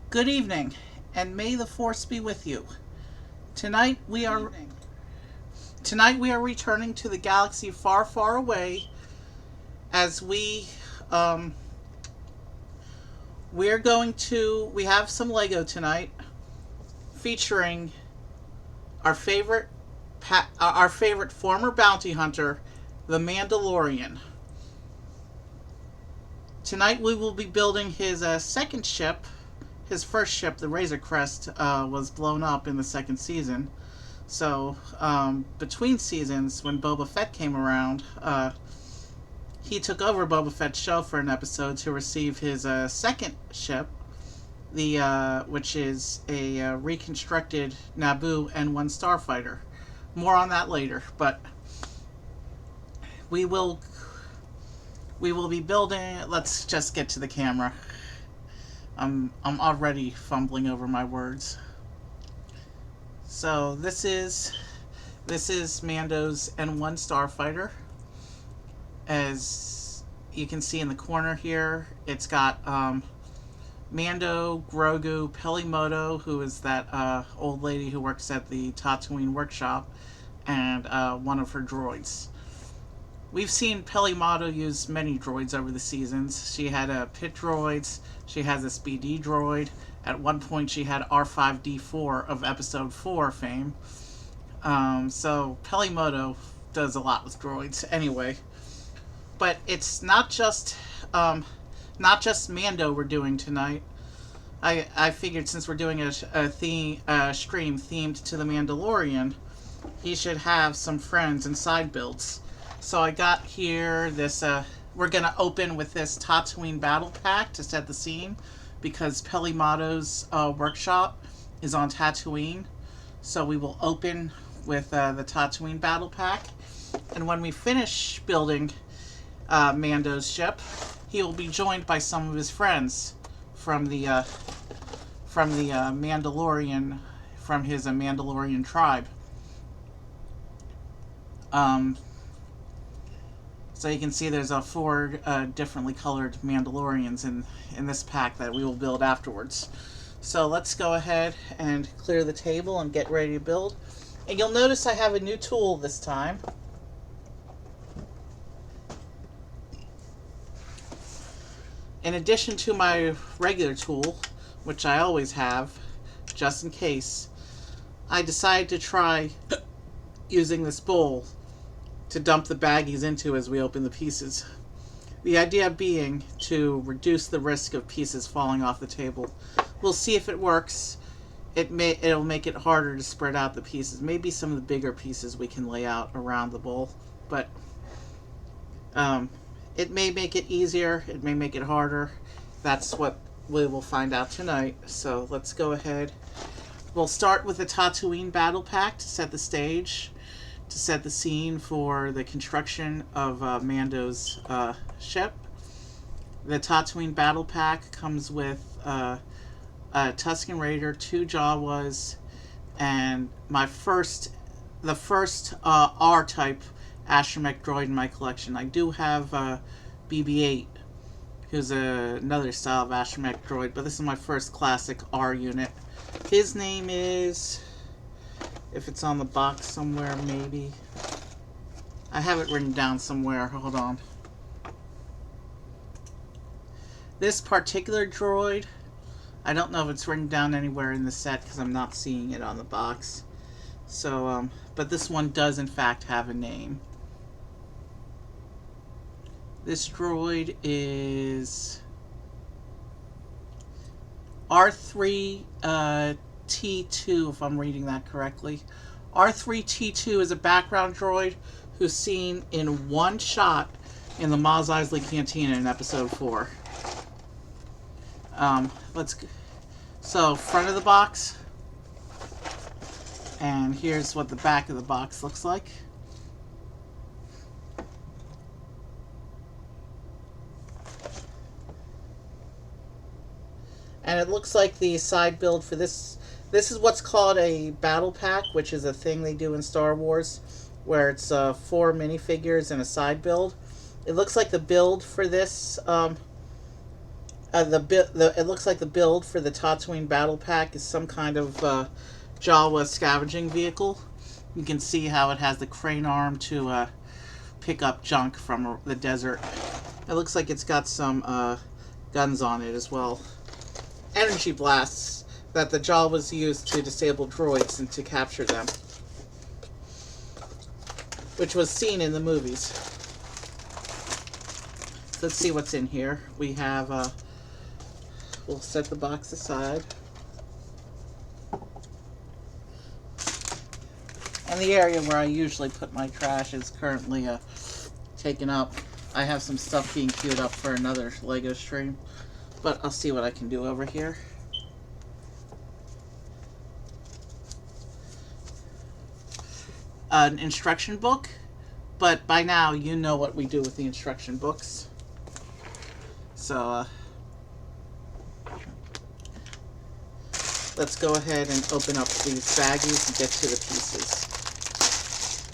Good evening, and may the force be with you. Tonight we are tonight we are returning to the galaxy far, far away as um we have some Lego tonight featuring our favorite our favorite former bounty hunter, the Mandalorian. Tonight we will be building his second ship. His first ship, the Razor Crest, was blown up in the second season. So, between seasons, when Boba Fett came around, he took over Boba Fett's show for an episode to receive his second ship, which is a reconstructed Naboo N-1 Starfighter. More on that later, but we will we will be building. Let's just get to the camera. I'm already fumbling over my words. So this is Mando's N-1 Starfighter. As you can see in the corner here, it's got Mando, Grogu, Pelimoto, who is that old lady who works at the Tatooine workshop, and one of her droids. We've seen Pelimoto use many droids over the seasons. She had pit droids. She has a BD droid. At one point, she had R5D4 of Episode 4 fame. So Pelimoto does a lot with droids anyway. But it's not just Mando we're doing tonight. I figured since we're doing a stream themed to the Mandalorian, he should have some friends and side builds. So I got here this. We're gonna open with this Tatooine battle pack to set the scene, because Pelimoto's workshop is on Tatooine. So we will open with the Tatooine battle pack, and when we finish building Mando's ship, he will be joined by some of his friends from the Mandalorian, from his Mandalorian tribe. Um, So you can see there's four differently colored Mandalorians in this pack that we will build afterwards. So let's go ahead and clear the table and get ready to build. And you'll notice I have a new tool this time. In addition to my regular tool, which I always have, just in case, I decided to try using this bowl to dump the baggies into as we open the pieces. The idea being to reduce the risk of pieces falling off the table. We'll see if it works. It'll make it harder to spread out the pieces. Maybe some of the bigger pieces we can lay out around the bowl, but it may make it easier. It may make it harder. That's what we will find out tonight. So let's go ahead. We'll start with the Tatooine battle pack to set the stage, to set the scene for the construction of Mando's ship. The Tatooine battle pack comes with a Tusken Raider, 2 Jawas, and the first R-type astromech droid in my collection. I do have BB-8, who's another style of astromech droid, but this is my first classic R unit. His name is, if it's on the box somewhere, maybe. I have it written down somewhere. Hold on. This particular droid, I don't know if it's written down anywhere in the set because I'm not seeing it on the box. So, but this one does in fact have a name. This droid is R3T2, if I'm reading that correctly. R3T2 is a background droid who's seen in one shot in the Mos Eisley Cantina in Episode 4. So front of the box, and here's what the back of the box looks like. And it looks like the side build for this is what's called a battle pack, which is a thing they do in Star Wars, where it's 4 minifigures and a side build. It looks like the build for this It looks like the build for the Tatooine battle pack is some kind of Jawa scavenging vehicle. You can see how it has the crane arm to pick up junk from the desert. It looks like it's got some guns on it as well. Energy blasts that the Jawas used to disable droids and to capture them, which was seen in the movies. Let's see what's in here. We have, we'll set the box aside. And the area where I usually put my trash is currently taken up. I have some stuff being queued up for another LEGO stream, but I'll see what I can do over here. An instruction book, but by now you know what we do with the instruction books. So let's go ahead and open up these baggies and get to the pieces.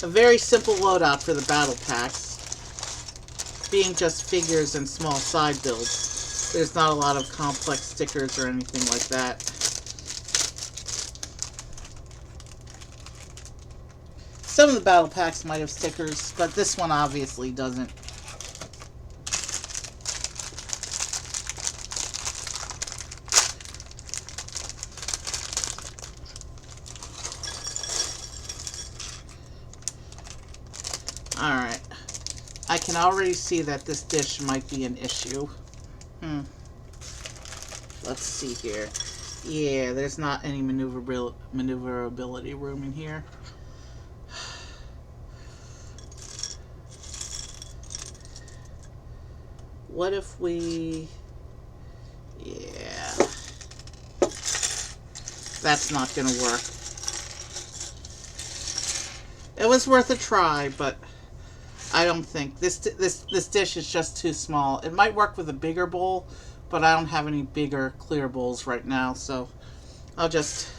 A very simple loadout for the battle packs, being just figures and small side builds. There's not a lot of complex stickers or anything like that. Some of the battle packs might have stickers, but this one obviously doesn't. Alright. I can already see that this dish might be an issue. Let's see here. Yeah, there's not any maneuverability room in here. What if we... Yeah. That's not gonna work. It was worth a try, but I don't think this dish is just too small. It might work with a bigger bowl, but I don't have any bigger clear bowls right now, so I'll just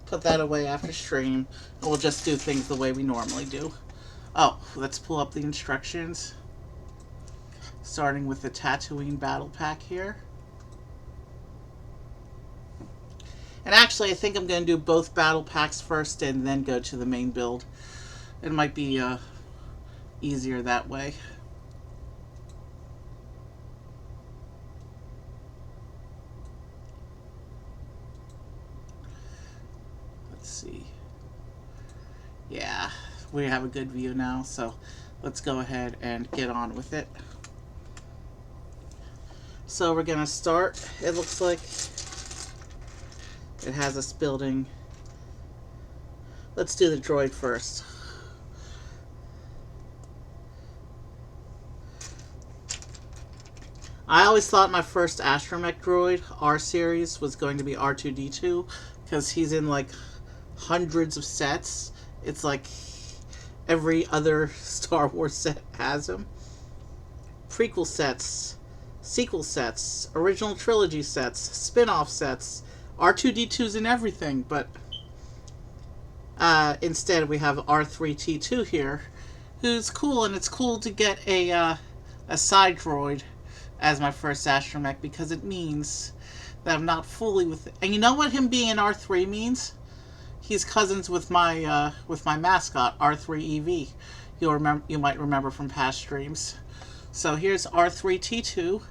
put that away after stream, and we'll just do things the way we normally do. Oh, let's pull up the instructions. Starting with the Tatooine battle pack here. And actually, I think I'm going to do both battle packs first and then go to the main build. It might be easier that way. Let's see. Yeah, we have a good view now, so let's go ahead and get on with it. So we're going to start. It looks like it has us building. Let's do the droid first. I always thought my first astromech droid, R-Series, was going to be R2-D2, because he's in like hundreds of sets. It's like every other Star Wars set has him. Prequel sets, sequel sets, original trilogy sets, spin-off sets, R2-D2's in everything, but instead we have R3-T2 here, who's cool, and it's cool to get a side droid as my first astromech, because it means that I'm not fully with it. And you know what him being an R3 means? He's cousins with my mascot, R3EV. You might remember from past streams. So here's R3-T2.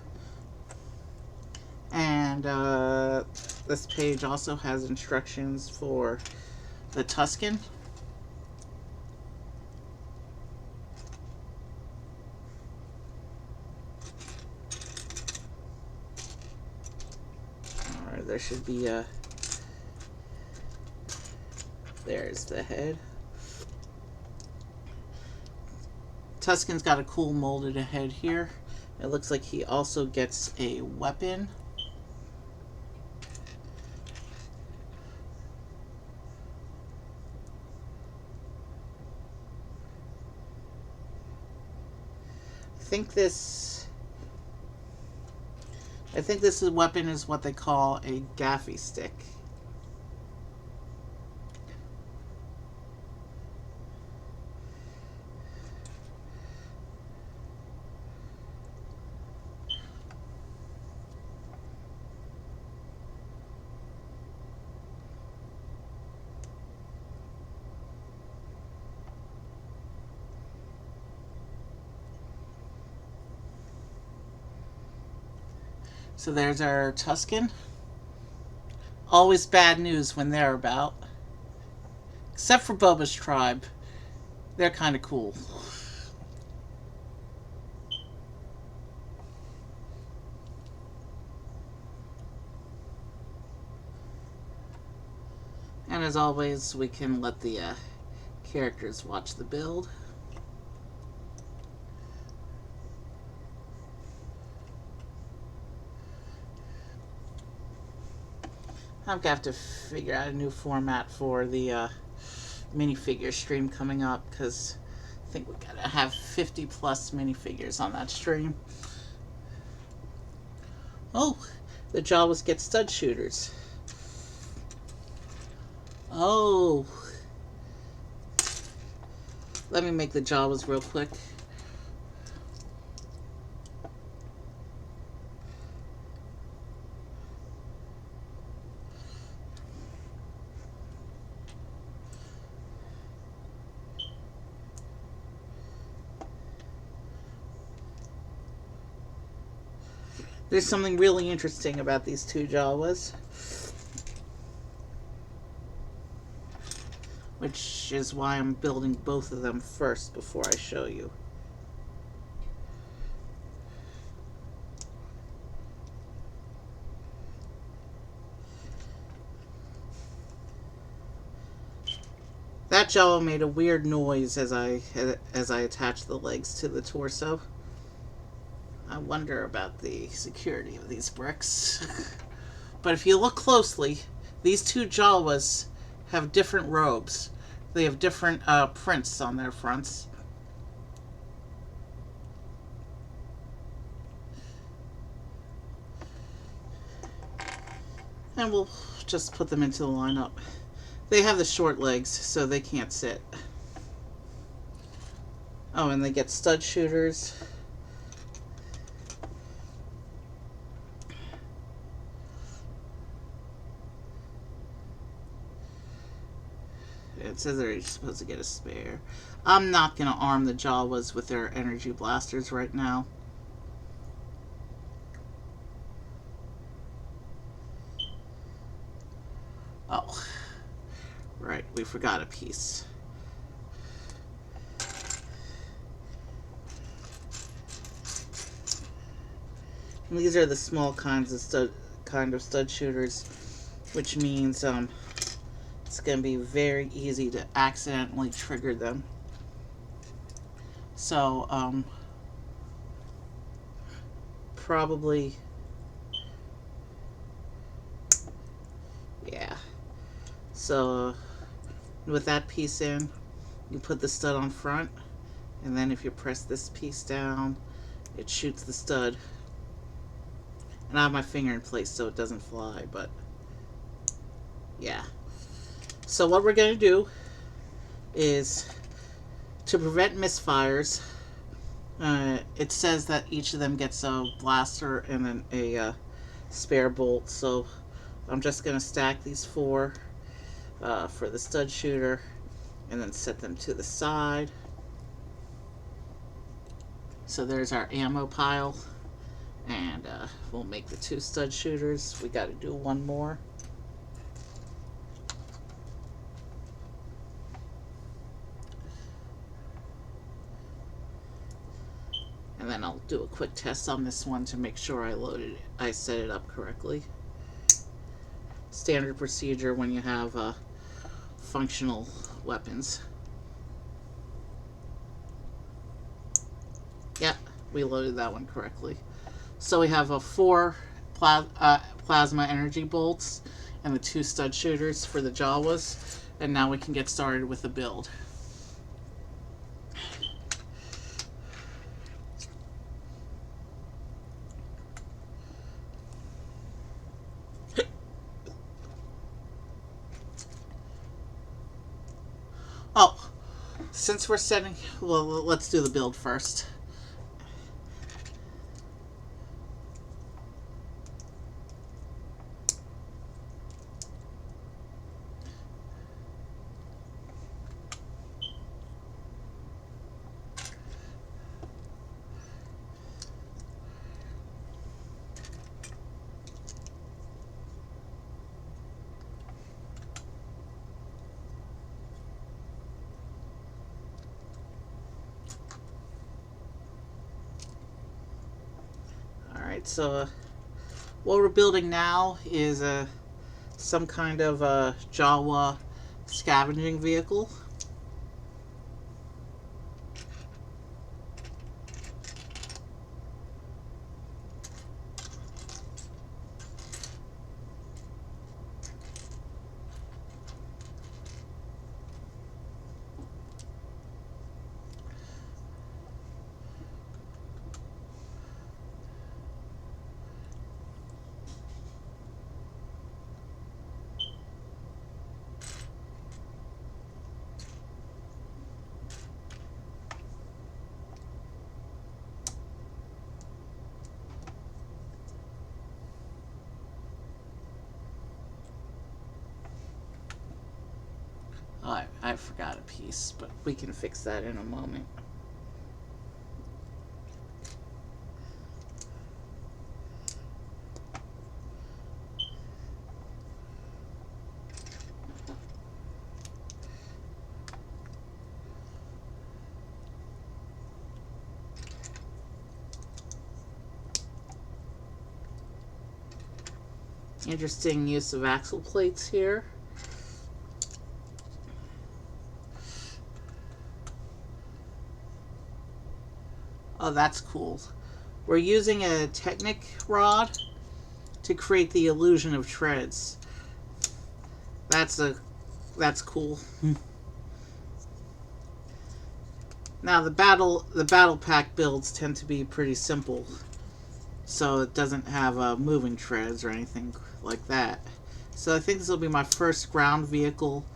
And this page also has instructions for the Tusken. Alright, there should be a... There's the head. Tusken's got a cool molded head here. It looks like he also gets a weapon. I think this weapon is what they call a gaffy stick. So there's our Tusken. Always bad news when they're about. Except for Boba's tribe. They're kind of cool. And as always, we can let the characters watch the build. I'm gonna have to figure out a new format for the minifigure stream coming up, because I think we gotta have 50 plus minifigures on that stream. Oh, the Jawas get stud shooters. Oh, let me make the Jawas real quick. There's something really interesting about these two Jawas, which is why I'm building both of them first before I show you. That Jawa made a weird noise as I attached the legs to the torso. I wonder about the security of these bricks. But if you look closely, these two Jawas have different robes. They have different prints on their fronts. And we'll just put them into the lineup. They have the short legs, so they can't sit. Oh, and they get stud shooters. It says they're supposed to get a spare. I'm not going to arm the Jawas with their energy blasters right now. Oh, right, we forgot a piece. And these are the small kinds of stud shooters, which means it's going to be very easy to accidentally trigger them. So probably, yeah. So with that piece in, you put the stud on front, and then if you press this piece down, it shoots the stud. And I have my finger in place so it doesn't fly, but yeah. So what we're going to do is, to prevent misfires, it says that each of them gets a blaster and then a spare bolt. So I'm just going to stack these four for the stud shooter and then set them to the side. So there's our ammo pile, and we'll make the two stud shooters. We got to do one more. And then I'll do a quick test on this one to make sure I set it up correctly. Standard procedure when you have functional weapons. Yep, we loaded that one correctly. So we have 4 plasma energy bolts and the 2 stud shooters for the Jawas, and now we can get started with the build. Oh, since we're setting, well, let's do the build first. Alright, so what we're building now is some kind of Jawa scavenging vehicle. Oh, I forgot a piece, but we can fix that in a moment. Interesting use of axle plates here. Oh, that's cool. We're using a Technic rod to create the illusion of treads. That's cool. Now the battle pack builds tend to be pretty simple, so it doesn't have moving treads or anything like that. So I think this will be my first ground vehicle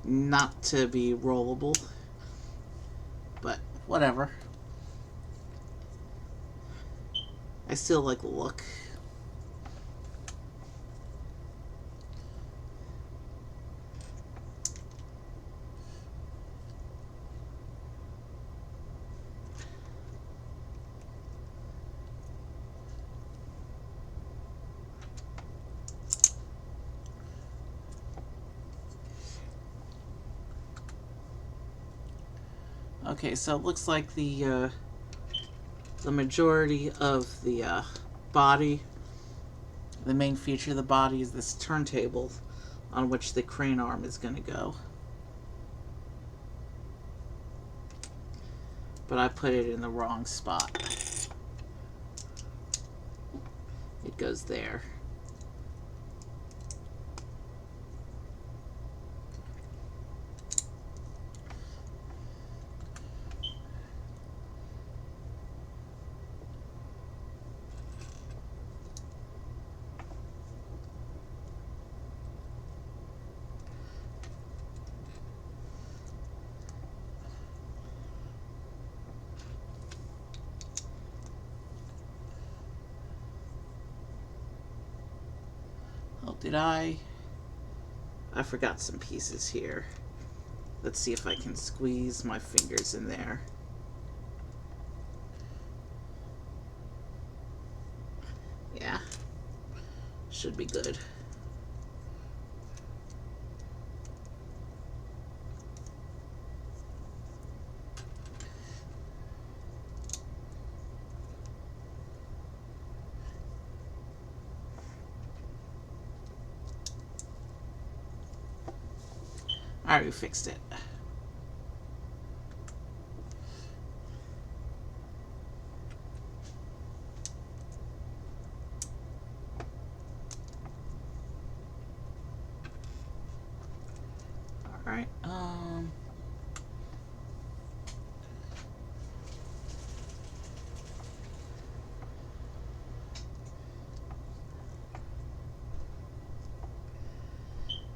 not to be rollable, but whatever. I still like the look. Okay, so it looks like the majority of the body, the main feature of the body, is this turntable on which the crane arm is going to go. But I put it in the wrong spot. It goes there. Oh, did I forgot some pieces here. Let's see if I can squeeze my fingers in there. Yeah, should be good. Alright, we fixed it. Alright,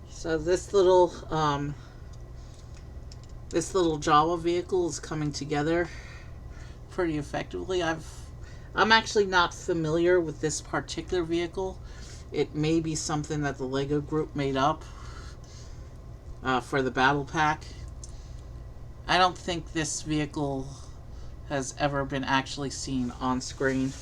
so this little Jawa vehicle is coming together pretty effectively. I'm actually not familiar with this particular vehicle. It may be something that the Lego group made up for the battle pack. I don't think this vehicle has ever been actually seen on screen,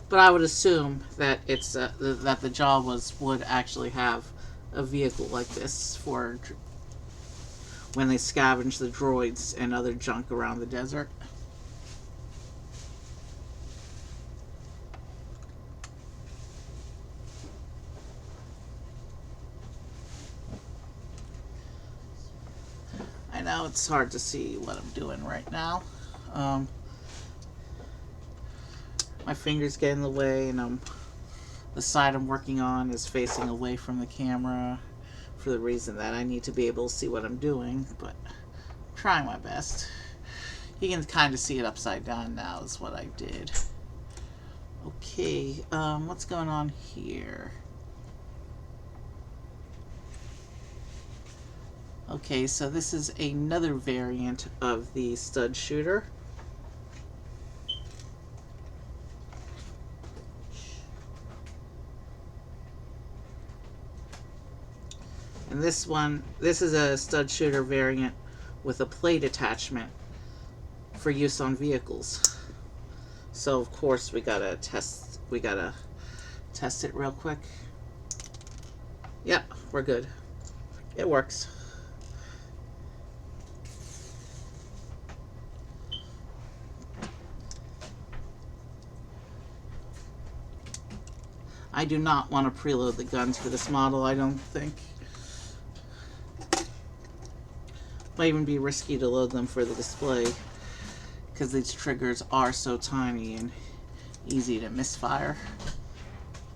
but I would assume that it's that the Jawas would actually have a vehicle like this for when they scavenge the droids and other junk around the desert. know it's hard to see what I'm doing right now. My fingers get in the way, and the side I'm working on is facing away from the camera for the reason that I need to be able to see what I'm doing, but I'm trying my best. You can kind of see it upside down now is what I did. Okay, what's going on here? Okay, so this is another variant of the stud shooter. And this is a stud shooter variant with a plate attachment for use on vehicles. So of course we gotta test it real quick. Yep, we're good. It works. I do not want to preload the guns for this model, I don't think. Might even be risky to load them for the display, because these triggers are so tiny and easy to misfire.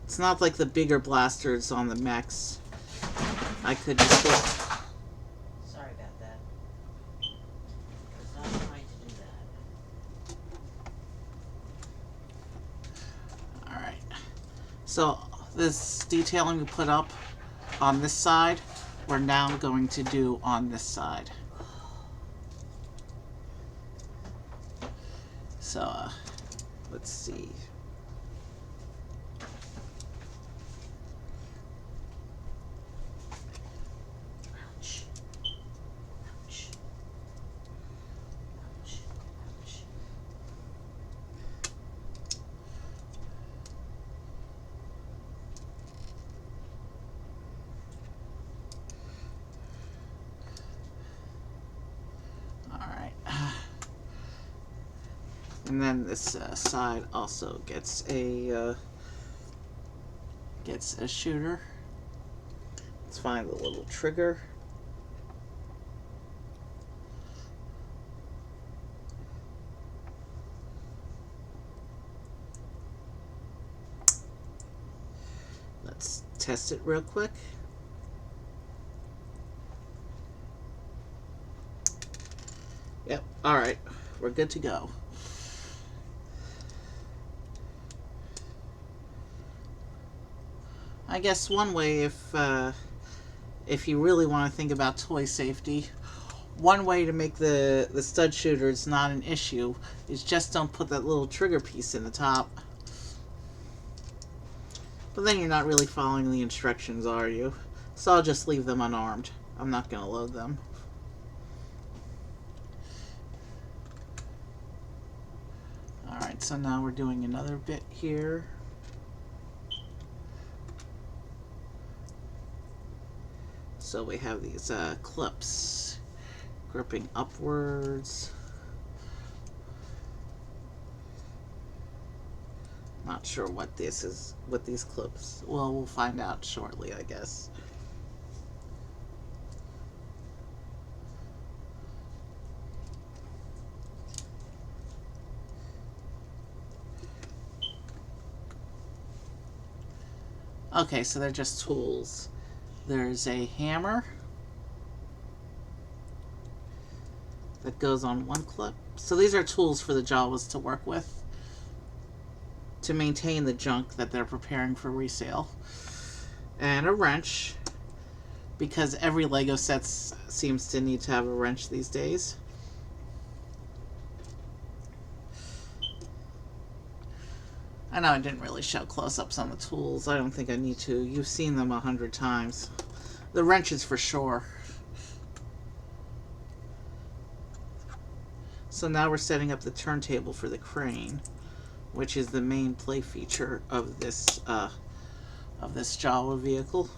It's not like the bigger blasters on the mechs. I could just go... Sorry about that. I was not trying to do that. Alright. So, this detailing we put up on this side, we're now going to do on this side. So, let's see. Ouch. Ouch. Ouch. Ouch. Alright. And then this side also gets a shooter. Let's find the little trigger. Let's test it real quick. Yep, alright, we're good to go. I guess one way, if you really want to think about toy safety, one way to make the stud shooters not an issue is just don't put that little trigger piece in the top. But then you're not really following the instructions, are you? So I'll just leave them unarmed. I'm not going to load them. Alright, so now we're doing another bit here. So we have these clips gripping upwards. Not sure what this is, what these clips. Well, we'll find out shortly, I guess. Okay, so they're just tools. There's a hammer that goes on one clip. So these are tools for the Jawas to work with to maintain the junk that they're preparing for resale. And a wrench, because every Lego set seems to need to have a wrench these days. I know I didn't really show close-ups on the tools. I don't think I need to. You've seen them 100 times. The wrenches for sure. So now we're setting up the turntable for the crane, which is the main play feature of this Jawa vehicle.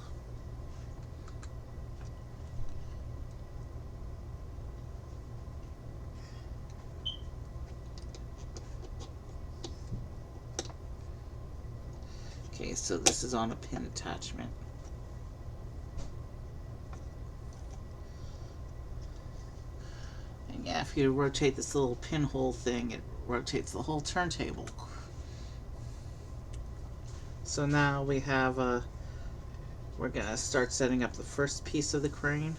Okay, so this is on a pin attachment. if you rotate this little pinhole thing, it rotates the whole turntable. So now we have we're gonna start setting up the first piece of the crane.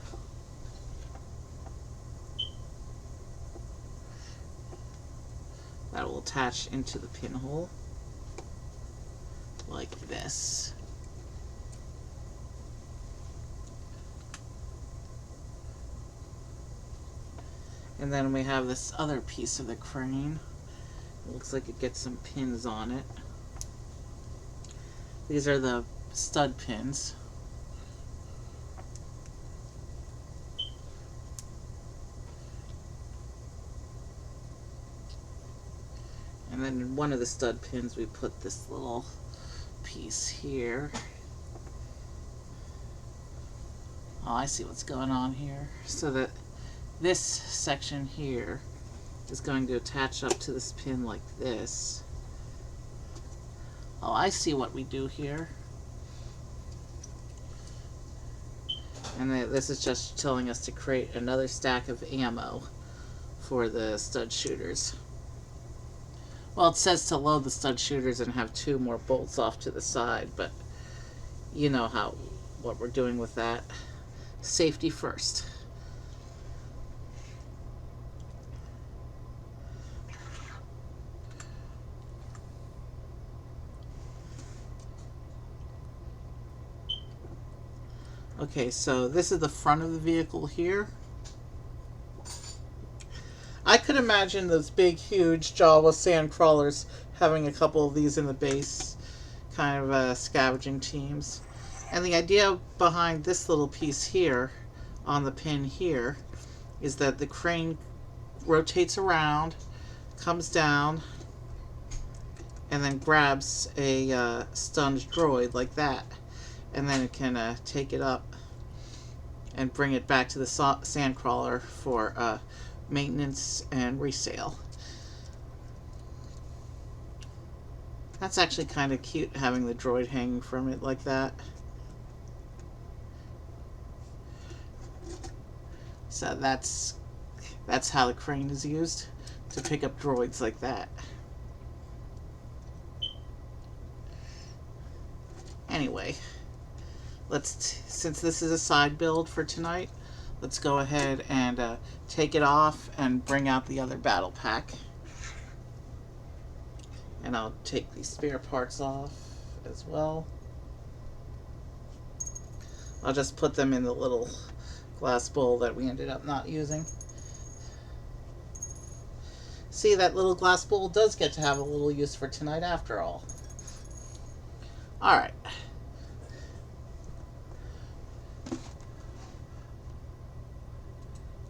That will attach into the pinhole like this. And then we have this other piece of the crane. It looks like it gets some pins on it. These are the stud pins. And then in one of the stud pins we put this little piece here. Oh, I see what's going on here. So that this section here is going to attach up to this pin like this. Oh, I see what we do here. And this is just telling us to create another stack of ammo for the stud shooters. Well, it says to load the stud shooters and have 2 more bolts off to the side, but you know what we're doing with that. Safety first. Okay, so this is the front of the vehicle here. I could imagine those big, huge Jawa sand crawlers having a couple of these in the base, kind of scavenging teams. And the idea behind this little piece here, on the pin here, is that the crane rotates around, comes down, and then grabs a stunned droid like that. And then it can take it up and bring it back to the sandcrawler for maintenance and resale. That's actually kind of cute, having the droid hanging from it like that. So that's how the crane is used, to pick up droids like that. Anyway, since this is a side build for tonight, let's go ahead and take it off and bring out the other battle pack. And I'll take these spare parts off as well. I'll just put them in the little glass bowl that we ended up not using. See, that little glass bowl does get to have a little use for tonight after all. Alright.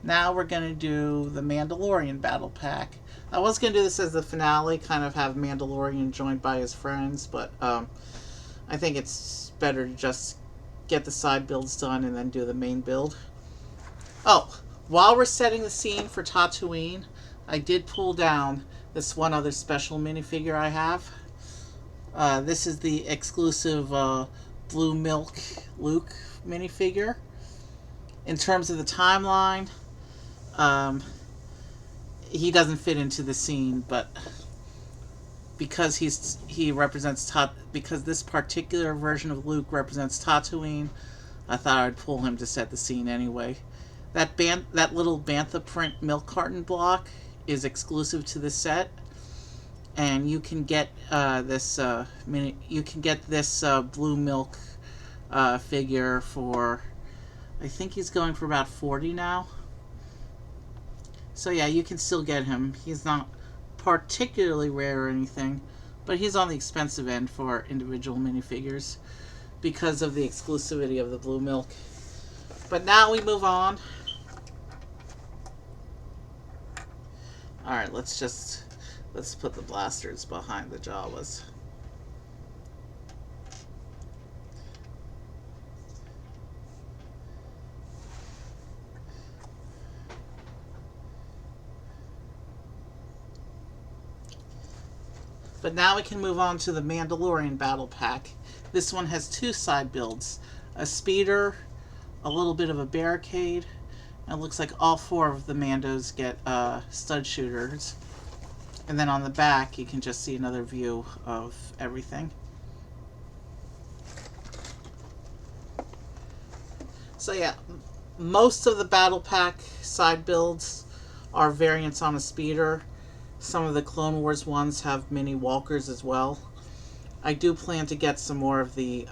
Now we're going to do the Mandalorian battle pack. I was going to do this as the finale, kind of have Mandalorian joined by his friends, but I think it's better to just get the side builds done and then do the main build. Oh, while we're setting the scene for Tatooine, I did pull down this one other special minifigure I have. This is the exclusive Blue Milk Luke minifigure. In terms of the timeline, he doesn't fit into the scene, but because he represents because this particular version of Luke represents Tatooine, I thought I'd pull him to set the scene anyway. That little bantha print milk carton block is exclusive to this set, and you can get this blue milk figure for, I think he's going for about $40 now. So yeah, you can still get him. He's not particularly rare or anything, but he's on the expensive end for individual minifigures because of the exclusivity of the blue milk. But now we move on. Alright, let's put the blasters behind the Jawas. But now we can move on to the Mandalorian battle pack. This one has 2 side builds. A speeder, a little bit of a barricade, And it looks like all 4 of the Mandos get stud shooters. And then on the back, you can just see another view of everything. So yeah, most of the battle pack side builds are variants on a speeder. Some of the Clone Wars ones have mini walkers as well. I do plan to get some more of the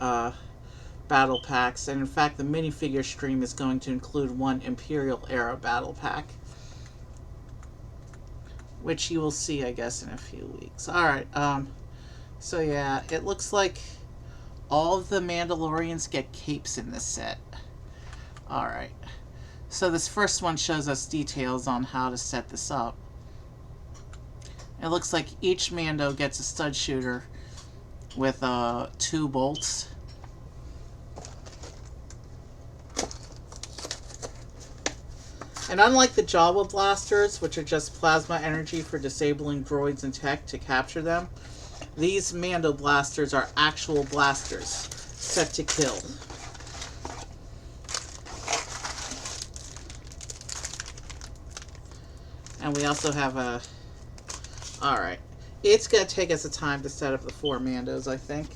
battle packs, and in fact the minifigure stream is going to include one Imperial era battle pack, which you will see, I guess, in a few weeks. Alright, so yeah, it looks like all of the Mandalorians get capes in this set. Alright, so this first one shows us details on how to set this up. It looks like each Mando gets a stud shooter with 2 bolts. And unlike the Jawa blasters, which are just plasma energy for disabling droids and tech to capture them, these Mando blasters are actual blasters, set to kill. And we also have a... Alright. It's going to take us a time to set up the 4 Mandos, I think.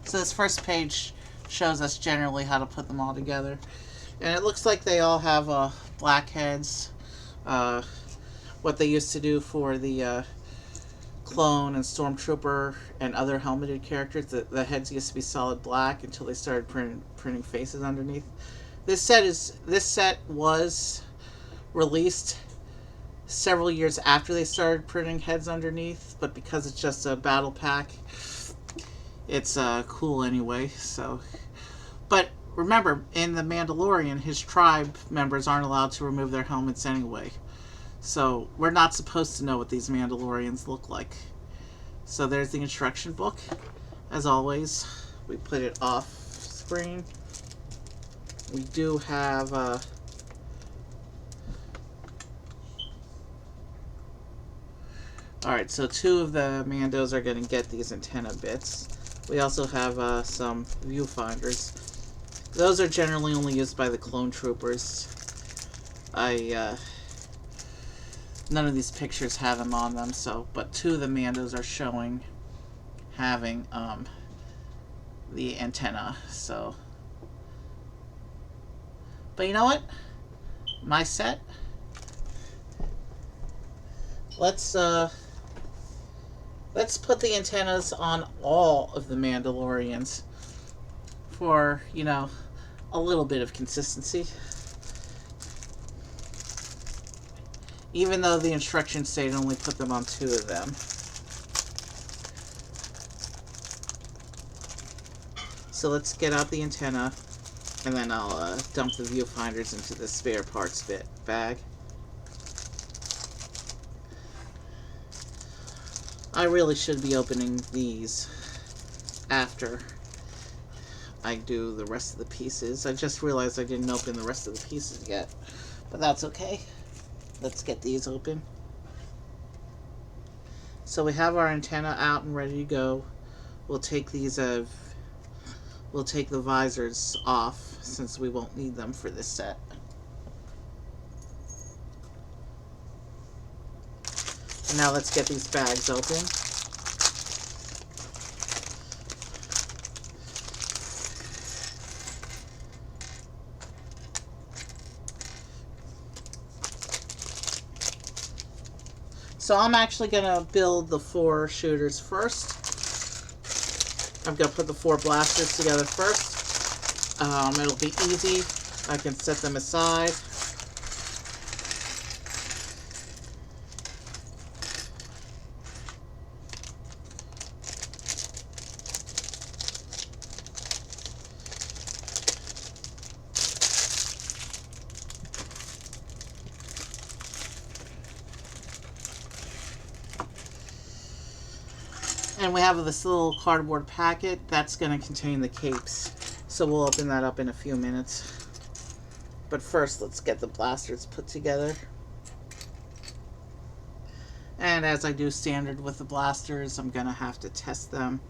So this first page shows us generally how to put them all together. And it looks like they all have black heads. What they used to do for the clone and stormtrooper and other helmeted characters, the heads used to be solid black until they started printing faces underneath. This set was released several years after they started printing heads underneath, but because it's just a battle pack, it's cool anyway. So, but remember, in the Mandalorian, his tribe members aren't allowed to remove their helmets anyway. So we're not supposed to know what these Mandalorians look like. So there's the instruction book. As always, we put it off screen. We do have alright, so 2 of the Mandos are going to get these antenna bits. We also have some viewfinders. Those are generally only used by the clone troopers. None of these pictures have them on them, so, but 2 of the Mandos are showing having the antenna, so. But you know what? My set. Let's put the antennas on all of the Mandalorians for, you know, a little bit of consistency. Even though the instructions say to only put them on 2 of them. So let's get out the antenna, and then I'll dump the viewfinders into the spare parts bag. I really should be opening these after I do the rest of the pieces. I just realized I didn't open the rest of the pieces yet, but that's okay. Let's get these open. So we have our antenna out and ready to go. We'll take these we'll take the visors off since we won't need them for this set. And now let's get these bags open. So I'm actually going to build the 4 shooters first. I'm going to put the 4 blasters together first. It'll be easy. I can set them aside. And we have this little cardboard packet that's going to contain the capes. So we'll open that up in a few minutes. But first, let's get the blasters put together. And as I do standard with the blasters, I'm going to have to test them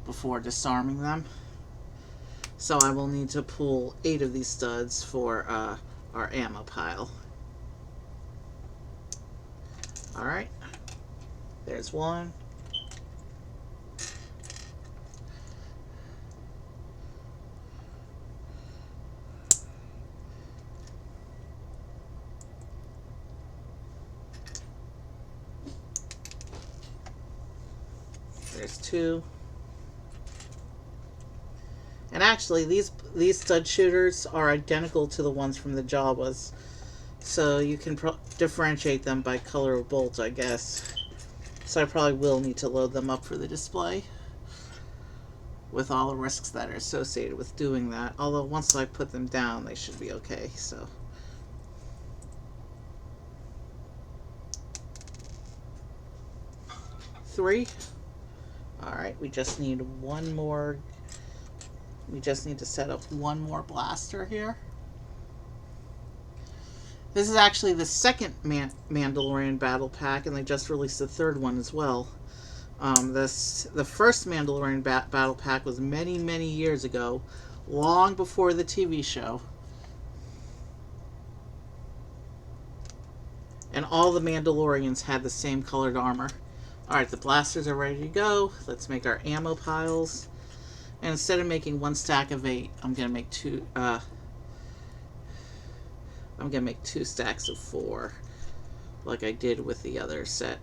before disarming them. So I will need to pull 8 of these studs for our ammo pile. Alright, there's one. There's 2. And actually, these stud shooters are identical to the ones from the Jawas. So you can differentiate them by color of bolt, I guess. So I probably will need to load them up for the display, with all the risks that are associated with doing that. Although once I put them down, they should be okay. So 3. Alright, we just need one more. We just need to set up one more blaster here. This is actually the second Mandalorian battle pack, and they just released the third one as well. The first Mandalorian battle pack was many, many years ago, long before the TV show. And all the Mandalorians had the same colored armor. Alright, the blasters are ready to go. Let's make our ammo piles. And instead of making 1 stack of 8, I'm gonna make 2. I'm gonna make 2 stacks of 4, like I did with the other set.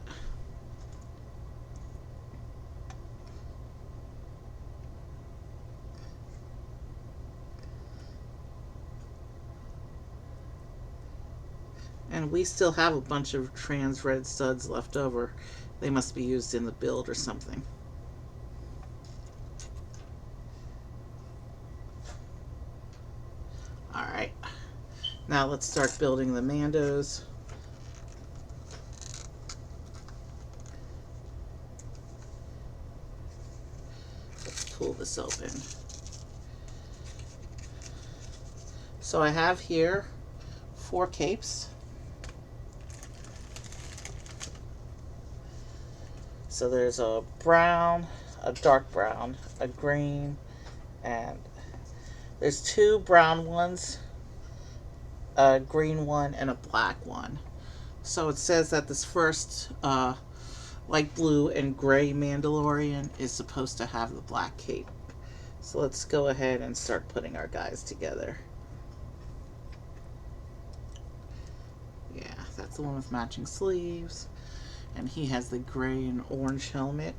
And we still have a bunch of trans red studs left over. They must be used in the build or something. Alright, now let's start building the Mandos. Let's pull this open. So I have here 4 capes. So there's a brown, a dark brown, a green, and there's 2 brown ones, a green one, and a black one. So it says that this first light blue and gray Mandalorian is supposed to have the black cape. So let's go ahead and start putting our guys together. Yeah, that's the one with matching sleeves. And he has the gray and orange helmet.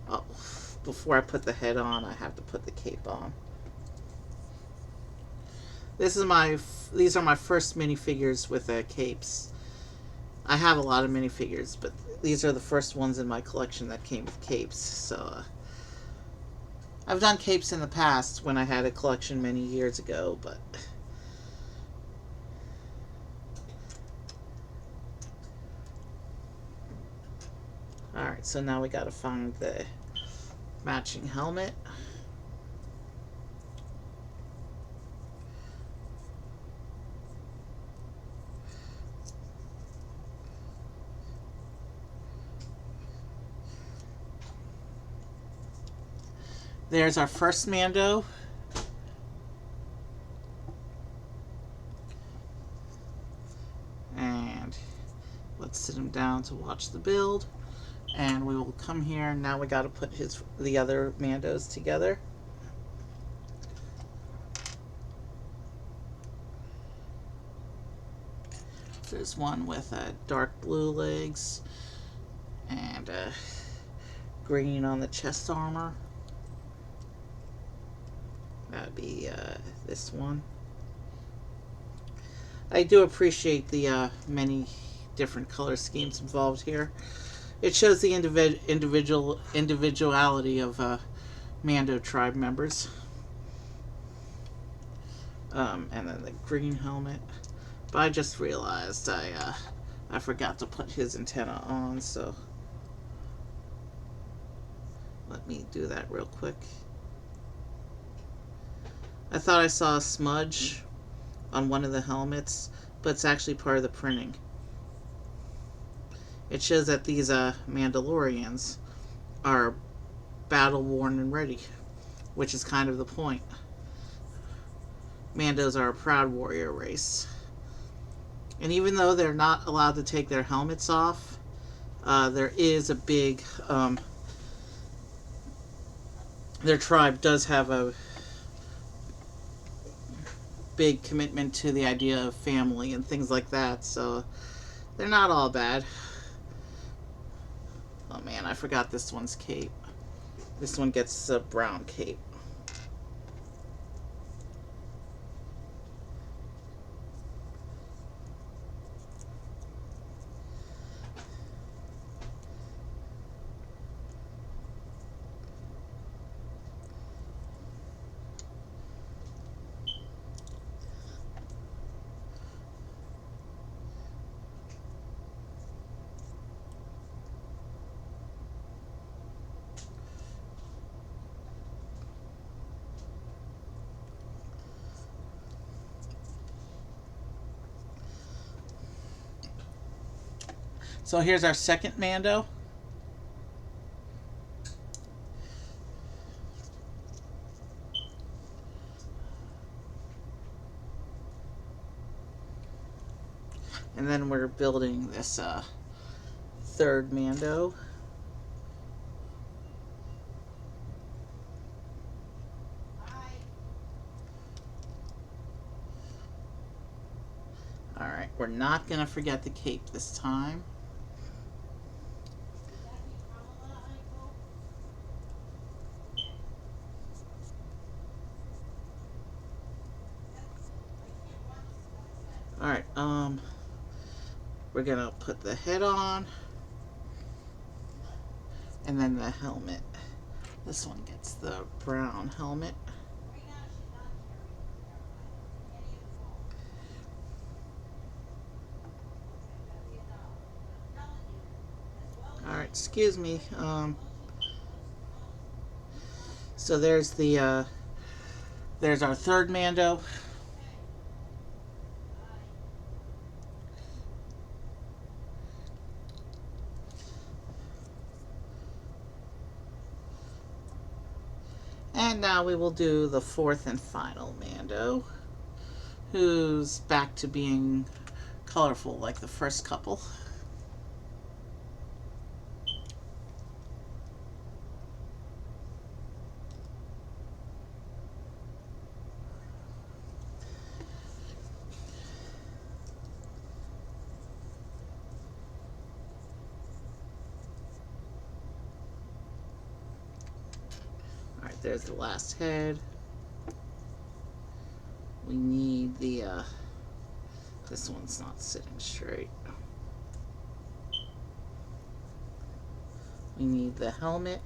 Oh, before I put the head on, I have to put the cape on. These are my first minifigures with capes. I have a lot of minifigures, but these are the first ones in my collection that came with capes. So I've done capes in the past when I had a collection many years ago, but alright, so now we gotta find the matching helmet. There's our first Mando. And let's sit him down to watch the build. And we will come here. Now we got to put the other Mandos together. There's one with dark blue legs and green on the chest armor. That'd be this one. I do appreciate the many different color schemes involved here. It shows the individuality of Mando tribe members. And then the green helmet. But I just realized I forgot to put his antenna on, so let me do that real quick. I thought I saw a smudge on one of the helmets, but it's actually part of the printing. It shows that these Mandalorians are battle worn and ready. which is kind of the point. Mandos are a proud warrior race. And even though they're not allowed to take their helmets off, there is a big... their tribe does have a big commitment to the idea of family and things like that, so they're not all bad. Oh man, I forgot this one's cape. This one gets a brown cape. So here's our second Mando. And then we're building this third Mando. Alright, we're not going to forget the cape this time. Alright, we're gonna put the head on, and then the helmet. This one gets the brown helmet. Alright, excuse me. So there's the, there's our third Mando. And now we will do the fourth and final Mando, who's back to being colorful like the first couple. There's the last head. We need the, this one's not sitting straight. We need the helmet.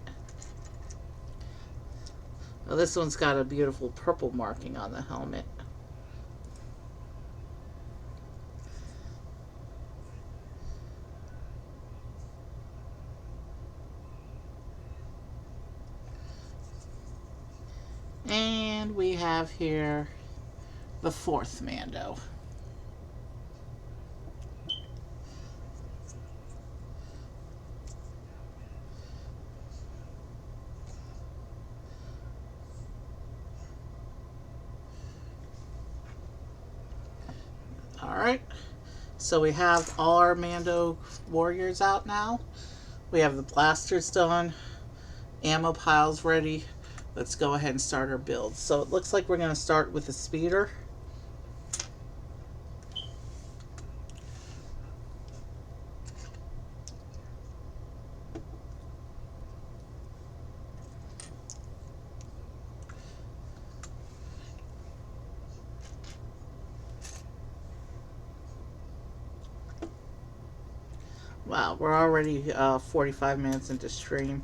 Oh, this one's got a beautiful purple marking on the helmet. And we have here the fourth Mando. Alright, so we have all our Mando warriors out now. We have the blasters done, ammo piles ready. Let's go ahead and start our build. So it looks like we're going to start with the speeder. Wow, we're already 45 minutes into stream.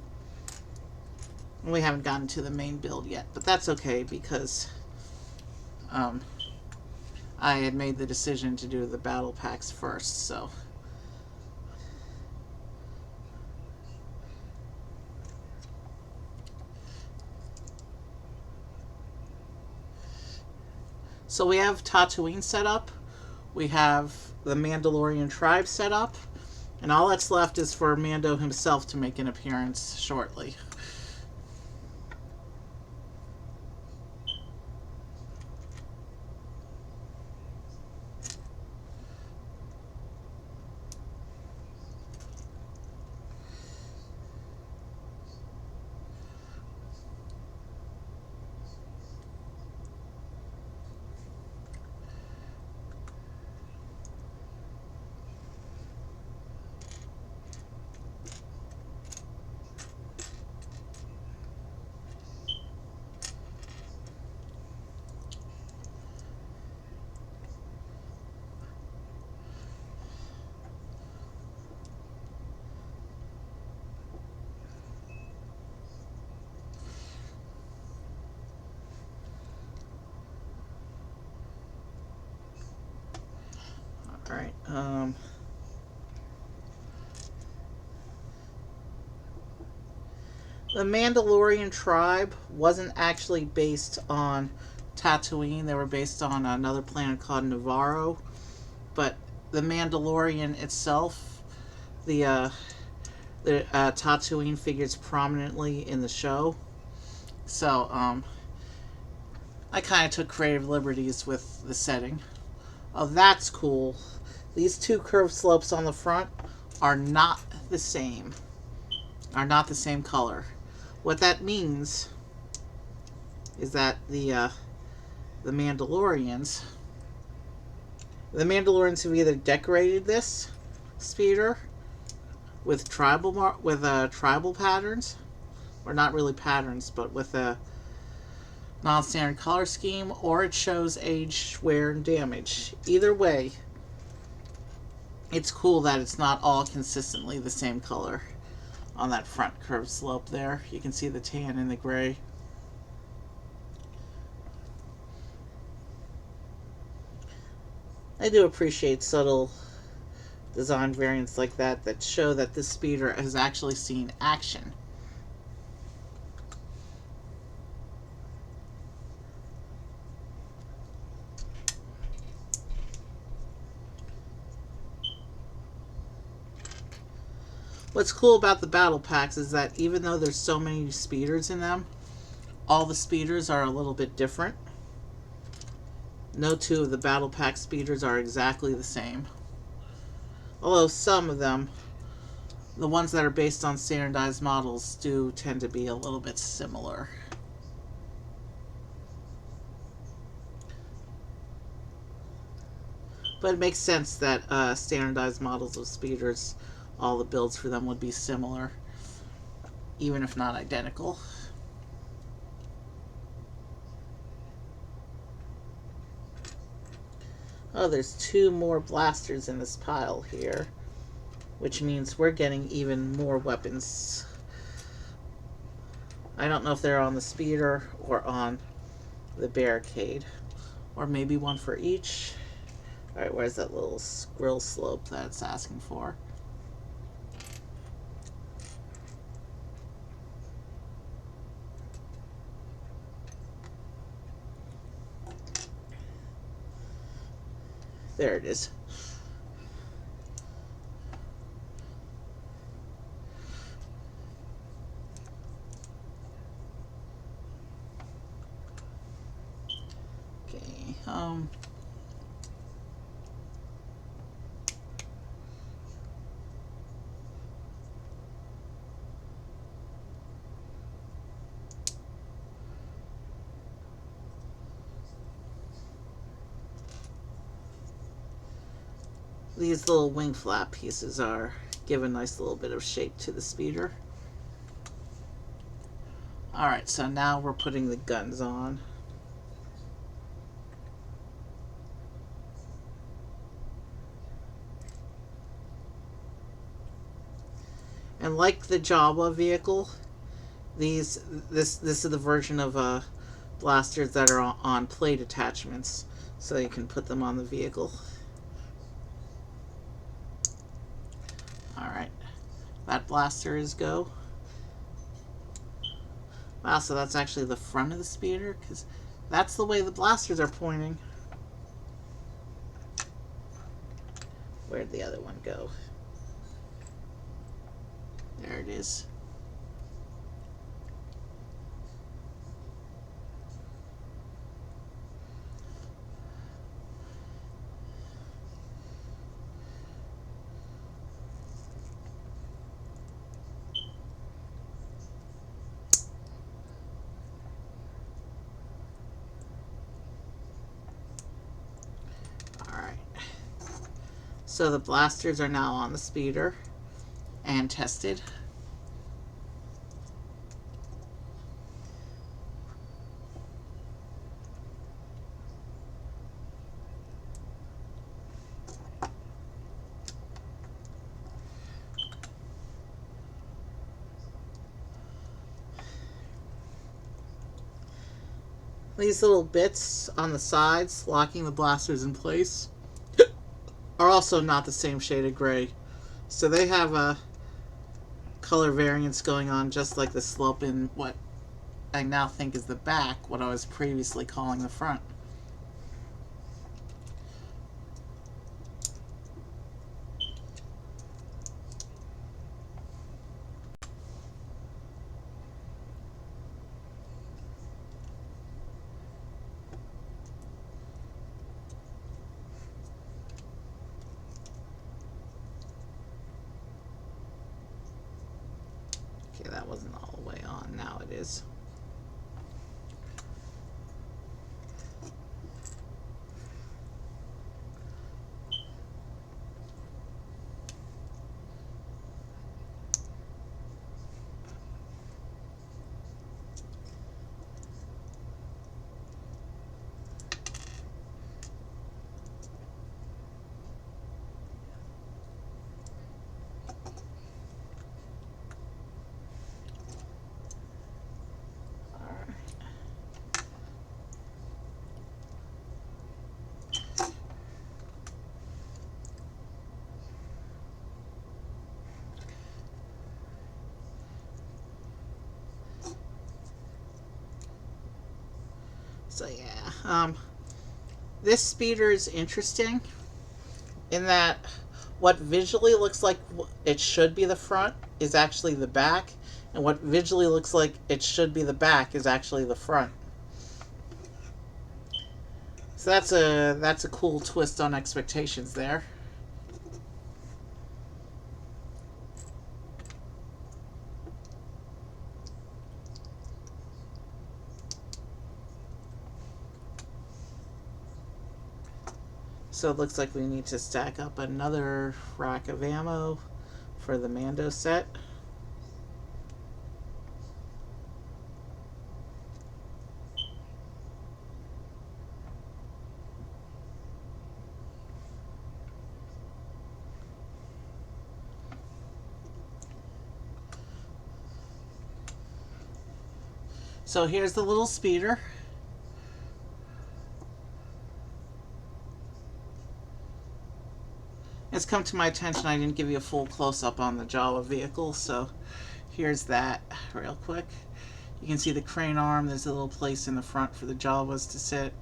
We haven't gotten to the main build yet, but that's okay because I had made the decision to do the battle packs first, so. So we have Tatooine set up, we have the Mandalorian tribe set up, and all that's left is for Mando himself to make an appearance shortly. The Mandalorian tribe wasn't actually based on Tatooine. They were based on another planet called Navarro. But the Mandalorian itself, the Tatooine figures prominently in the show. So I kind of took creative liberties with the setting. Oh, that's cool. These two curved slopes on the front are not the same. Are not the same color. What that means is that the Mandalorians, the Mandalorians have either decorated this speeder with tribal patterns, or not really patterns, but with a non-standard color scheme, or it shows age, wear, and damage. Either way, it's cool that it's not all consistently the same color on that front curved slope there. You can see the tan and the gray. I do appreciate subtle design variants like that that show that this speeder has actually seen action. What's cool about the battle packs is that even though there's so many speeders in them, all the speeders are a little bit different. No two of the battle pack speeders are exactly the same. Although some of them, the ones that are based on standardized models, do tend to be a little bit similar. But it makes sense that standardized models of speeders, all the builds for them would be similar, even if not identical. Oh, there's two more blasters in this pile here, which means we're getting even more weapons. I don't know if they're on the speeder or on the barricade, or maybe one for each. Alright, where's that little squirrel slope that it's asking for? There it is. Okay, these little wing flap pieces give a nice little bit of shape to the speeder. Alright, so now we're putting the guns on. And like the Jawa vehicle, this is the version of blasters that are on plate attachments, so you can put them on the vehicle. Alright, that blaster is go. Wow, so that's actually the front of the speeder, because that's the way the blasters are pointing. Where'd the other one go? There it is. So the blasters are now on the speeder and tested. These little bits on the sides locking the blasters in place are also not the same shade of gray. So they have color variance going on, just like the slope in what I now think is the back, what I was previously calling the front. Okay, that wasn't all the way on. Now it is. So yeah, this speeder is interesting in that what visually looks like it should be the front is actually the back, and what visually looks like it should be the back is actually the front. So that's a cool twist on expectations there. So it looks like we need to stack up another rack of ammo for the Mando set. So here's the little speeder. It's come to my attention I didn't give you a full close-up on the Jawa vehicle, so here's that real quick. You can see the crane arm. There's a little place in the front for the Jawas to sit.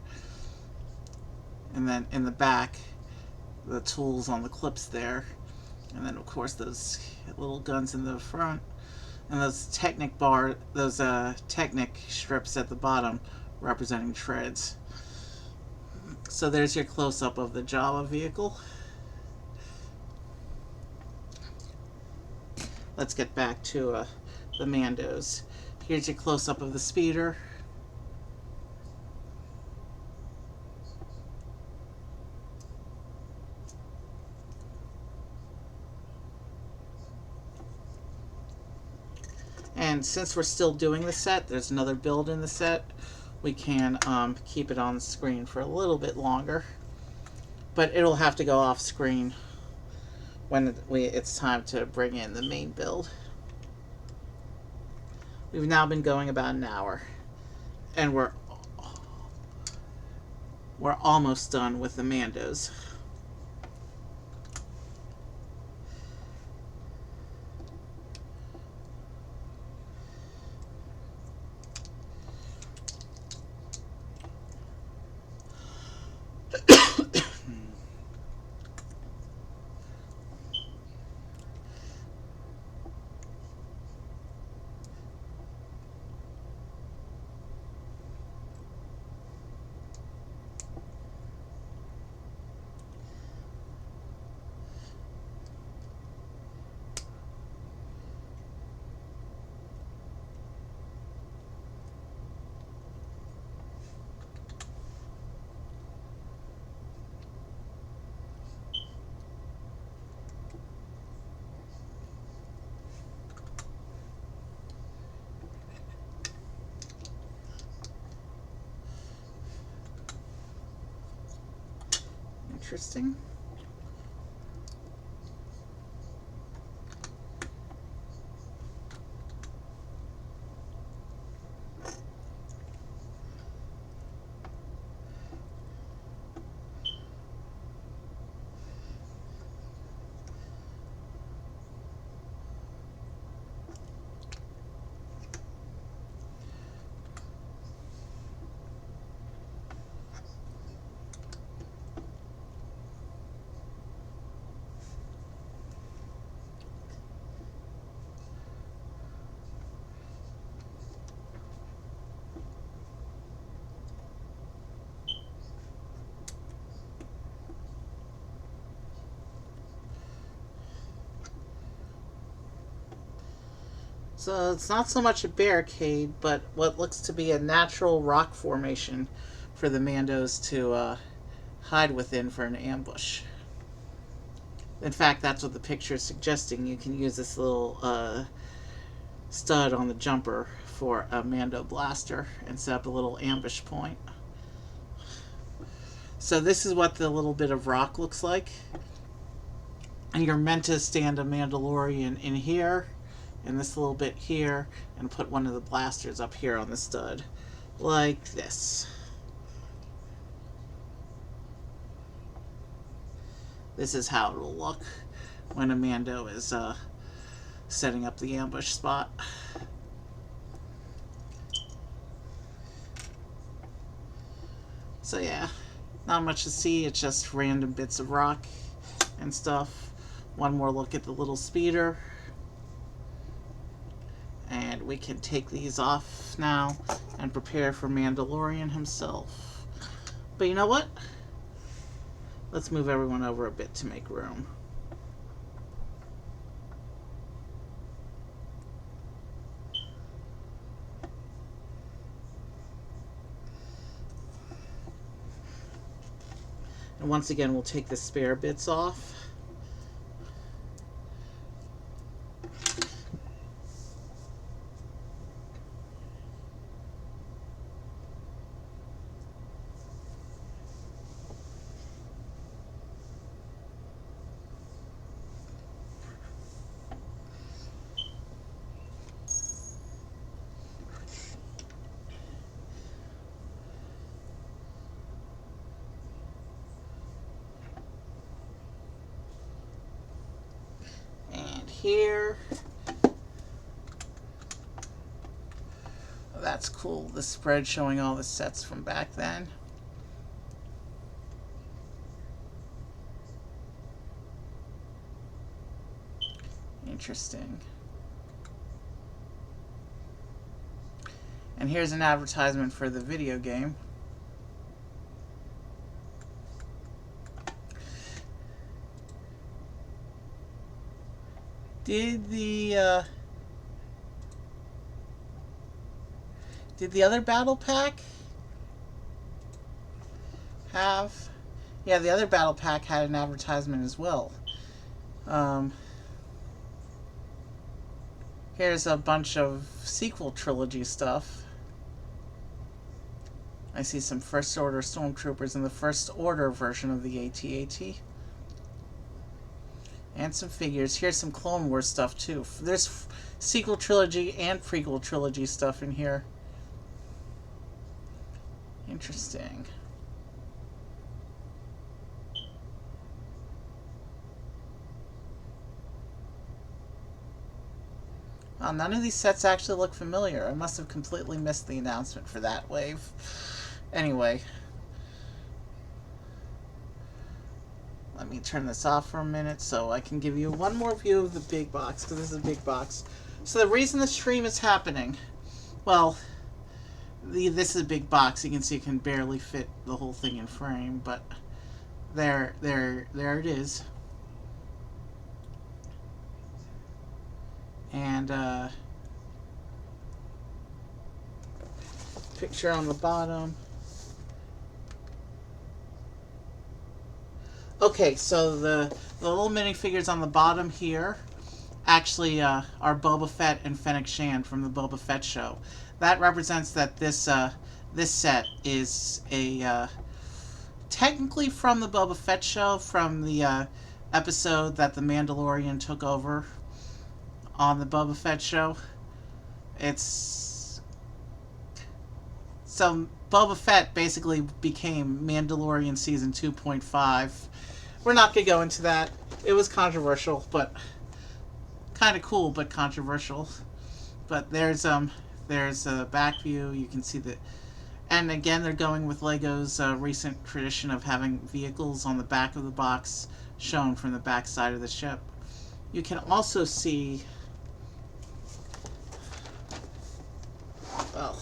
And then in the back, the tools on the clips there. And then, of course, those little guns in the front. And those Technic strips at the bottom representing treads. So there's your close-up of the Jawa vehicle. Let's get back to the Mandos. Here's your close-up of the speeder. And since we're still doing the set, there's another build in the set. We can keep it on the screen for a little bit longer. But it'll have to go off screen when it's time to bring in the main build. We've now been going about an hour. And we're almost done with the Mandos. Interesting. So it's not so much a barricade, but what looks to be a natural rock formation for the Mandos to hide within for an ambush. In fact, that's what the picture is suggesting. You can use this little stud on the jumper for a Mando blaster and set up a little ambush point. So this is what the little bit of rock looks like. And you're meant to stand a Mandalorian in here, and this little bit here, and put one of the blasters up here on the stud. Like this. This is how it will look when a Mando is setting up the ambush spot. So yeah, not much to see. It's just random bits of rock and stuff. One more look at the little speeder. And we can take these off now and prepare for Mandalorian himself. But you know what? Let's move everyone over a bit to make room. And once again, we'll take the spare bits off. Here. Oh, that's cool. The spread showing all the sets from back then. Interesting. And here's an advertisement for the video game. Did the other battle pack have? Yeah, the other battle pack had an advertisement as well. Here's a bunch of sequel trilogy stuff. I see some First Order stormtroopers in the First Order version of the AT-AT. And some figures. Here's some Clone Wars stuff too. There's sequel trilogy and prequel trilogy stuff in here. Interesting. Well, none of these sets actually look familiar. I must have completely missed the announcement for that wave. Anyway. Let me turn this off for a minute so I can give you one more view of the big box, because this is a big box. So the reason the stream is happening, well, this is a big box. You can see it can barely fit the whole thing in frame, but there it is. And picture on the bottom. Okay, so the little minifigures on the bottom here actually are Boba Fett and Fennec Shand from the Boba Fett show. That represents that this set is a technically from the Boba Fett show, from the episode that the Mandalorian took over on the Boba Fett show. It's so Boba Fett basically became Mandalorian season 2.5. We're not going to go into that. It was controversial, but kind of cool, but controversial. But there's a back view. You can see that. And again, they're going with LEGO's recent tradition of having vehicles on the back of the box shown from the back side of the ship. You can also see, well,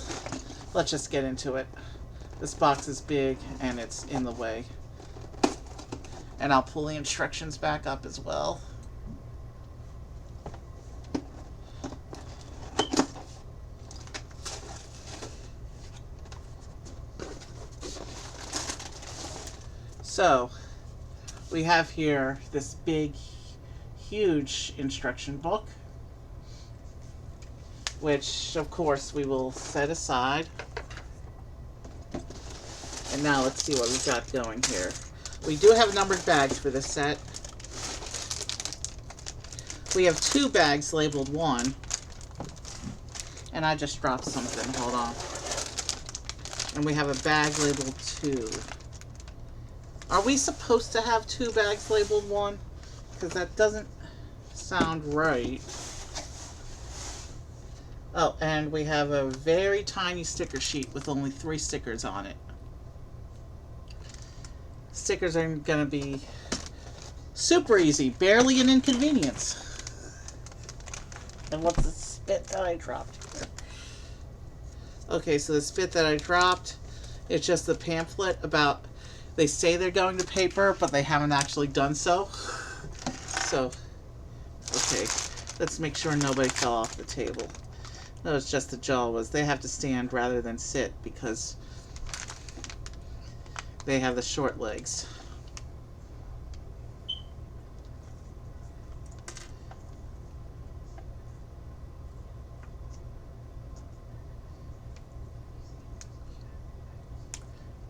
let's just get into it. This box is big and it's in the way. And I'll pull the instructions back up as well. So, we have here this big, huge instruction book, which, of course, we will set aside. And now let's see what we've got going here. We do have numbered bags for this set. We have 2 bags labeled 1. And I just dropped something. Hold on. And we have a bag labeled 2. Are we supposed to have 2 bags labeled 1? Because that doesn't sound right. Oh, and we have a very tiny sticker sheet with only 3 stickers on it. Stickers are going to be super easy. Barely an inconvenience. And what's the spit that I dropped here? Okay, so the spit that I dropped, it's just the pamphlet about, they say they're going to paper, but they haven't actually done so. So, okay, let's make sure nobody fell off the table. No, it's just the Jawas. They have to stand rather than sit because they have the short legs.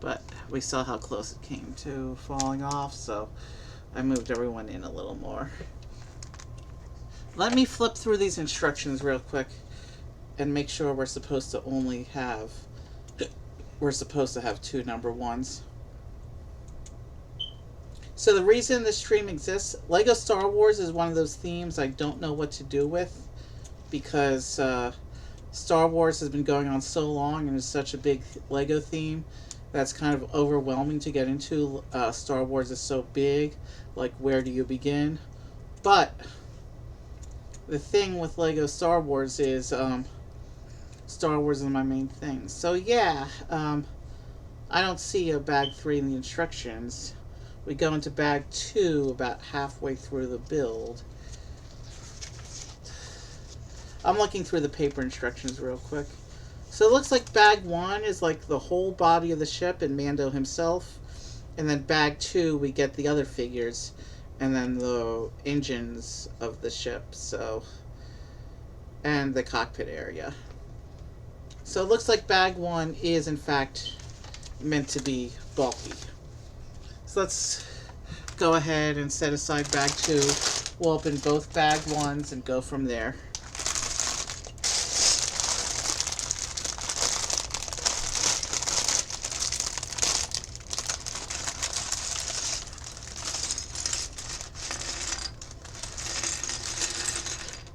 But we saw how close it came to falling off, so I moved everyone in a little more. Let me flip through these instructions real quick and make sure we're supposed to have 2 number 1s. So the reason this stream exists, Lego Star Wars is one of those themes I don't know what to do with, because Star Wars has been going on so long and is such a big Lego theme that's kind of overwhelming to get into. Star Wars is so big, like where do you begin? But the thing with Lego Star Wars is Star Wars is my main thing. So yeah, I don't see a bag 3 in the instructions. We go into bag 2 about halfway through the build. I'm looking through the paper instructions real quick. So it looks like bag 1 is like the whole body of the ship and Mando himself. And then bag 2 we get the other figures and then the engines of the ship, so, and the cockpit area. So it looks like bag 1 is in fact meant to be bulky. So let's go ahead and set aside bag 2. We'll open both bag 1s and go from there.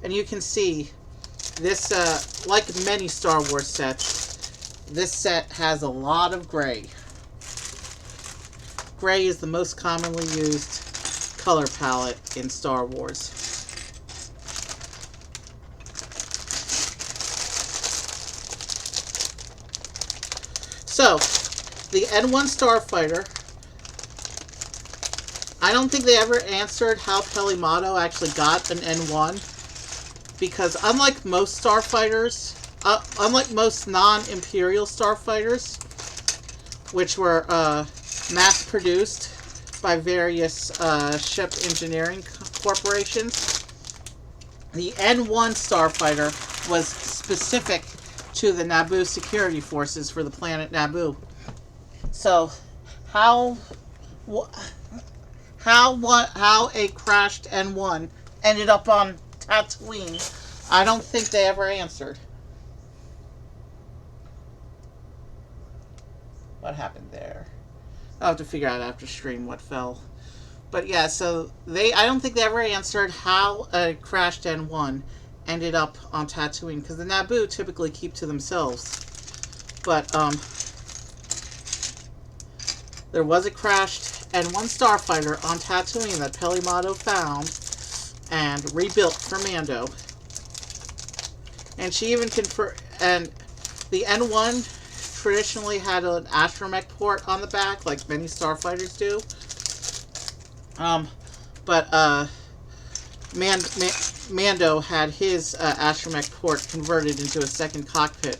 And you can see this, like many Star Wars sets, this set has a lot of gray. Gray is the most commonly used color palette in Star Wars. So, the N-1 Starfighter, I don't think they ever answered how Pelimato actually got an N-1. Because unlike most starfighters, unlike most non-Imperial starfighters, which were mass-produced by various ship engineering corporations, the N-1 starfighter was specific to the Naboo security forces for the planet Naboo. So, how a crashed N-1 ended up on Tatooine, I don't think they ever answered. What happened there? I'll have to figure out after stream what fell. But yeah, so I don't think they ever answered how a crashed N-1 ended up on Tatooine, because the Naboo typically keep to themselves. But there was a crashed N-1 starfighter on Tatooine that Pelimato found and rebuilt for Mando. And she even and the N-1 traditionally had an astromech port on the back, like many starfighters do. But Mando had his astromech port converted into a second cockpit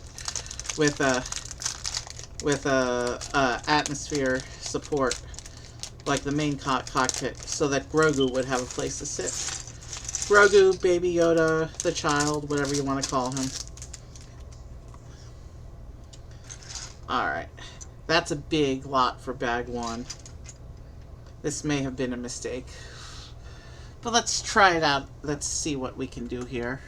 with atmosphere support. like the main cockpit, so that Grogu would have a place to sit. Grogu, Baby Yoda, the child, whatever you want to call him. Alright. That's a big lot for bag 1. This may have been a mistake. But let's try it out. Let's see what we can do here.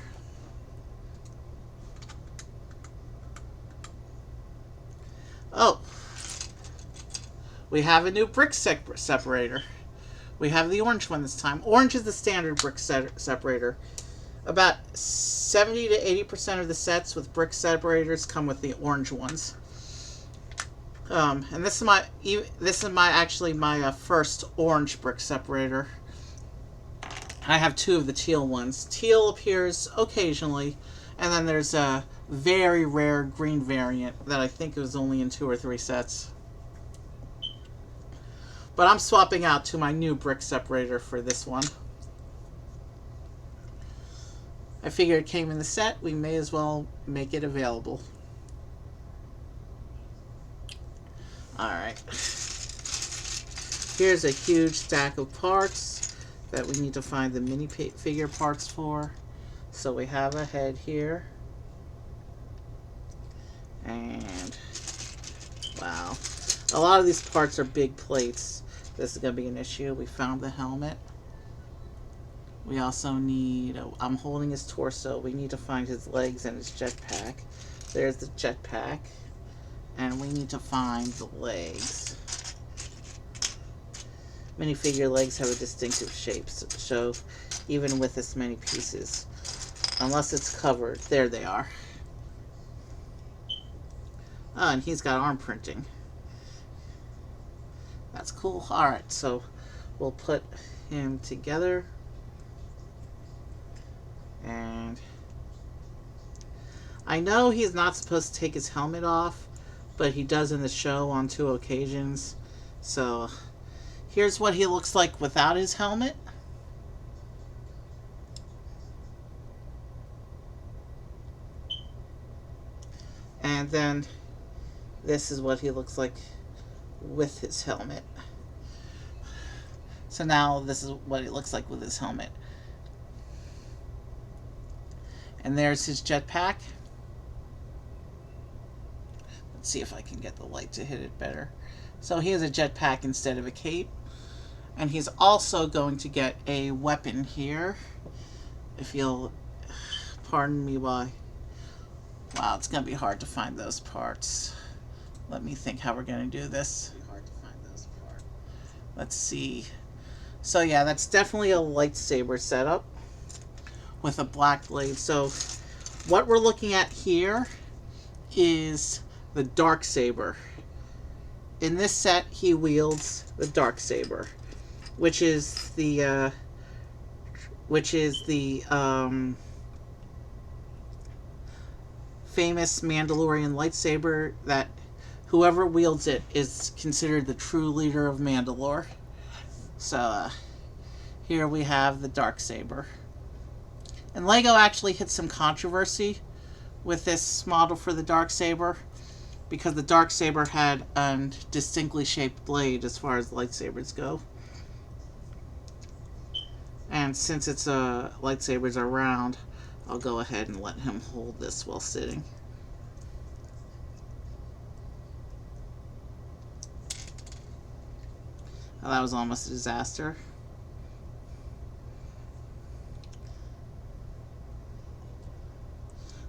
Oh. We have a new brick separator. We have the orange one this time. Orange is the standard brick separator. About 70 to 80% of the sets with brick separators come with the orange ones. And this is my first orange brick separator. I have 2 of the teal ones. Teal appears occasionally, and then there's a very rare green variant that I think was only in 2 or 3 sets. But I'm swapping out to my new brick separator for this one. I figured it came in the set, we may as well make it available. Alright. Here's a huge stack of parts that we need to find the minifigure parts for. So we have a head here. And wow. A lot of these parts are big plates. This is going to be an issue. We found the helmet. We also need... I'm holding his torso. We need to find his legs and his jetpack. There's the jetpack. And we need to find the legs. Minifigure legs have a distinctive shape, so even with this many pieces. Unless it's covered. There they are. Oh, and he's got arm printing. That's cool. Alright, so we'll put him together. And I know he's not supposed to take his helmet off, but he does in the show on 2 occasions. So here's what he looks like without his helmet. And then this is what he looks like with his helmet. So now this is what he looks like with his helmet. And there's his jetpack. Let's see if I can get the light to hit it better. So he has a jetpack instead of a cape. And he's also going to get a weapon here. If you'll pardon me why. Wow, it's going to be hard to find those parts. Let me think how we're going to do this. Let's see. So yeah, that's definitely a lightsaber setup with a black blade. So what we're looking at here is the dark saber. In this set, he wields the dark saber, which is the famous Mandalorian lightsaber that whoever wields it is considered the true leader of Mandalore. So here we have the darksaber. And LEGO actually hit some controversy with this model for the darksaber because the darksaber had a distinctly shaped blade as far as lightsabers go. And since its lightsabers are round, I'll go ahead and let him hold this while sitting. Well, that was almost a disaster.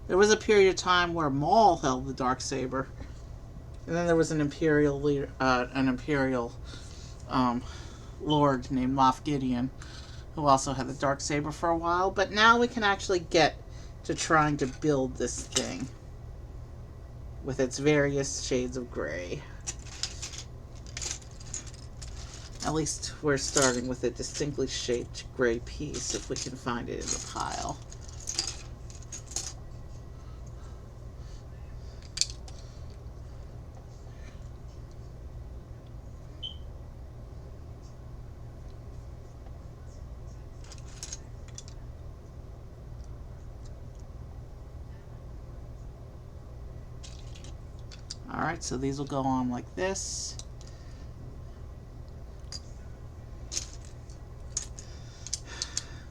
There was a period of time where Maul held the darksaber, and then there was an Imperial leader, Lord named Moff Gideon, who also had the darksaber for a while. But now we can actually get to trying to build this thing with its various shades of gray. At least we're starting with a distinctly shaped gray piece, if we can find it in the pile. Alright, so these will go on like this.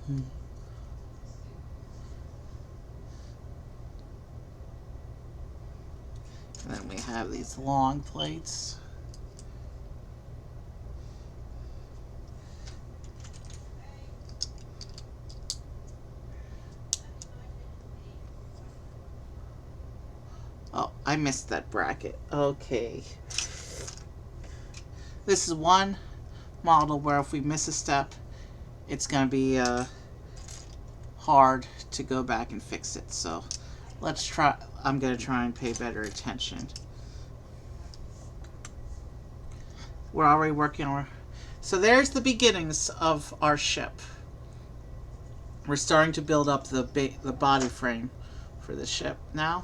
And then we have these long plates. Oh, I missed that bracket. Okay. This is one model where if we miss a step, it's going to be hard to go back and fix it. So let's try. I'm going to try and pay better attention. We're already working on. So there's the beginnings of our ship. We're starting to build up the body frame for the ship now.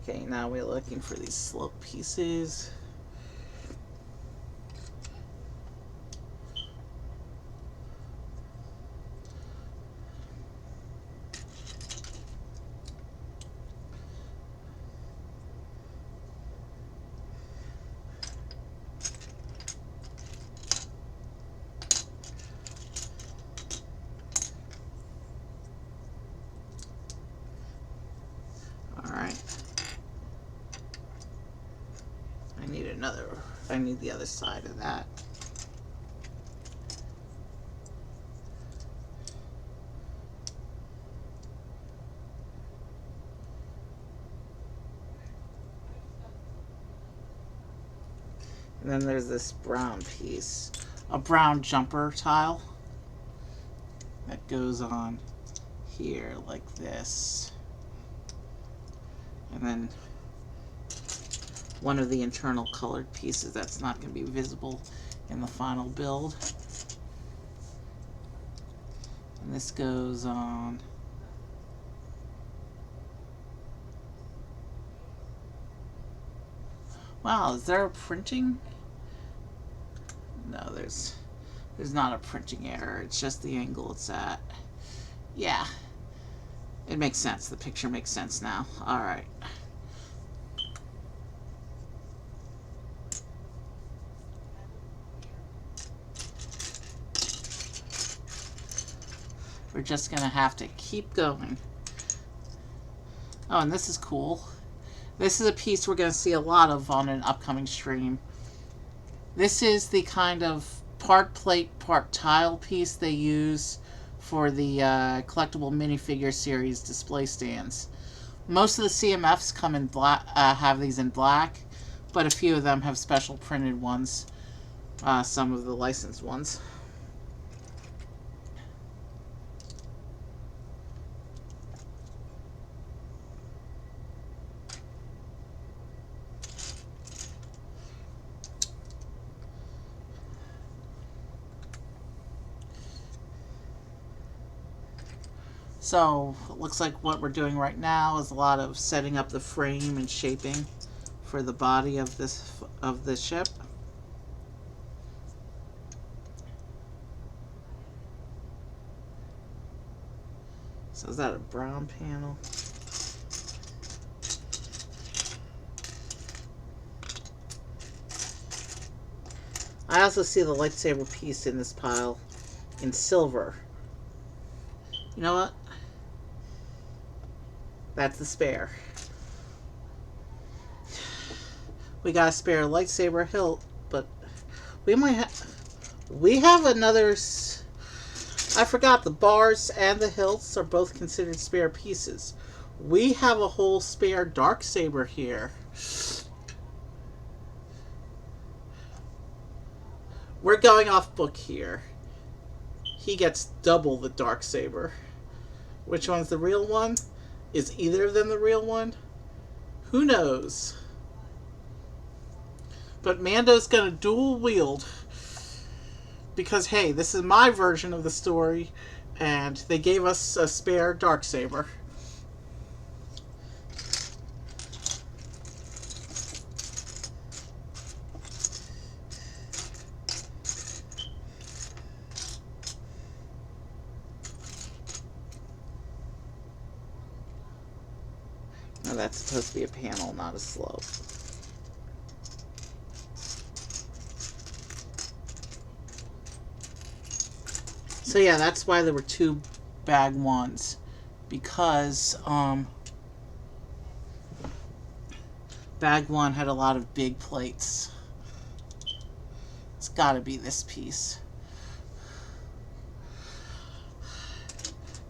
Okay, now we're looking for these slope pieces. Alright. I need the other side of that. And then there's this brown piece, a brown jumper tile that goes on here like this. And then one of the internal colored pieces that's not going to be visible in the final build. And this goes on wow, is there a printing? No, there's not a printing error. It's just the angle it's at. Yeah. It makes sense. The picture makes sense now. Alright. We're just going to have to keep going. Oh, and this is cool. This is a piece we're going to see a lot of on an upcoming stream. This is the kind of part plate, part tile piece they use for the collectible minifigure series display stands. Most of the CMFs come in black, have these in black, but a few of them have special printed ones. Some of the licensed ones. So it looks like what we're doing right now is a lot of setting up the frame and shaping for the body of the ship. So is that a brown panel? I also see the lightsaber piece in this pile in silver. You know what? That's the spare. We got a spare lightsaber hilt, but we have another. I forgot the bars and the hilts are both considered spare pieces. We have a whole spare darksaber here. We're going off book here. He gets double the darksaber. Which one's the real one? Is either of them the real one? Who knows? But Mando's gonna dual wield. Because, hey, this is my version of the story, and they gave us a spare darksaber. Now that's supposed to be a panel, not a slope. So yeah, that's why there were two bag ones, because bag one had a lot of big plates. It's got to be this piece.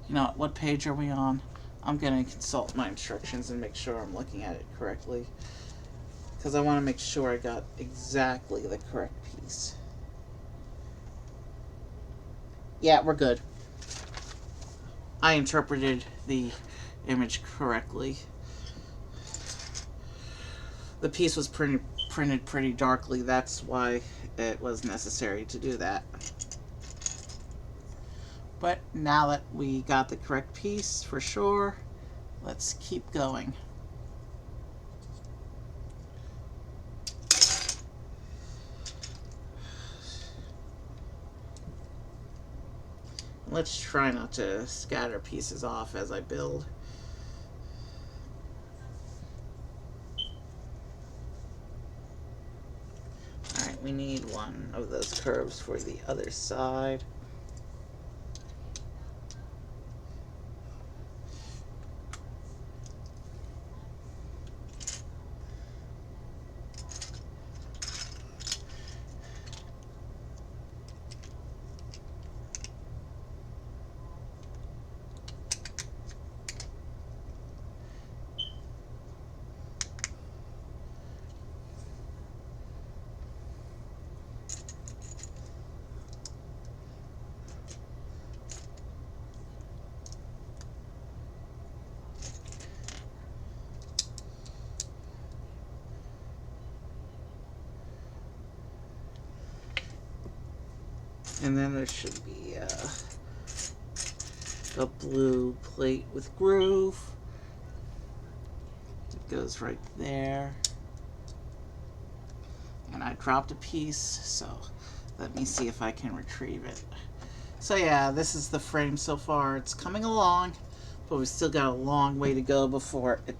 You know, what page are we on? I'm going to consult my instructions and make sure I'm looking at it correctly, because I want to make sure I got exactly the correct piece. Yeah, we're good. I interpreted the image correctly. The piece was printed pretty darkly. That's why it was necessary to do that. But now that we got the correct piece for sure, let's keep going. Let's try not to scatter pieces off as I build. Alright, we need one of those curves for the other side. And then there should be a blue plate with groove. It goes right there. And I dropped a piece, so let me see if I can retrieve it. So yeah, this is the frame so far. It's coming along, but we still got a long way to go before it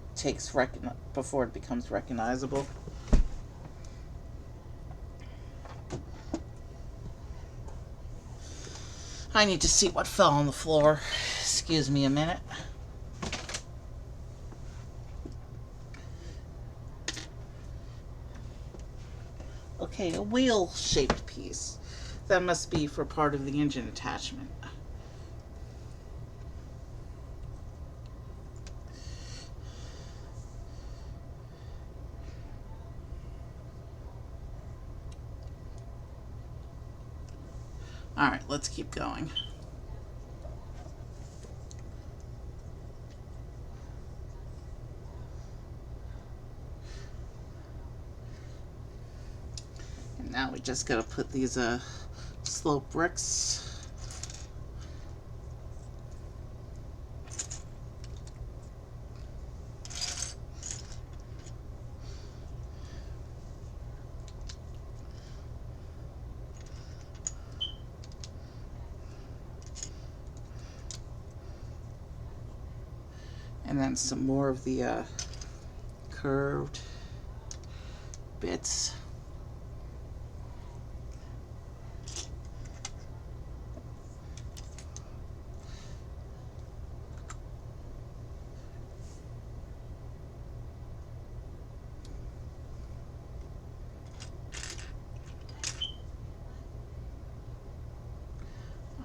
before it becomes recognizable. I need to see what fell on the floor. Excuse me a minute. Okay, a wheel-shaped piece. That must be for part of the engine attachment. Alright, let's keep going. And now we just gotta put these slope bricks. And then some more of the curved bits.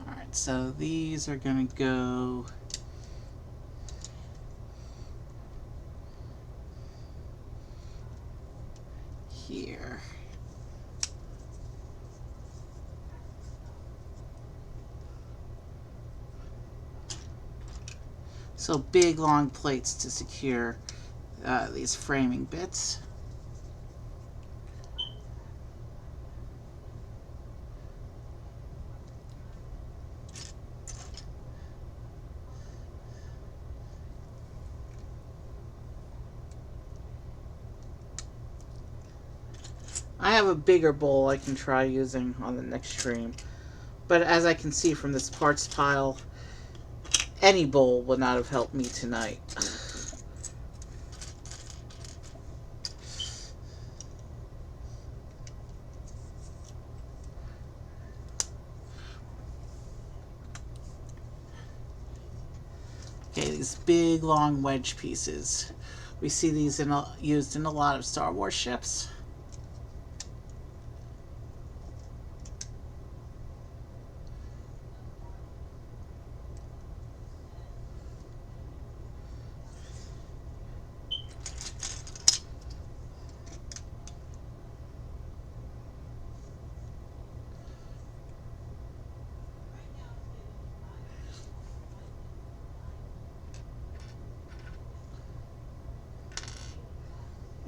Alright, so these are gonna go here. So big long plates to secure these framing bits. I have a bigger bowl I can try using on the next stream, but as I can see from this parts pile, any bowl would not have helped me tonight. Okay, these big long wedge pieces. We see these used in a lot of Star Wars ships.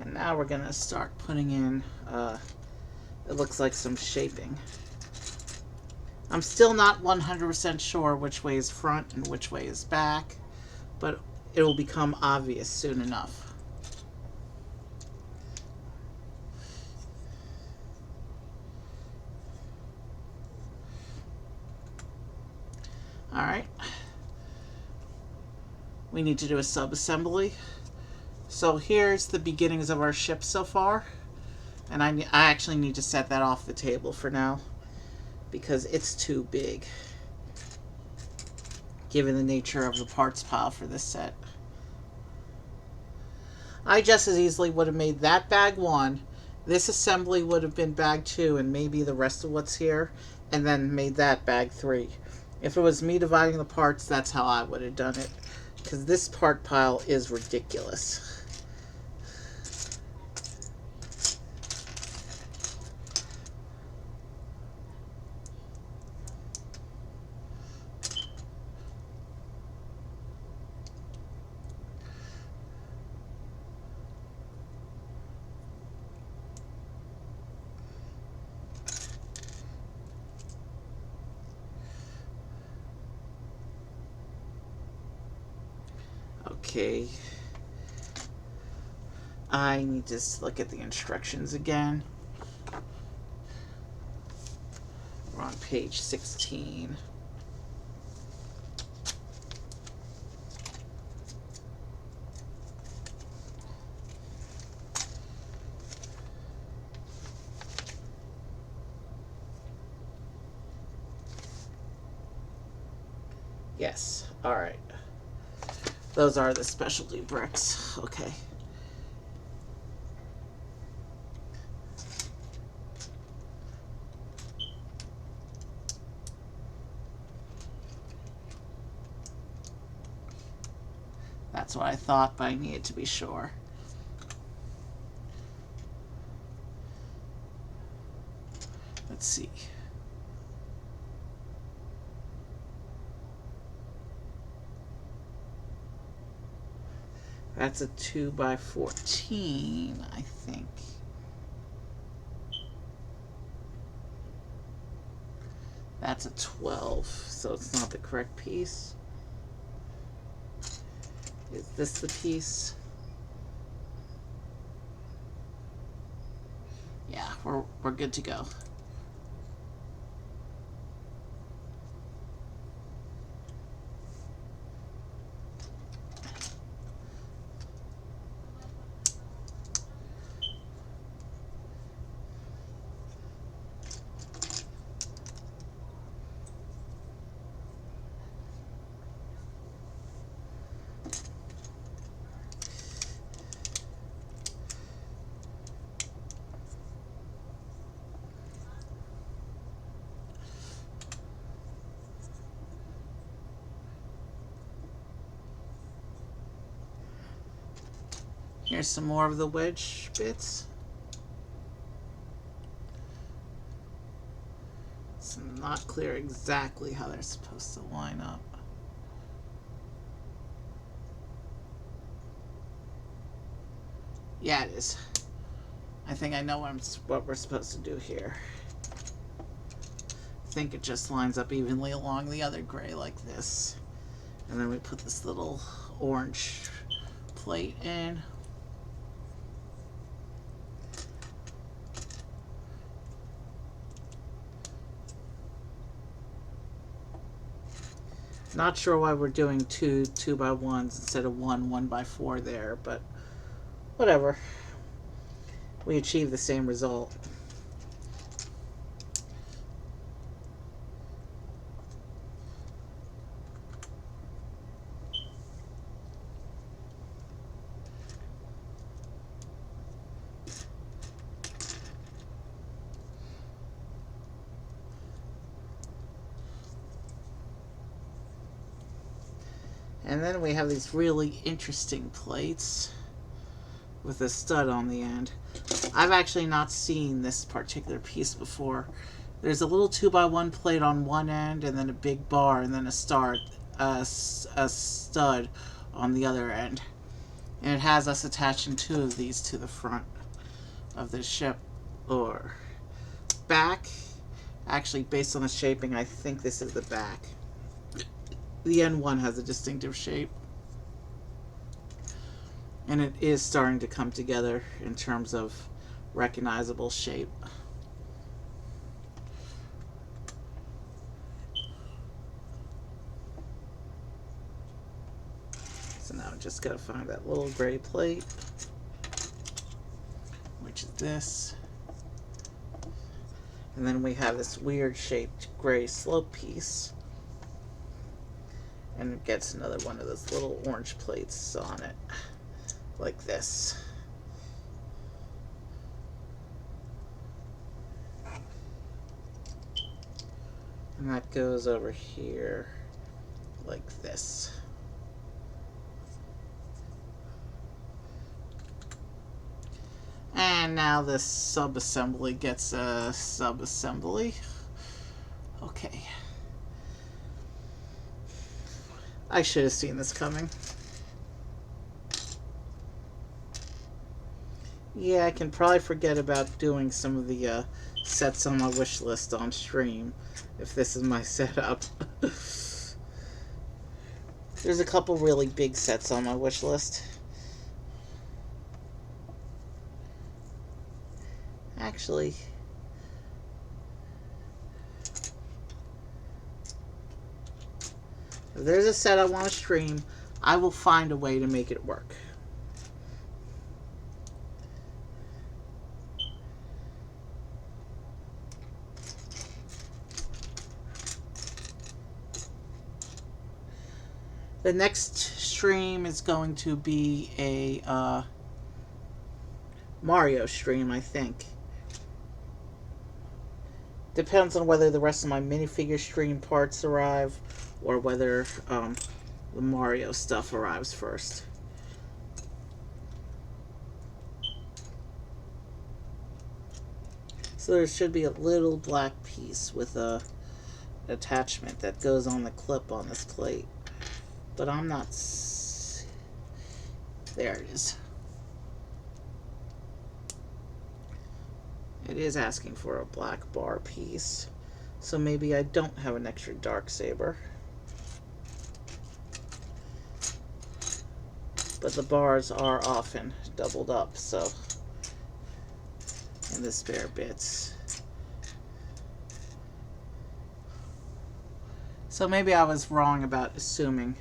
And now we're gonna start putting in, it looks like some shaping. I'm still not 100% sure which way is front and which way is back, but it will become obvious soon enough. Alright. We need to do a sub-assembly. So here's the beginnings of our ship so far. And I actually need to set that off the table for now, because it's too big, given the nature of the parts pile for this set. I just as easily would have made that bag 1, this assembly would have been bag 2, and maybe the rest of what's here, and then made that bag 3. If it was me dividing the parts, that's how I would have done it, because this part pile is ridiculous. Okay. I need to look at the instructions again. We're on page 16. Yes, alright. Those are the specialty bricks. Okay. That's what I thought, but I needed to be sure. Let's see. That's a 2x14, I think. That's a 12, so it's not the correct piece. Is this the piece? Yeah, we're good to go. Here's some more of the wedge bits. It's not clear exactly how they're supposed to line up. Yeah, it is. I think I know what we're supposed to do here. I think it just lines up evenly along the other gray like this. And then we put this little orange plate in. Not sure why we're doing two 2x1s instead of one 1x4 there, but whatever. We achieve the same result. And then we have these really interesting plates with a stud on the end. I've actually not seen this particular piece before. There's a little 2x1 plate on one end, and then a big bar, and then a stud on the other end. And it has us attaching two of these to the front of the ship, or back. Actually, based on the shaping, I think this is the back. The N-1 has a distinctive shape. And it is starting to come together in terms of recognizable shape. So now I just gotta find that little gray plate, which is this. And then we have this weird shaped gray slope piece. And it gets another one of those little orange plates on it, like this. And that goes over here, like this. And now this sub-assembly gets a sub-assembly. Okay. I should have seen this coming. Yeah, I can probably forget about doing some of the sets on my wish list on stream if this is my setup. There's a couple really big sets on my wish list. Actually, if there's a set I want to stream, I will find a way to make it work. The next stream is going to be a Mario stream, I think. Depends on whether the rest of my minifigure stream parts arrive or whether the Mario stuff arrives first. So there should be a little black piece with a attachment that goes on the clip on this plate. But I'm not... There it is. It is asking for a black bar piece. So maybe I don't have an extra dark saber. But the bars are often doubled up, so... And the spare bits. So maybe I was wrong about assuming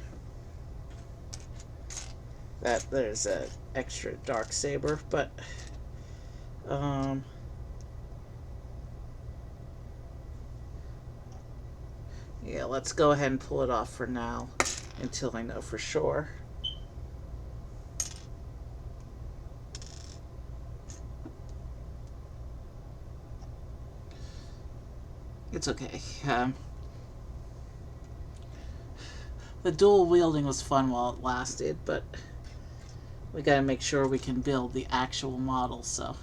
that there's an extra dark saber, but yeah, let's go ahead and pull it off for now until I know for sure. It's okay. The dual wielding was fun while it lasted, but we gotta make sure we can build the actual model, so.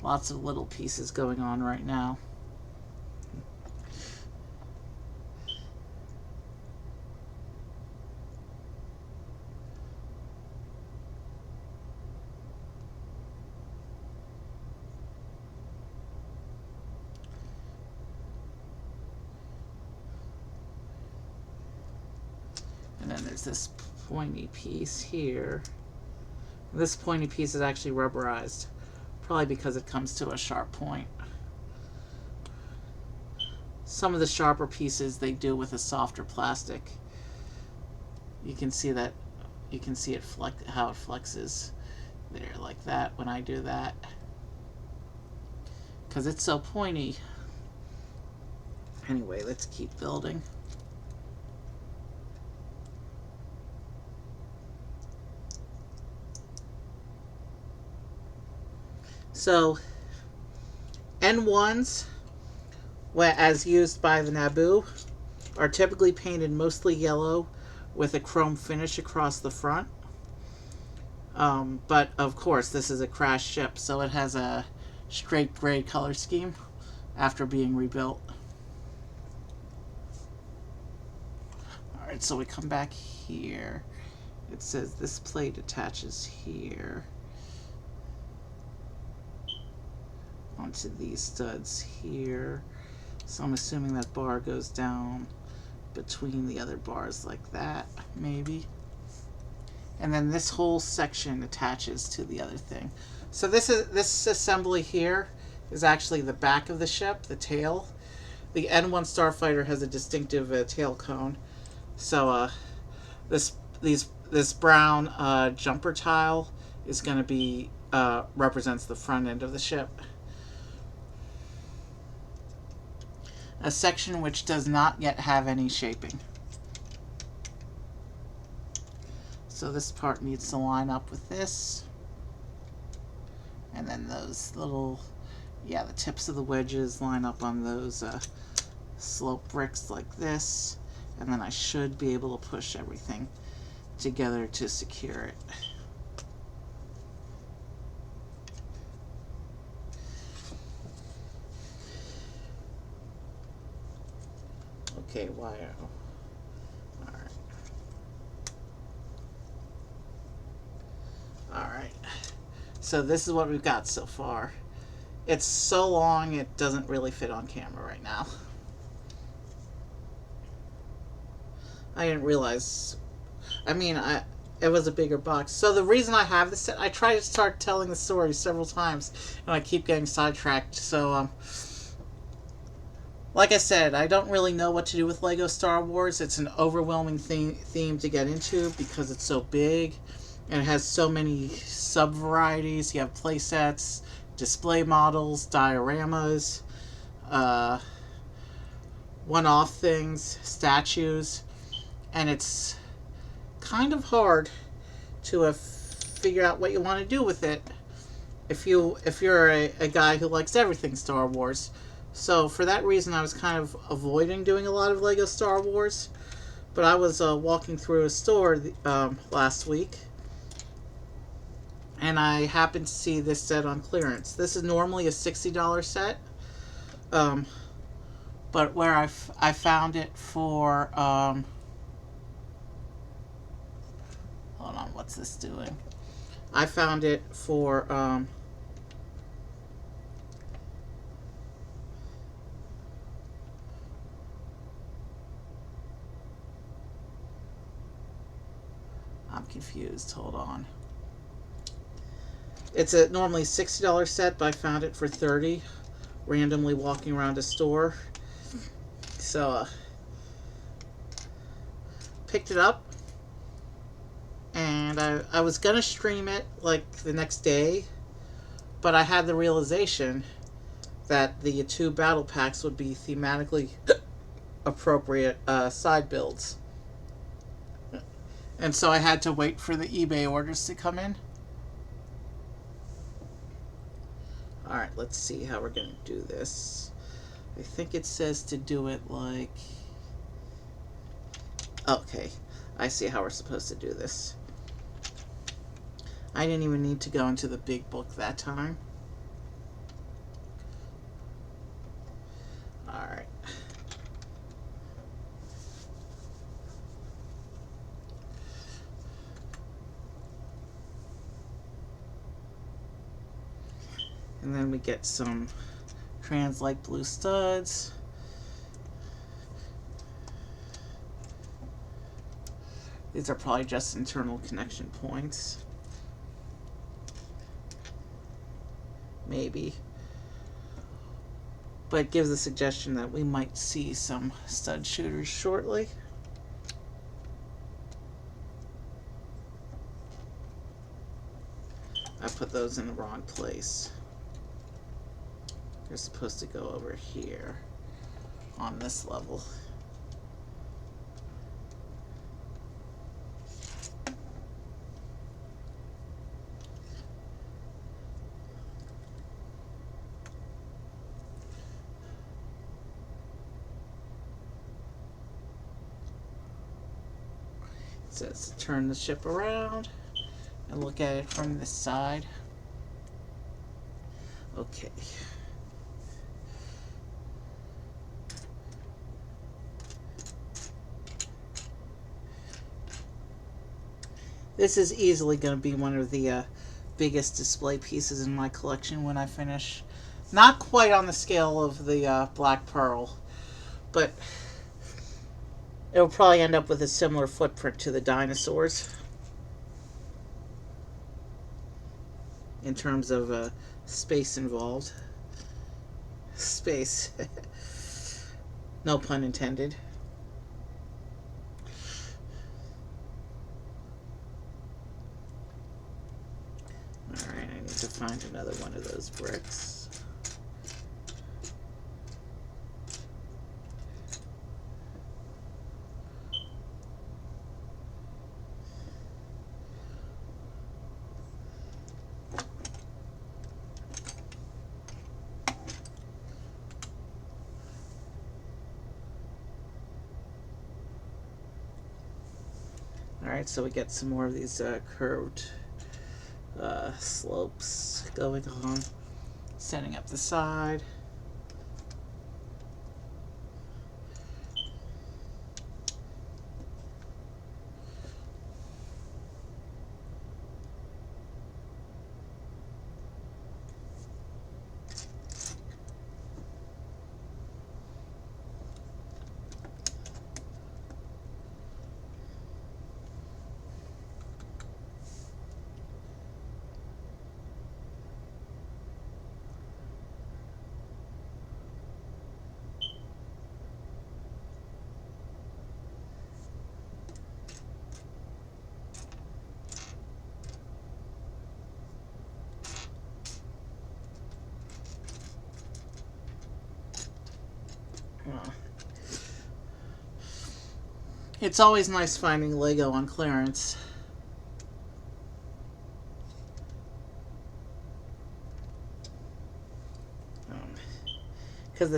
Lots of little pieces going on right now. And then there's this pointy piece here. This pointy piece is actually rubberized, probably because it comes to a sharp point. Some of the sharper pieces they do with a softer plastic. You can see that, you can see it how it flexes there like that when I do that. Because it's so pointy. Anyway, let's keep building. So, N-1s, as used by the Naboo, are typically painted mostly yellow with a chrome finish across the front. But of course, this is a crashed ship, so it has a straight gray color scheme after being rebuilt. Alright, so we come back here. It says this plate attaches here onto these studs here. So I'm assuming that bar goes down between the other bars like that, maybe. And then this whole section attaches to the other thing. So this assembly here is actually the back of the ship, the tail. The N-1 Starfighter has a distinctive tail cone. So this brown jumper tile is going to be represents the front end of the ship. A section which does not yet have any shaping. So this part needs to line up with this. And then those little, yeah, the tips of the wedges line up on those slope bricks like this. And then I should be able to push everything together to secure it. Okay, wire. Alright. Alright. So this is what we've got so far. It's so long it doesn't really fit on camera right now. I didn't realize. I mean, it was a bigger box. So the reason I have this set, I try to start telling the story several times, and I keep getting sidetracked. So, like I said, I don't really know what to do with Lego Star Wars. It's an overwhelming theme to get into because it's so big, and it has so many sub-varieties. You have play sets, display models, dioramas, one-off things, statues, and it's kind of hard to figure out what you want to do with it if you're a guy who likes everything Star Wars. So for that reason, I was kind of avoiding doing a lot of Lego Star Wars. But I was walking through a store last week, and I happened to see this set on clearance. This is normally a $60 set, but where I found it for hold on, what's this doing? I found it for I'm confused. Hold on. It's a normally $60 set, but I found it for $30 randomly walking around a store. So picked it up, and I was gonna stream it like the next day, but I had the realization that the two battle packs would be thematically appropriate side builds. And so I had to wait for the eBay orders to come in. Alright, let's see how we're going to do this. I think it says to do it like... Okay, I see how we're supposed to do this. I didn't even need to go into the big book that time. Alright. And then we get some trans light blue studs. These are probably just internal connection points. Maybe. But it gives a suggestion that we might see some stud shooters shortly. I put those in the wrong place. They're supposed to go over here on this level. says turn the ship around and look at it from this side. Okay. This is easily going to be one of the biggest display pieces in my collection when I finish. Not quite on the scale of the Black Pearl, but it'll probably end up with a similar footprint to the dinosaurs in terms of space involved. Space. No pun intended. Alright, I need to find another one of those bricks. Alright, so we get some more of these curved slopes going on. Setting up the side. It's always nice finding Lego on clearance. Because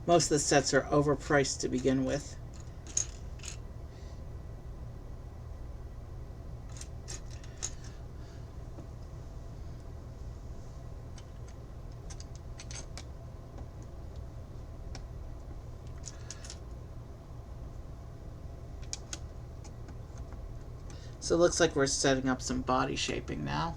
most of the sets are overpriced to begin with. So it looks like we're setting up some body shaping now.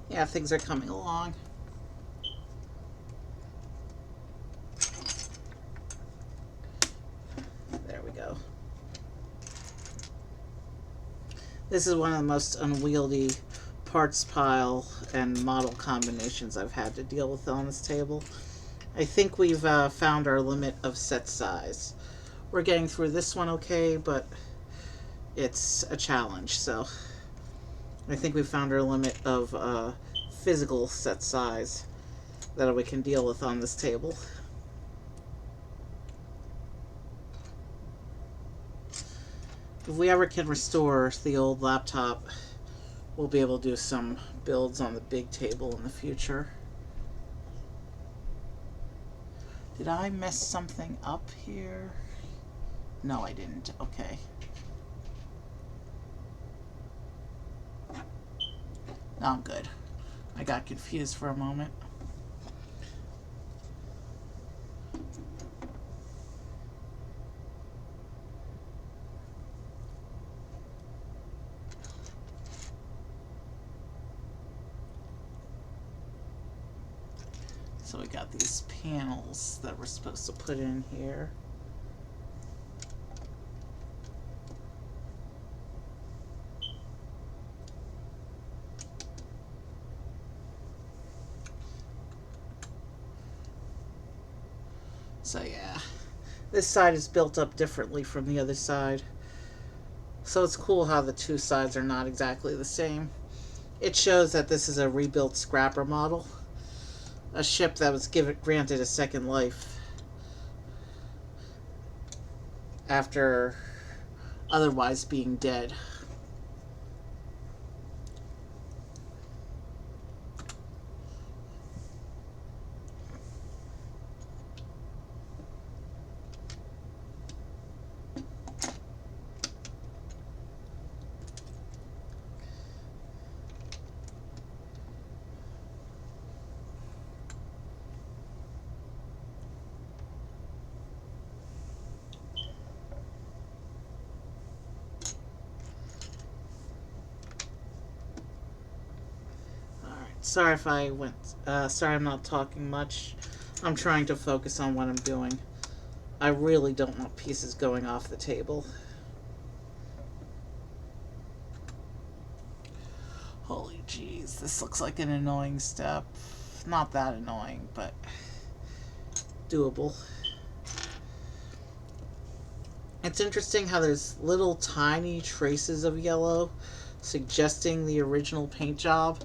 Yeah, things are coming along. There we go. This is one of the most unwieldy parts pile and model combinations I've had to deal with on this table. I think we've found our limit of set size. We're getting through this one okay, but it's a challenge, so I think we found our limit of physical set size that we can deal with on this table. If we ever can restore the old laptop, we'll be able to do some builds on the big table in the future. Did I mess something up here? No, I didn't. Okay. No, I'm good. I got confused for a moment. So we got these panels that we're supposed to put in here. So yeah, this side is built up differently from the other side. So it's cool how the two sides are not exactly the same. It shows that this is a rebuilt scrapper model. A ship that was granted a second life after otherwise being dead. Sorry if I went. Sorry, I'm not talking much. I'm trying to focus on what I'm doing. I really don't want pieces going off the table. Holy jeez, this looks like an annoying step. Not that annoying, but doable. It's interesting how there's little tiny traces of yellow suggesting the original paint job.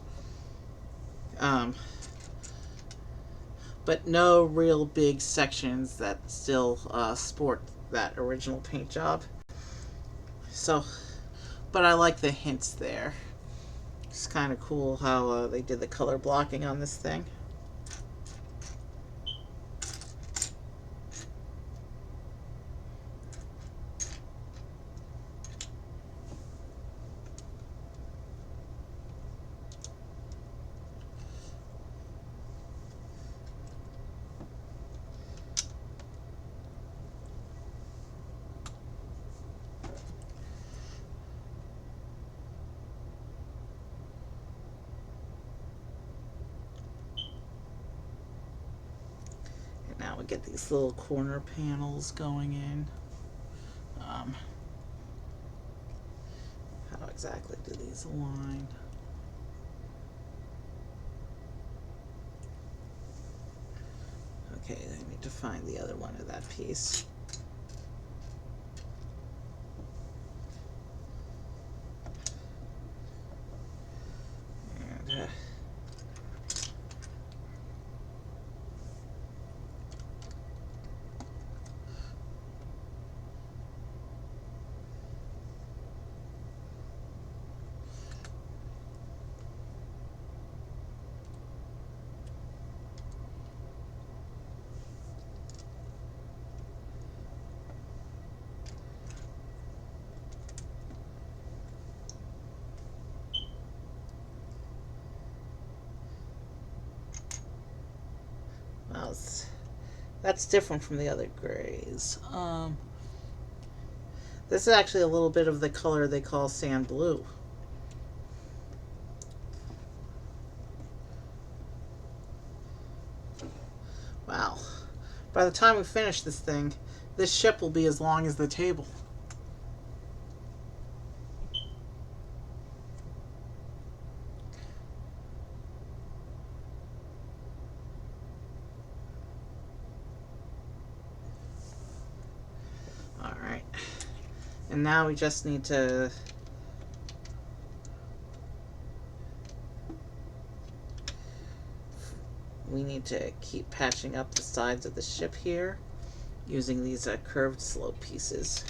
But no real big sections that still sport that original paint job. So, but I like the hints there. It's kind of cool how they did the color blocking on this thing. Now we get these little corner panels going in. How exactly do these align? Okay, I need to find the other one of that piece. And well, that's different from the other grays. This is actually a little bit of the color they call sand blue. Wow. By the time we finish this thing, this ship will be as long as the table. Alright. And now we just need to keep patching up the sides of the ship here using these curved slope pieces.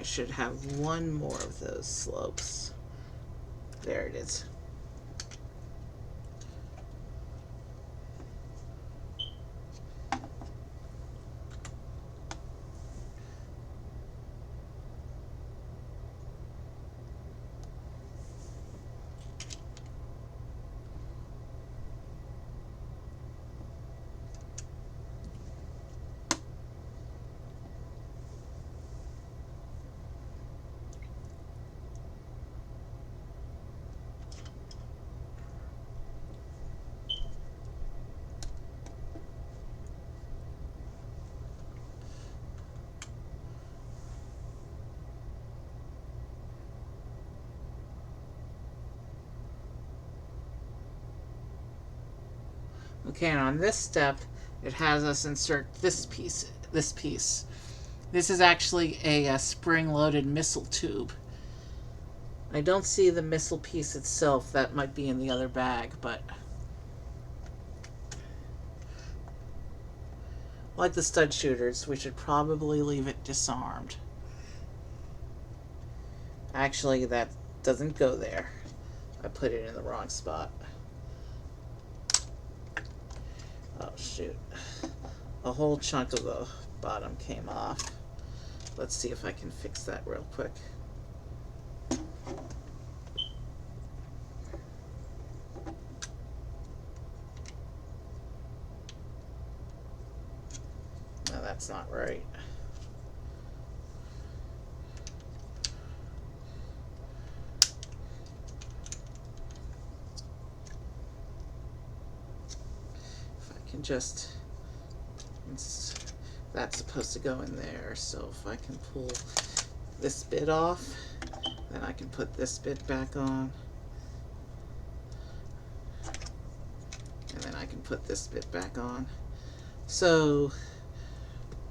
should have one more of those slopes. There it is. Okay, and on this step, it has us insert this piece. This is actually a spring-loaded missile tube. I don't see the missile piece itself. That might be in the other bag, but like the stud shooters, we should probably leave it disarmed. Actually, that doesn't go there. I put it in the wrong spot. Oh, shoot. A whole chunk of the bottom came off. Let's see if I can fix that real quick. No, that's not right. If I can just... That's supposed to go in there, so if I can pull this bit off, then I can put this bit back on. And then I can put this bit back on. So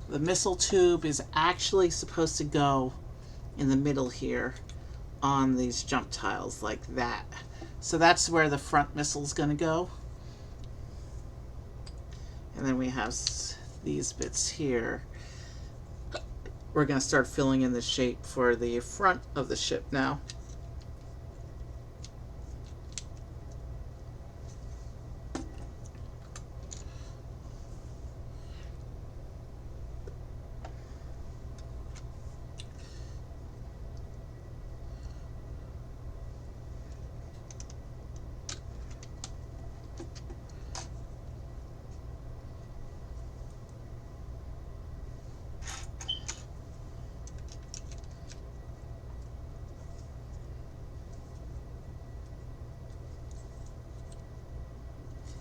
the missile tube is actually supposed to go in the middle here on these jump tiles like that. So that's where the front missile is going to go. And then we have these bits here. We're going to start filling in the shape for the front of the ship now.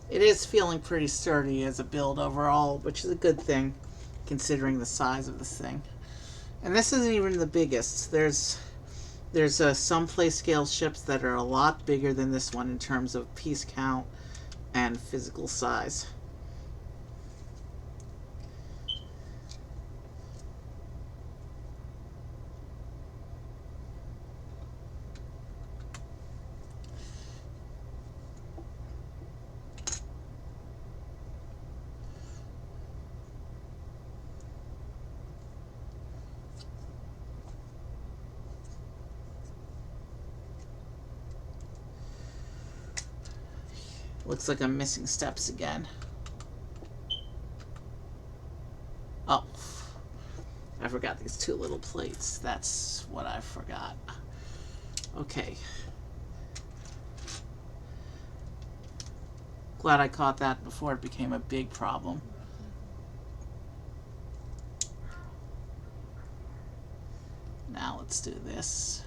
It is feeling pretty sturdy as a build overall, which is a good thing considering the size of this thing. And this isn't even the biggest. There's some play scale ships that are a lot bigger than this one in terms of piece count and physical size. Looks like I'm missing steps again. Oh, I forgot these two little plates. That's what I forgot. Okay. Glad I caught that before it became a big problem. Now let's do this.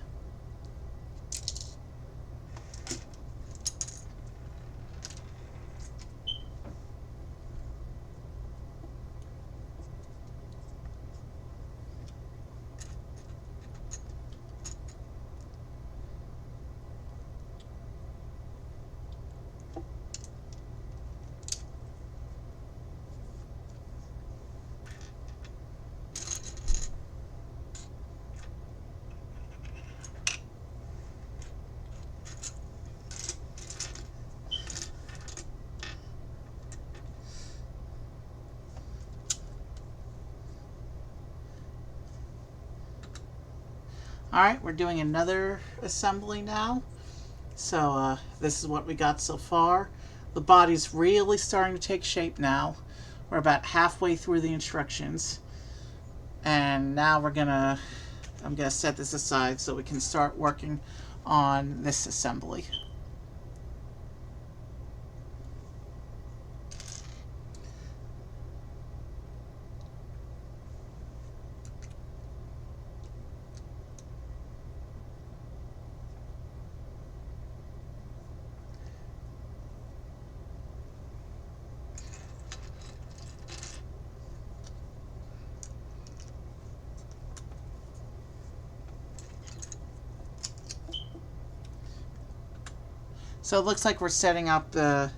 Alright, we're doing another assembly now. So this is what we got so far. The body's really starting to take shape now. We're about halfway through the instructions. And now I'm gonna set this aside so we can start working on this assembly. So it looks like we're setting up the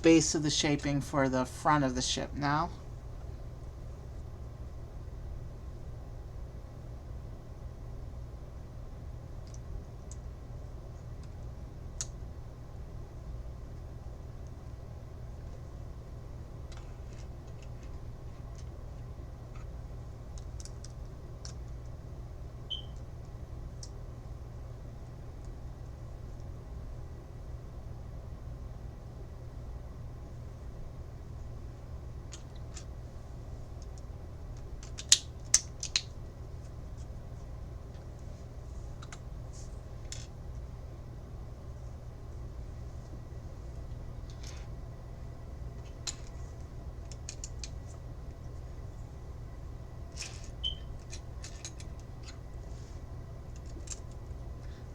base of the shaping for the front of the ship now.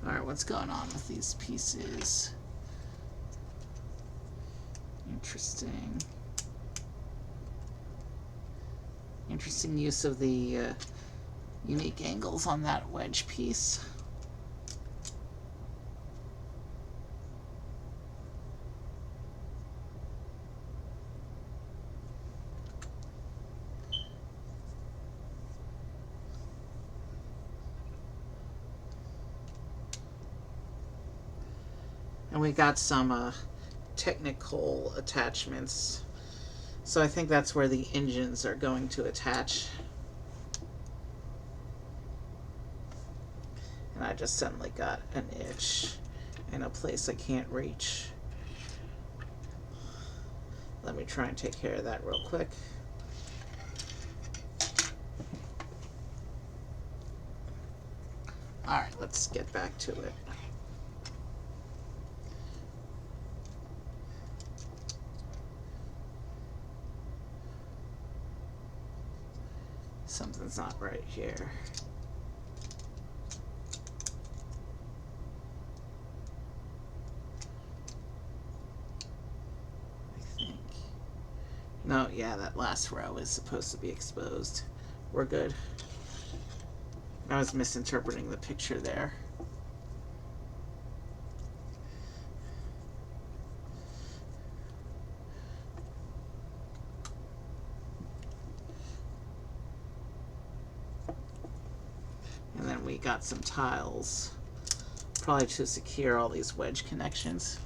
Alright, what's going on with these pieces? Interesting. Interesting use of the unique angles on that wedge piece. And we got some technical attachments. So I think that's where the engines are going to attach. And I just suddenly got an itch in a place I can't reach. Let me try and take care of that real quick. Alright, let's get back to it. Something's not right here. I think. No, yeah, that last row is supposed to be exposed. We're good. I was misinterpreting the picture there. And then we got some tiles, probably to secure all these wedge connections.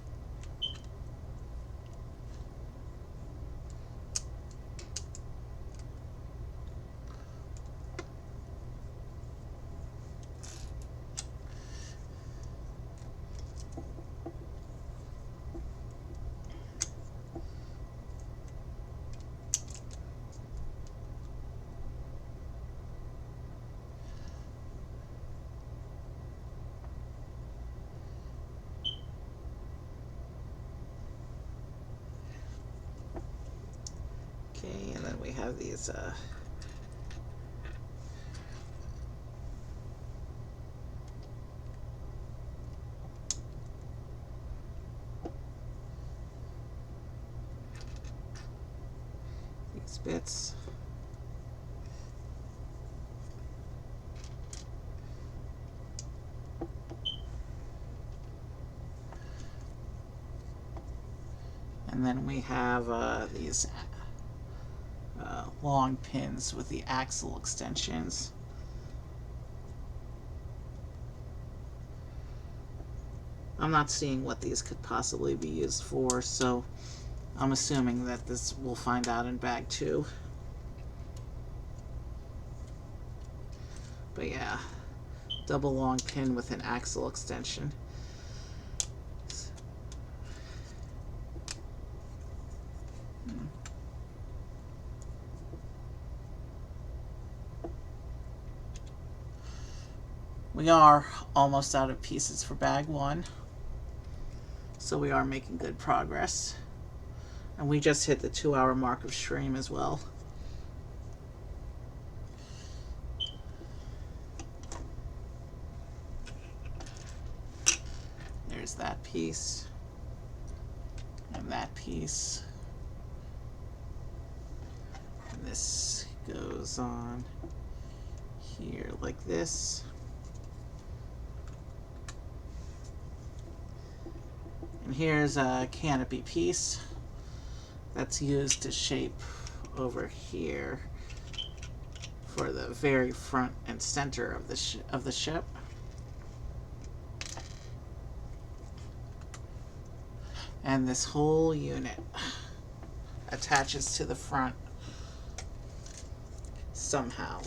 Okay, and then we have these bits. And then we have these long pins with the axle extensions. I'm not seeing what these could possibly be used for, so I'm assuming that this we'll find out in bag 2. But yeah, double long pin with an axle extension. We are almost out of pieces for bag 1, so we are making good progress. And we just hit the 2-hour mark of stream as well. There's that piece, and that piece. And this goes on here like this. And here's a canopy piece that's used to shape over here for the very front and center of the ship. And this whole unit attaches to the front somehow.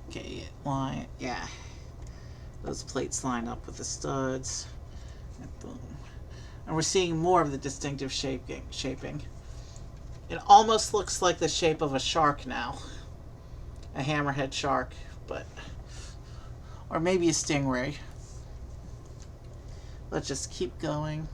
Okay, line, yeah. Those plates line up with the studs. And boom. And we're seeing more of the distinctive shaping. It almost looks like the shape of a shark now. A hammerhead shark, but... or maybe a stingray. Let's just keep going.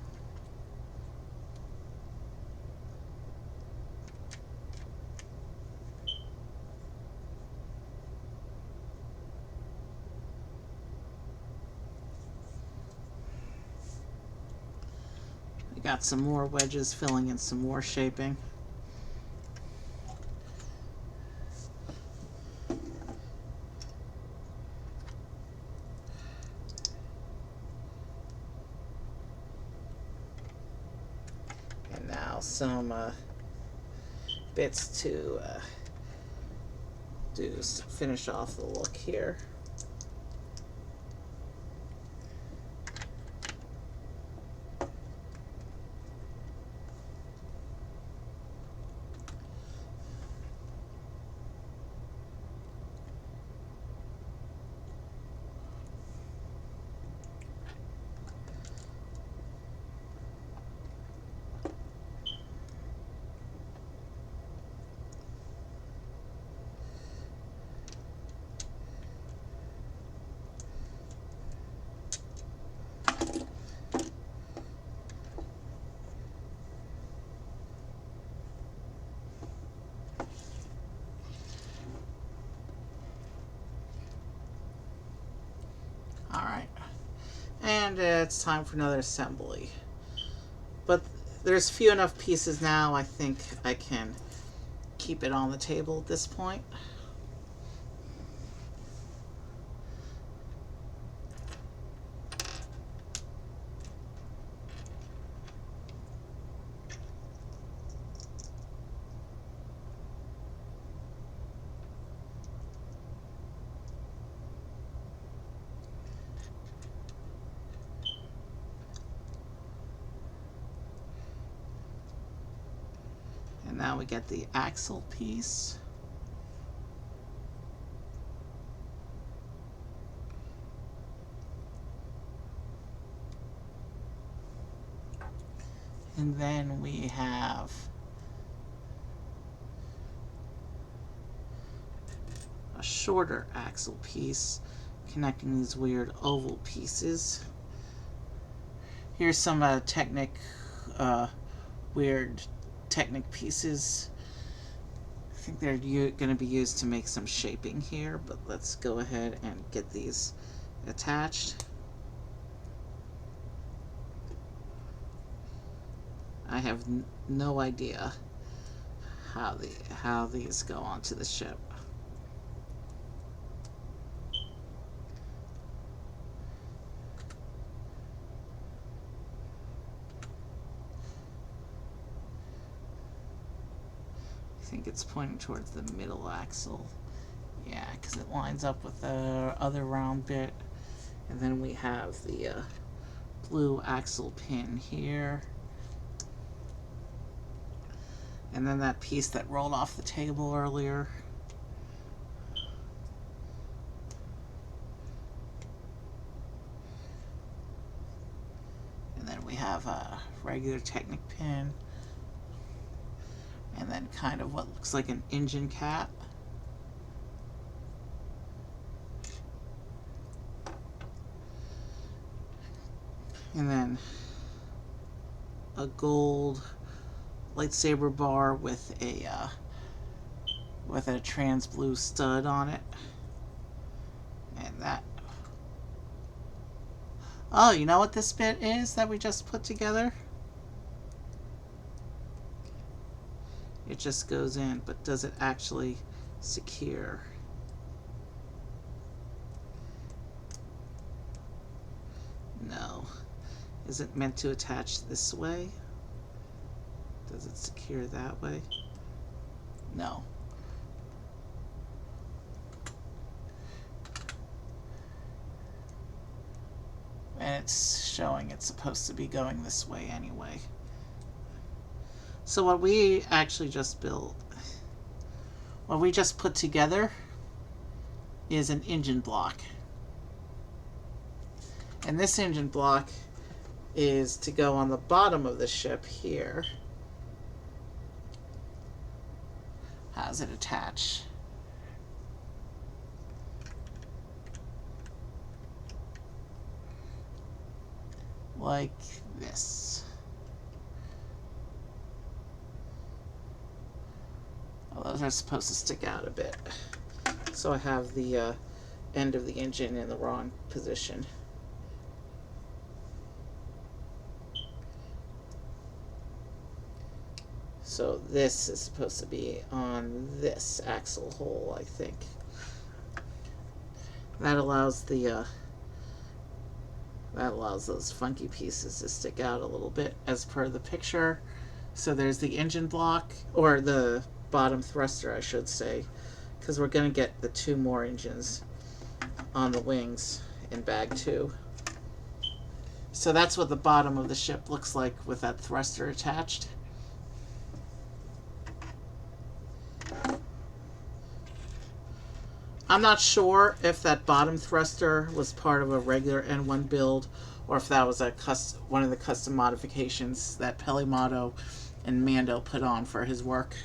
We got some more wedges filling in some more shaping. And now some bits to finish off the look here. Alright, and it's time for another assembly. But there's few enough pieces now, I think I can keep it on the table at this point. Now we get the axle piece. And then we have a shorter axle piece connecting these weird oval pieces. Here's some weird Technic pieces. I think they're going to be used to make some shaping here, but let's go ahead and get these attached. I have no idea how these go onto the ship. I think it's pointing towards the middle axle. Yeah, because it lines up with the other round bit. And then we have the blue axle pin here. And then that piece that rolled off the table earlier. And then we have a regular Technic pin. And then kind of what looks like an engine cap. And then a gold lightsaber bar with a trans blue stud on it. And that. Oh, you know what this bit is that we just put together? It just goes in, but does it actually secure? No. Is it meant to attach this way? Does it secure that way? No. And it's showing it's supposed to be going this way anyway. So what we actually just built, what we just put together is an engine block. And this engine block is to go on the bottom of the ship here. How's it attach? Like this. Well, those are supposed to stick out a bit. So I have the end of the engine in the wrong position. So this is supposed to be on this axle hole, I think. That allows those funky pieces to stick out a little bit as per the picture. So there's the engine block, or the bottom thruster, I should say, because we're going to get the 2 more engines on the wings in bag 2. So that's what the bottom of the ship looks like with that thruster attached. I'm not sure if that bottom thruster was part of a regular N-1 build or if that was one of the custom modifications that Pelimato and Mando put on for his work.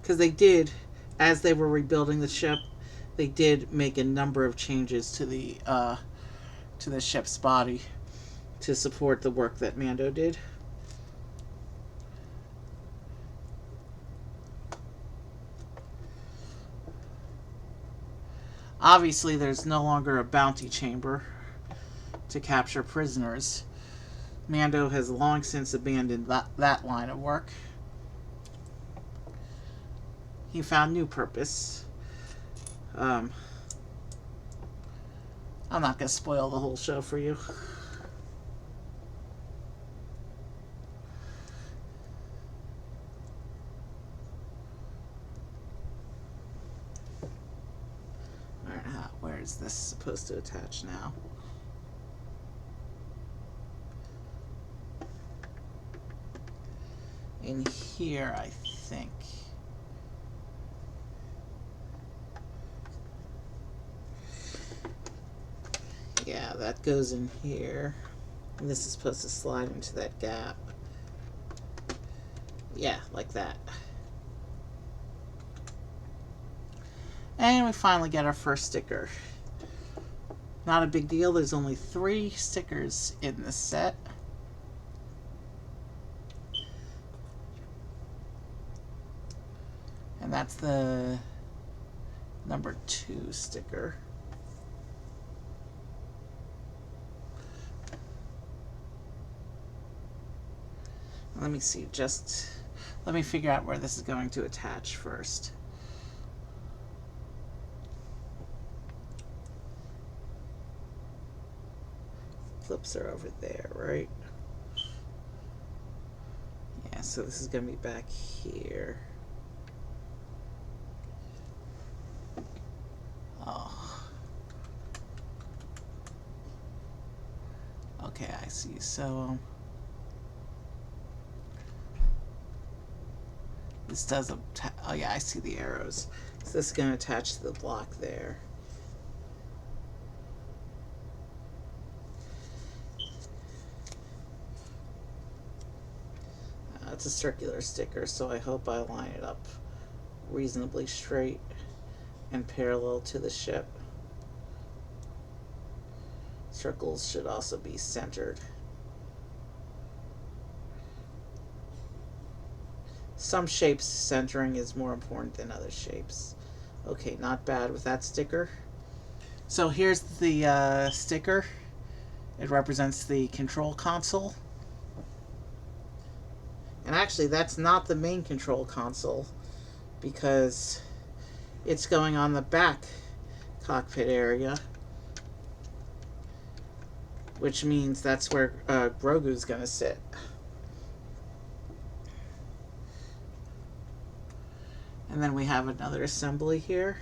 Because they did, as they were rebuilding the ship, they did make a number of changes to the ship's body to support the work that Mando did. Obviously, there's no longer a bounty chamber to capture prisoners. Mando has long since abandoned that line of work. He found new purpose. I'm not going to spoil the whole show for you. Where is this supposed to attach now? In here, I think. Yeah, that goes in here. And this is supposed to slide into that gap. Yeah, like that. And we finally get our first sticker. Not a big deal. There's only 3 stickers in this set. And that's the number 2 sticker. Let me see, let me figure out where this is going to attach first. Clips are over there, right? Yeah, so this is going to be back here. Oh. Okay, I see. So this does oh yeah, I see the arrows. So this is going to attach to the block there. It's a circular sticker, so I hope I line it up reasonably straight and parallel to the ship. Circles should also be centered. Some shapes centering is more important than other shapes. Okay, not bad with that sticker. So here's the sticker. It represents the control console. And actually, that's not the main control console because it's going on the back cockpit area, which means that's where Grogu's going to sit. And then we have another assembly here.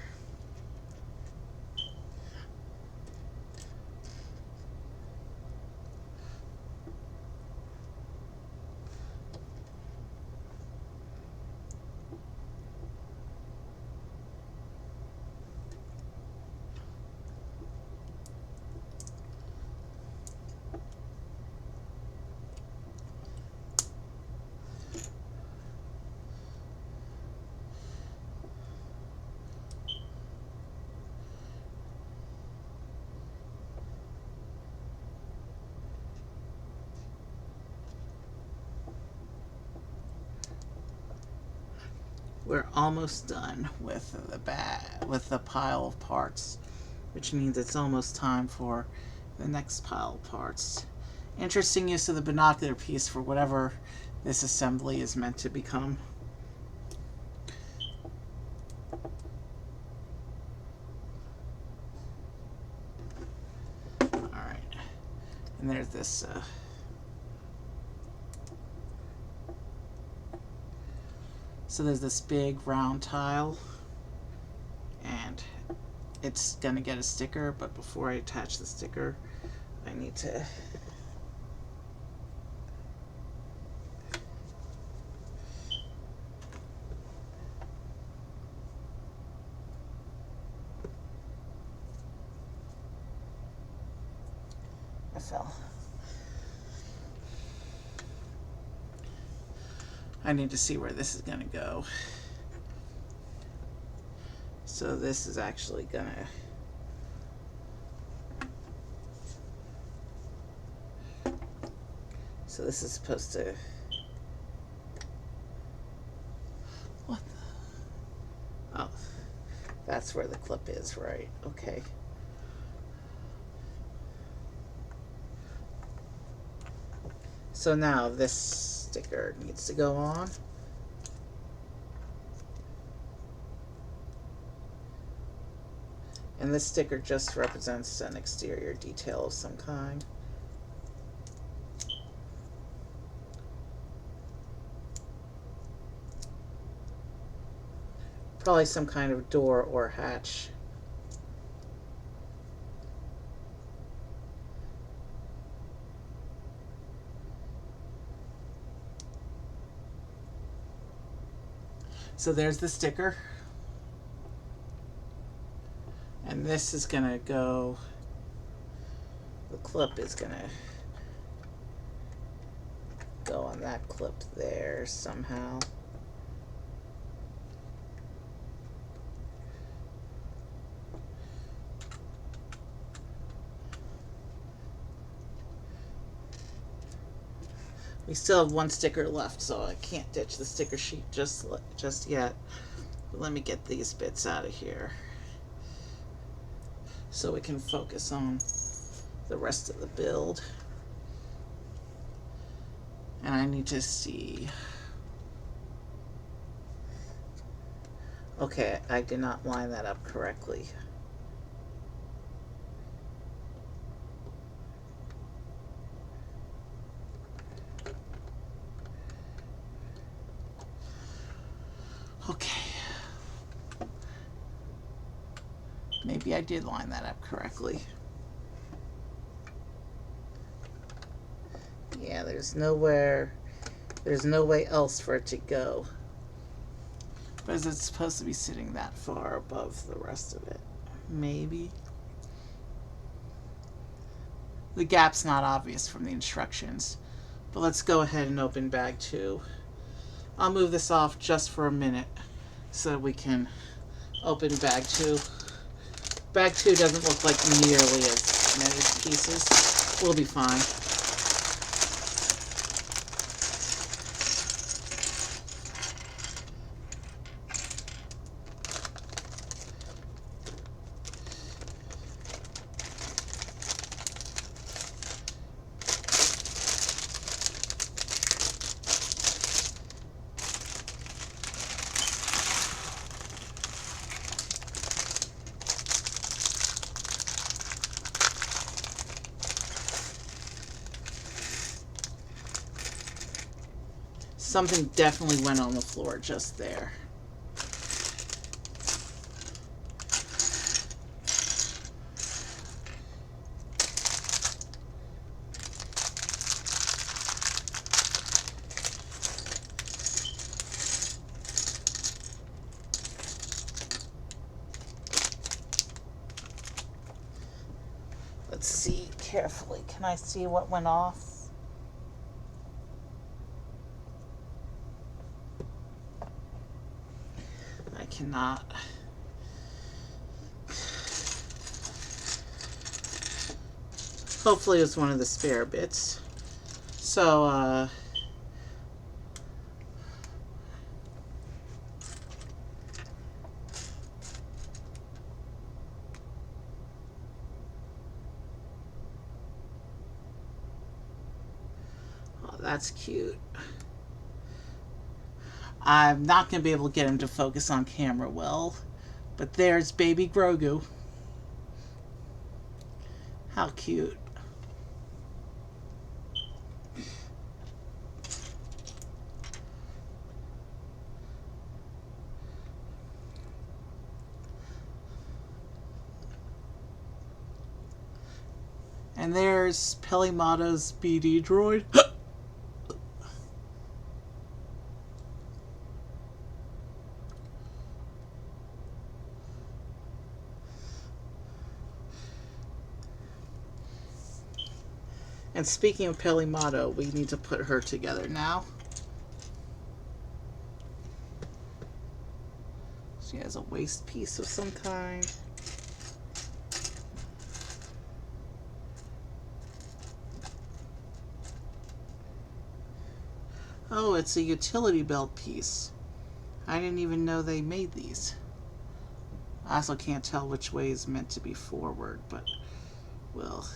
We're almost done with the pile of parts, which means it's almost time for the next pile of parts. Interesting use of the binocular piece for whatever this assembly is meant to become. Alright. And there's this so there's this big round tile, and it's gonna get a sticker, but before I attach the sticker, I need to I fell. I need to see where this is gonna go. So this is actually gonna so this is supposed to what the? Oh, that's where the clip is, right? Okay. So now this sticker needs to go on. And this sticker just represents an exterior detail of some kind. Probably some kind of door or hatch. So there's the sticker. And this is gonna go, the clip is gonna go on that clip there somehow. We still have one sticker left, so I can't ditch the sticker sheet just yet. But let me get these bits out of here so we can focus on the rest of the build. And I need to see. Okay, I did not line that up correctly. Okay. Maybe I did line that up correctly. There's no way else for it to go. But is it supposed to be sitting that far above the rest of it? Maybe. The gap's not obvious from the instructions. But let's go ahead and open bag 2. I'll move this off just for a minute so we can open bag 2. Bag 2 doesn't look like nearly as many pieces. We'll be fine. Something definitely went on the floor just there. Let's see carefully. Can I see what went off? I cannot. Hopefully it was one of the spare bits. So, oh, that's cute. I'm not going to be able to get him to focus on camera well, but there's baby Grogu. How cute. And there's Pelimato's BD droid. And speaking of Pelimato, we need to put her together now. She has a waist piece of some kind. Oh, it's a utility belt piece. I didn't even know they made these. I also can't tell which way is meant to be forward, but, well.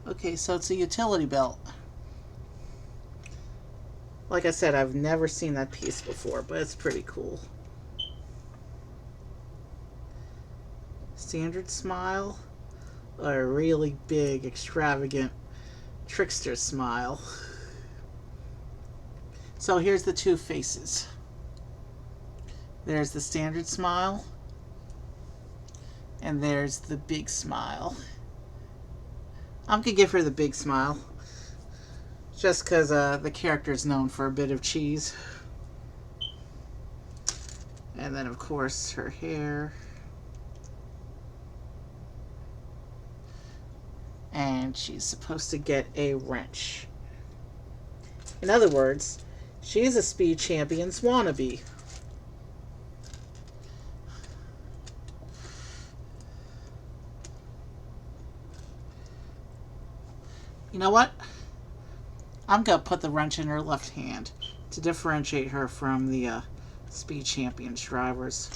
Okay, so it's a utility belt. Like I said, I've never seen that piece before, but it's pretty cool. Standard smile, or a really big, extravagant trickster smile. So here's the two faces. There's the standard smile, and there's the big smile. I'm gonna give her the big smile, just because the character is known for a bit of cheese. And then, of course, her hair. And she's supposed to get a wrench. In other words, she's a Speed Champions wannabe. You know what? I'm going to put the wrench in her left hand to differentiate her from the Speed Champions drivers.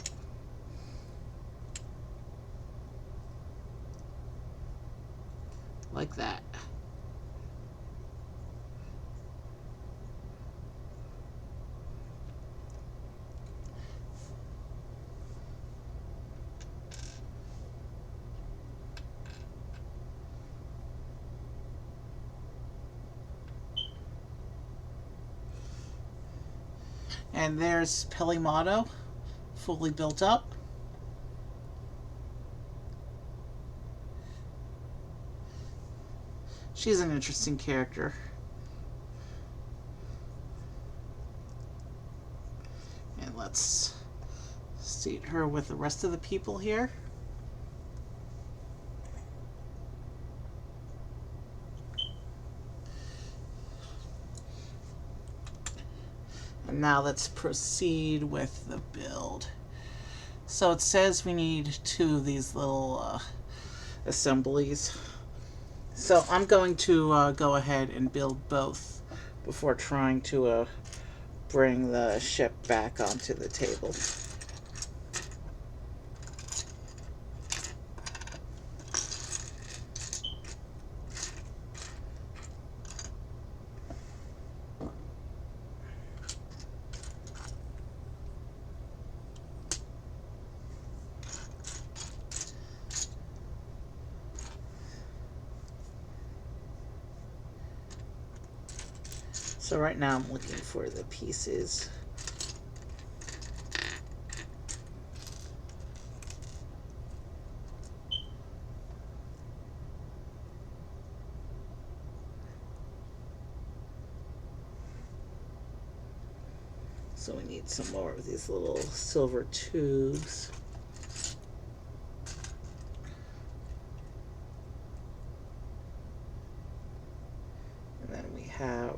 Like that. And there's Pelimato, fully built up. She's an interesting character. And let's seat her with the rest of the people here. And now let's proceed with the build. So it says we need 2 of these little assemblies. So I'm going to go ahead and build both before trying to bring the ship back onto the table. So right now I'm looking for the pieces. So we need some more of these little silver tubes. And then we have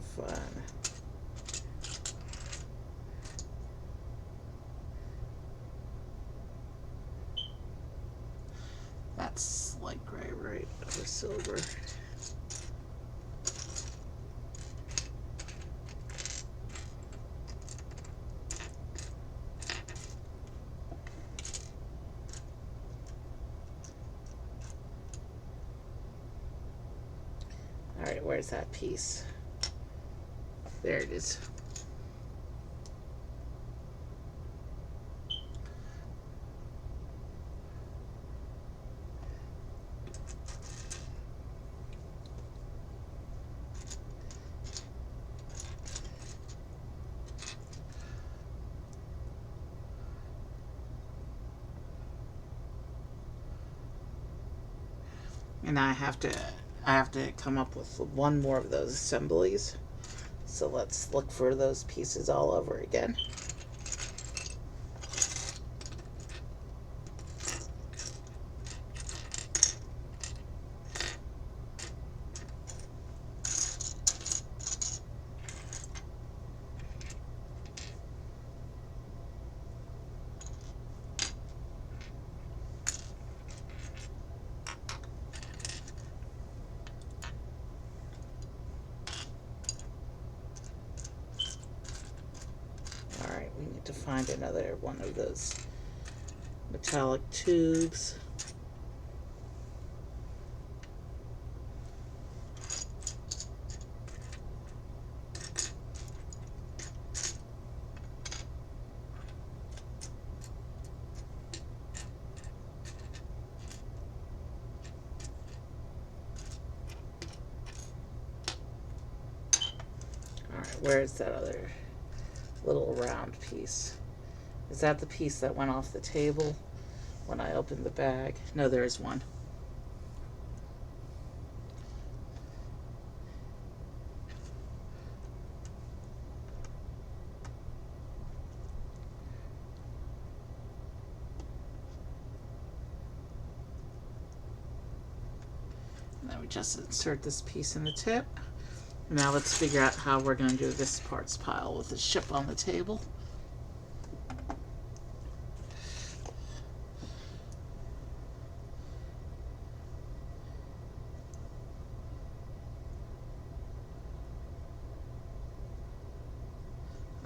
that's light gray, right? Or silver. Alright, where's that piece? There it is. And I have to come up with 1 more of those assemblies. So let's look for those pieces all over again. Alright, we need to find another one of those metallic tubes. Alright, where's that other little round piece? Is that the piece that went off the table when I opened the bag? No, there is one. And then we just insert this piece in the tip. Now let's figure out how we're going to do this parts pile with the ship on the table.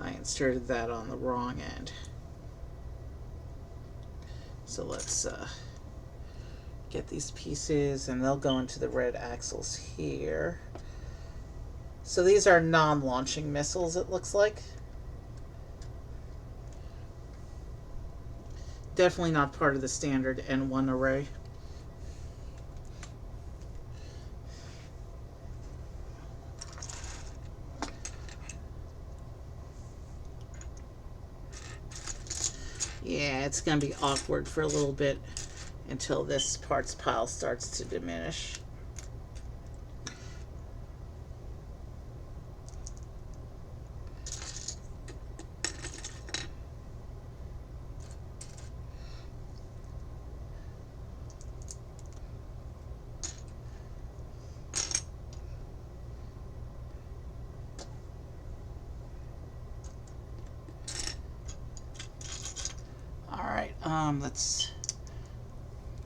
I inserted that on the wrong end. So let's get these pieces, and they'll go into the red axles here. So these are non-launching missiles, it looks like. Definitely not part of the standard N-1 array. Yeah, it's going to be awkward for a little bit until this parts pile starts to diminish. Alright,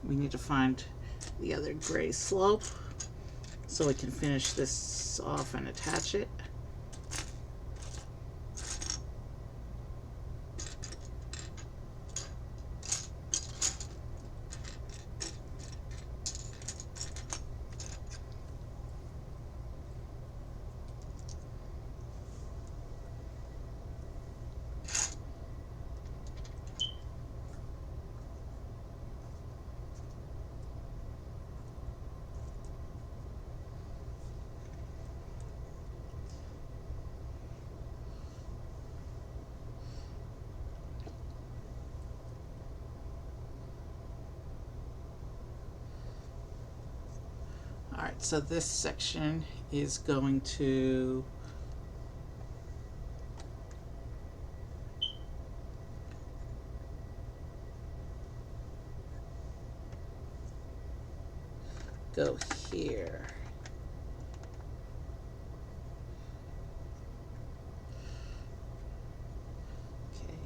we need to find the other gray slope so we can finish this off and attach it. Alright, so this section is going to go here. Okay,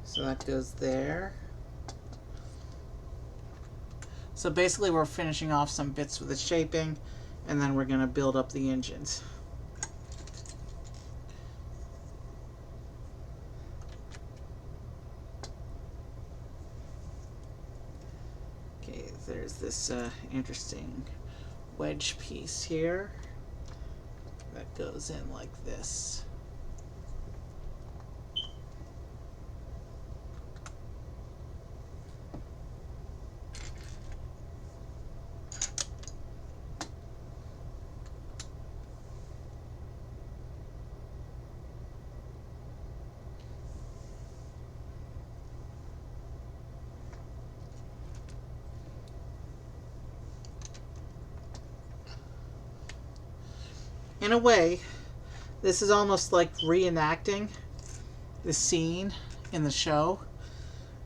so that goes there. So basically we're finishing off some bits with the shaping, and then we're going to build up the engines. Okay, there's this interesting wedge piece here that goes in like this. In a way, this is almost like reenacting the scene in the show,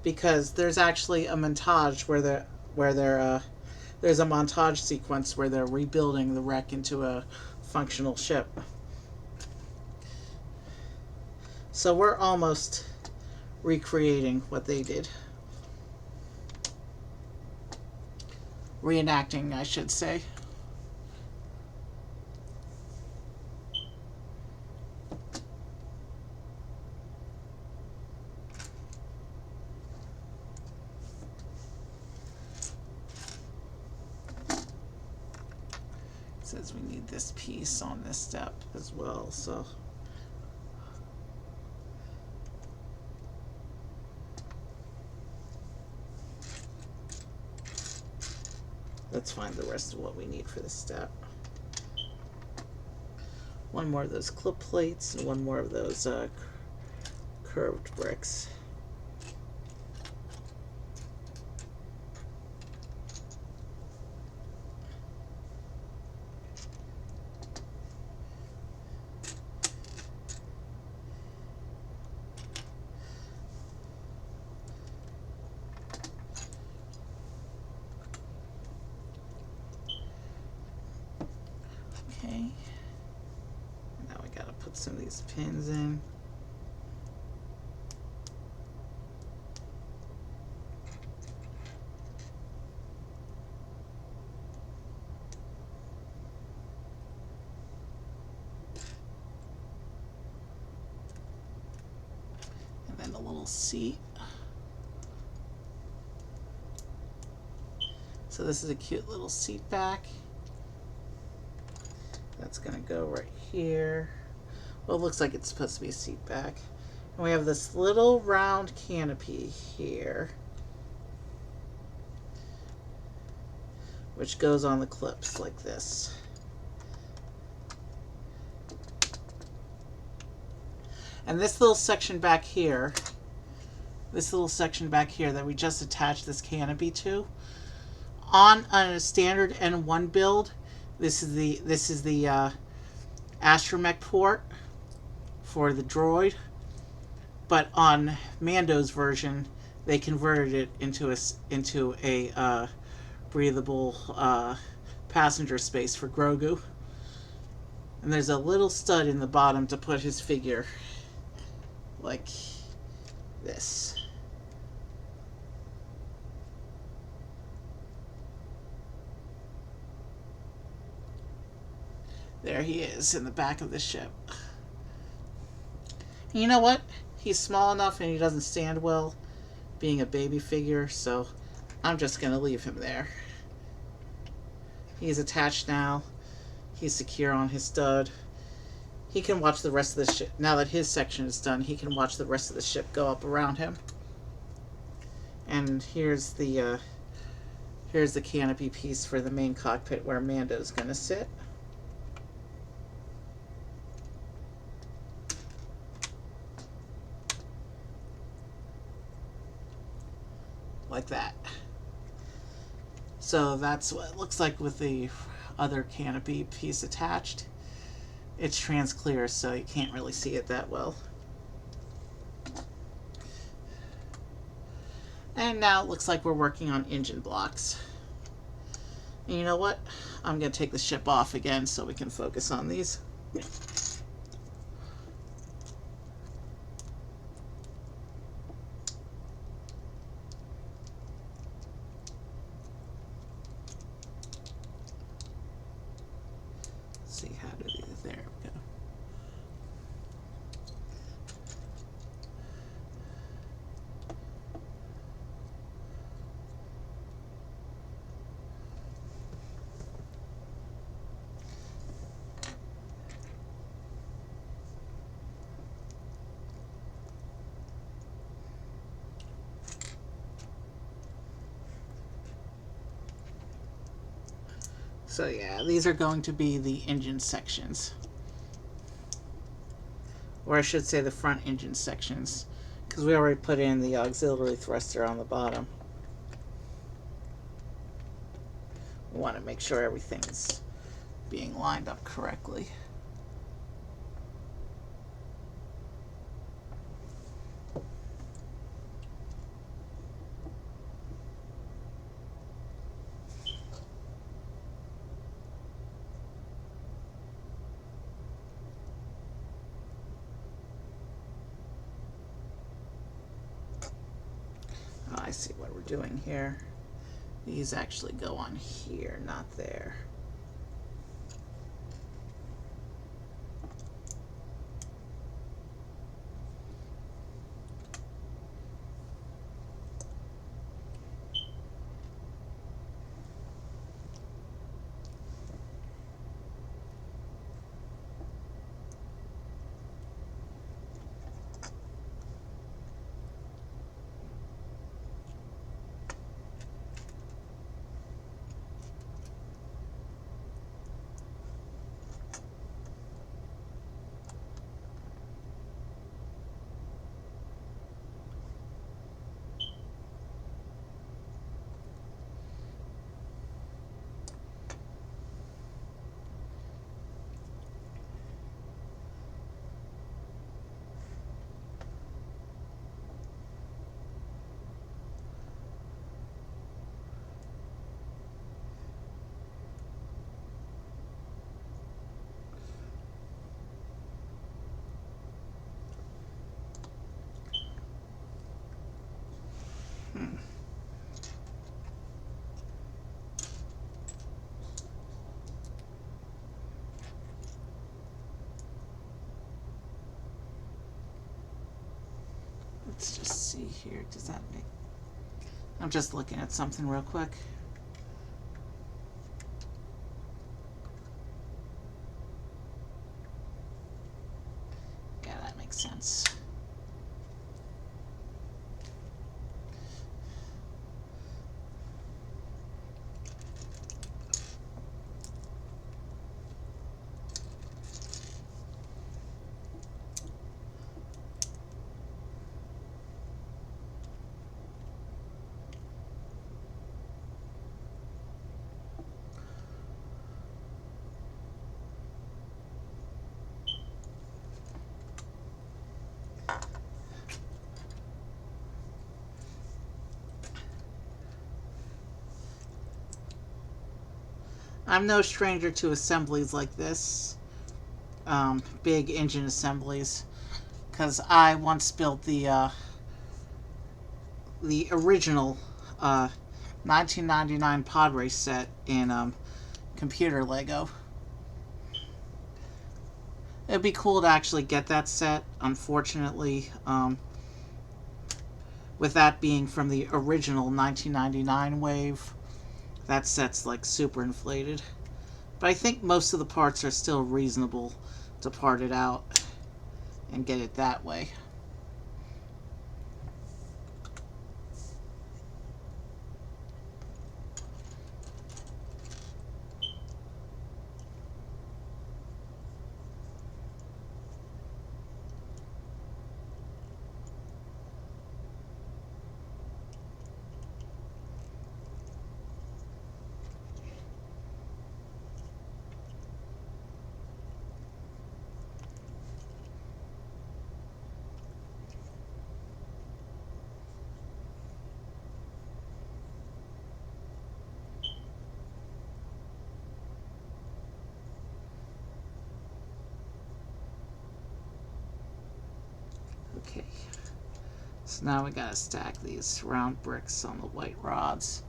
because there's actually a montage there's a montage sequence where they're rebuilding the wreck into a functional ship. So we're almost recreating what they did. Reenacting, I should say. Says we need this piece on this step as well, so let's find the rest of what we need for this step. One more of those clip plates and one more of those curved bricks. Okay, now we gotta put some of these pins in. And then a little seat. So this is a cute little seat back. That's gonna go right here. Well, it looks like it's supposed to be a seat back. And we have this little round canopy here. which goes on the clips like this. And this little section back here, that we just attached this canopy to, on a standard N-1 build, this is the astromech port for the droid, but on Mando's version, they converted it into a breathable passenger space for Grogu. And there's a little stud in the bottom to put his figure, like this. There he is in the back of the ship. And you know what? He's small enough and he doesn't stand well being a baby figure, so I'm just going to leave him there. He's attached now. He's secure on his stud. He can watch the rest of the ship. Now that his section is done, he can watch the rest of the ship go up around him. And here's the canopy piece for the main cockpit where Mando's going to sit. Like that. So that's what it looks like with the other canopy piece attached. It's transclear, so you can't really see it that well. And now it looks like we're working on engine blocks. And you know what? I'm going to take the ship off again so we can focus on these. See how to do it. There we go. So yeah, these are going to be the engine sections. Or I should say the front engine sections, because we already put in the auxiliary thruster on the bottom. We want to make sure everything's being lined up correctly. Oh, I see what we're doing here. These actually go on here, not there. Let's just see here. Does that make... I'm just looking at something real quick. Yeah, that makes sense. I'm no stranger to assemblies like this, big engine assemblies, because I once built the original 1999 pod race set in computer Lego. It'd be cool to actually get that set. Unfortunately, with that being from the original 1999 wave, that set's like super inflated. But I think most of the parts are still reasonable to part it out and get it that way. Okay, so now we gotta stack these round bricks on the white rods.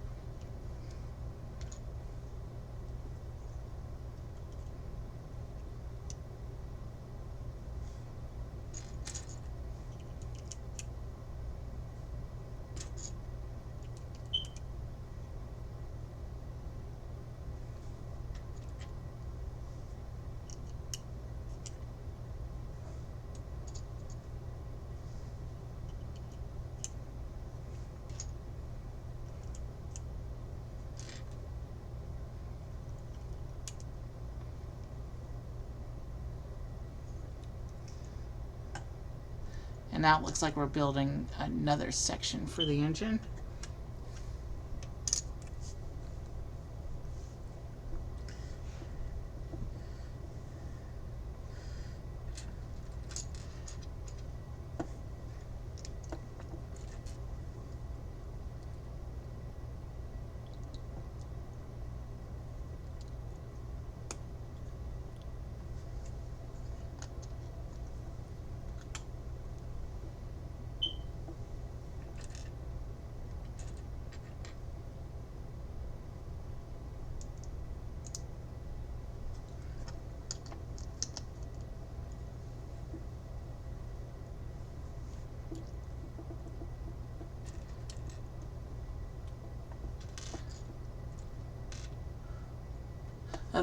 And now it looks like we're building another section for the engine.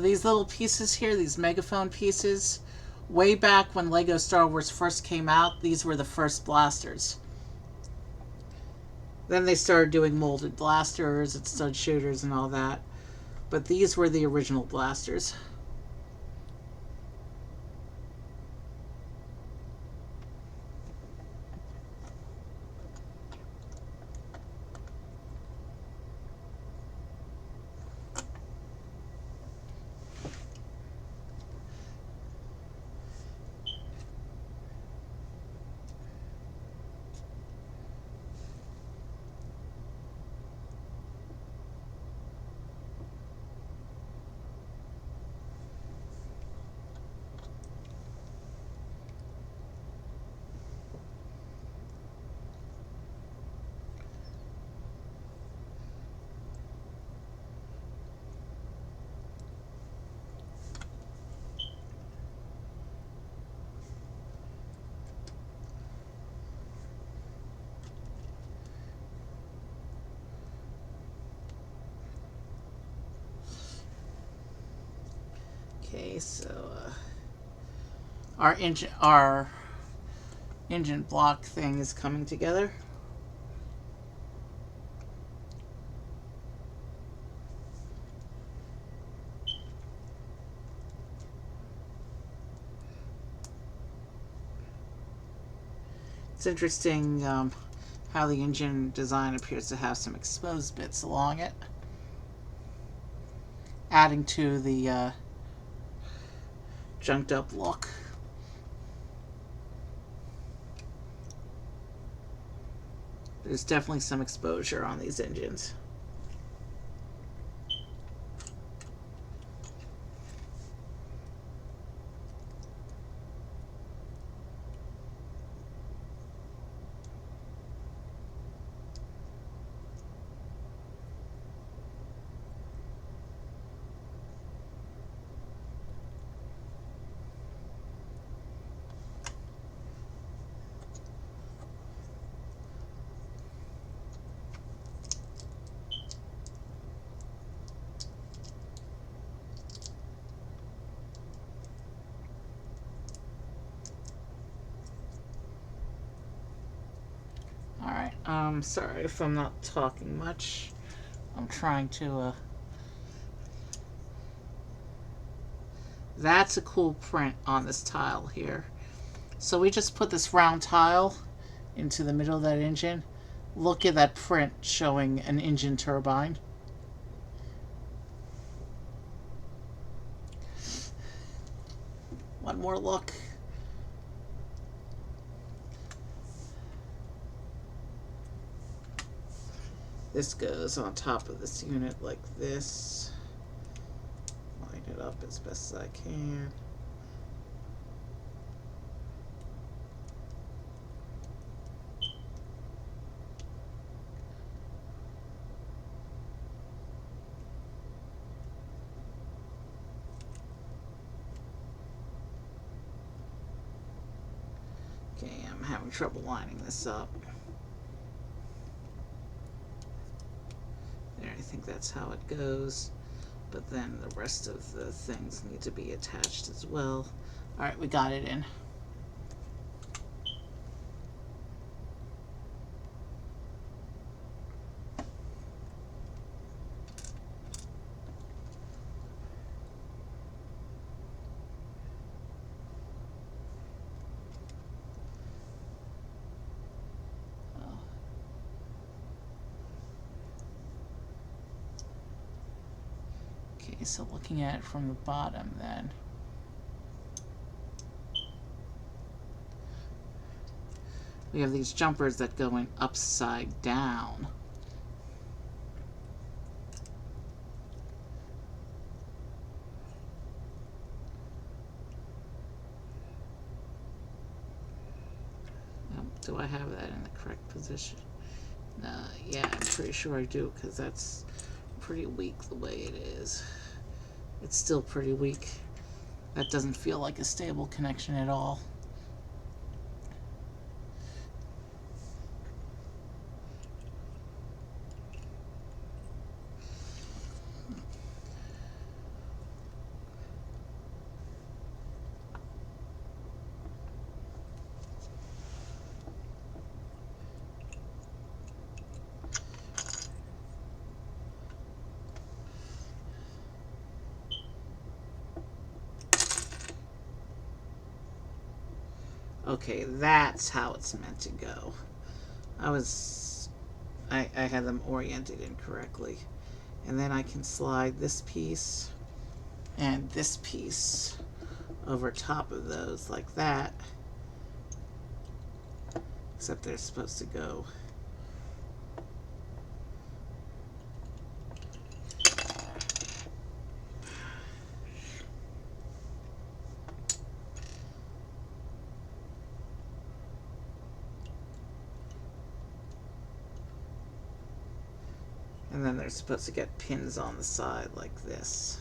These little pieces here, these megaphone pieces, way back when Lego Star Wars first came out, these were the first blasters. Then they started doing molded blasters and stud shooters and all that. But these were the original blasters. Okay, so our engine block thing is coming together. It's interesting how the engine design appears to have some exposed bits along it, adding to the junked up look. There's definitely some exposure on these engines. Sorry if I'm not talking much. I'm trying to, That's a cool print on this tile here. So we just put this round tile into the middle of that engine. Look at that print showing an engine turbine. One more look. This goes on top of this unit like this. Line it up as best as I can. Okay, I'm having trouble lining this up. There, I think that's how it goes. But then the rest of the things need to be attached as well. Alright, we got it in. Okay, so looking at it from the bottom then. We have these jumpers that go in upside down. Do I have that in the correct position? Yeah, I'm pretty sure I do, because that's pretty weak the way it is. It's still pretty weak. That doesn't feel like a stable connection at all. Okay, that's how it's meant to go. I had them oriented incorrectly. And then I can slide this piece and this piece over top of those like that. Except they're supposed to go and then they're supposed to get pins on the side like this.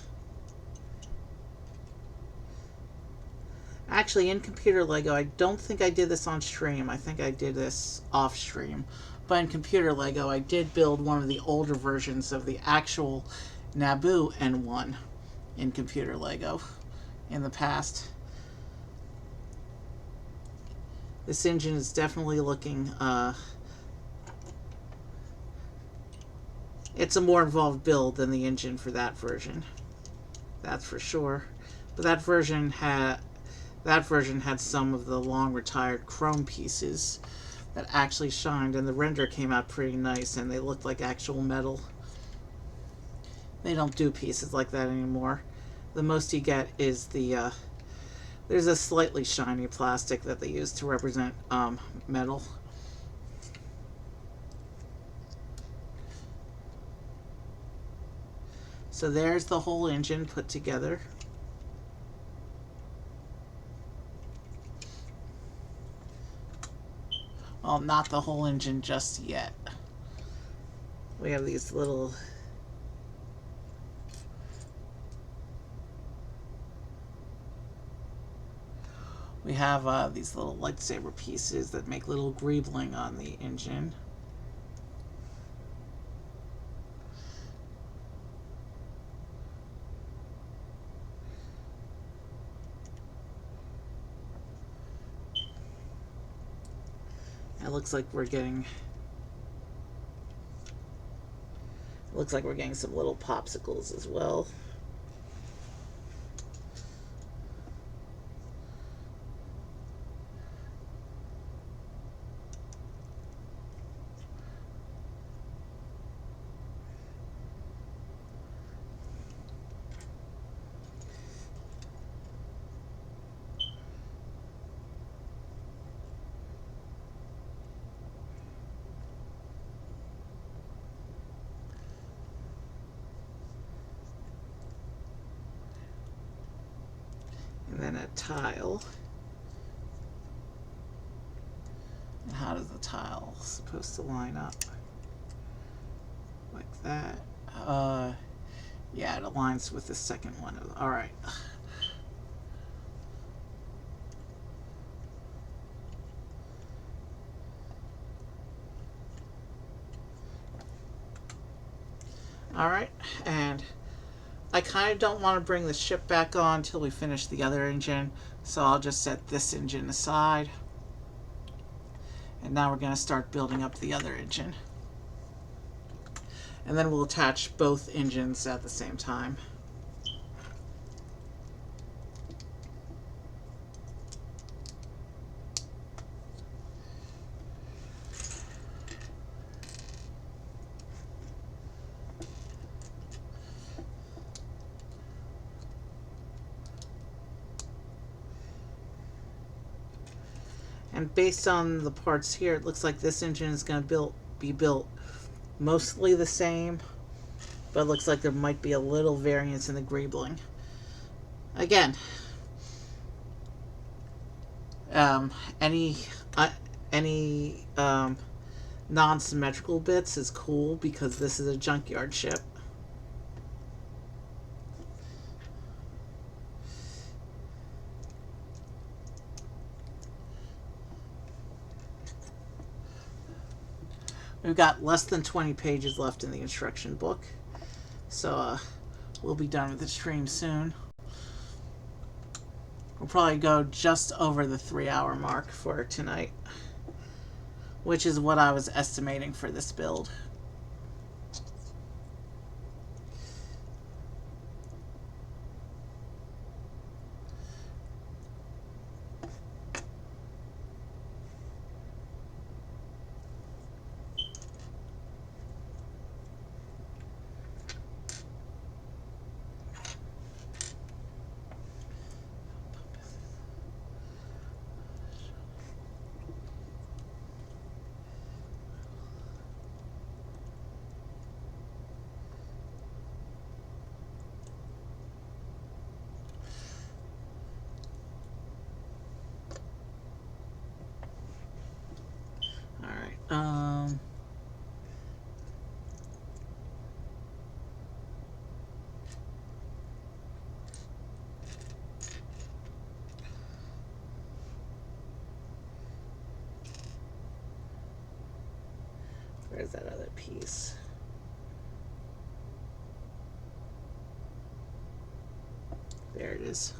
Actually, in computer Lego, I don't think I did this on stream. I think I did this off stream. But in computer Lego, I did build one of the older versions of the actual Naboo N-1 in computer Lego in the past. This engine is definitely looking, it's a more involved build than the engine for that version. That's for sure. But that version had some of the long retired chrome pieces that actually shined, and the render came out pretty nice, and they looked like actual metal. They don't do pieces like that anymore. The most you get is the there's a slightly shiny plastic that they use to represent metal. So there's the whole engine put together. Well, not the whole engine just yet. We have these little these little lightsaber pieces that make little greebling on the engine. It looks like we're getting Looks like we're getting some little popsicles as well. And then a tile. And how does the tile supposed to line up? Like that. Yeah, it aligns with the second one. All right. All right, and I kind of don't want to bring the ship back on until we finish the other engine, so I'll just set this engine aside. And now we're going to start building up the other engine. And then we'll attach both engines at the same time. And based on the parts here, it looks like this engine is going to be built mostly the same, but it looks like there might be a little variance in the greebling. Again, any non-symmetrical bits is cool because this is a junkyard ship. We've got less than 20 pages left in the instruction book, so we'll be done with the stream soon. We'll probably go just over the 3-hour mark for tonight, which is what I was estimating for this build. Where's that other piece? There it is.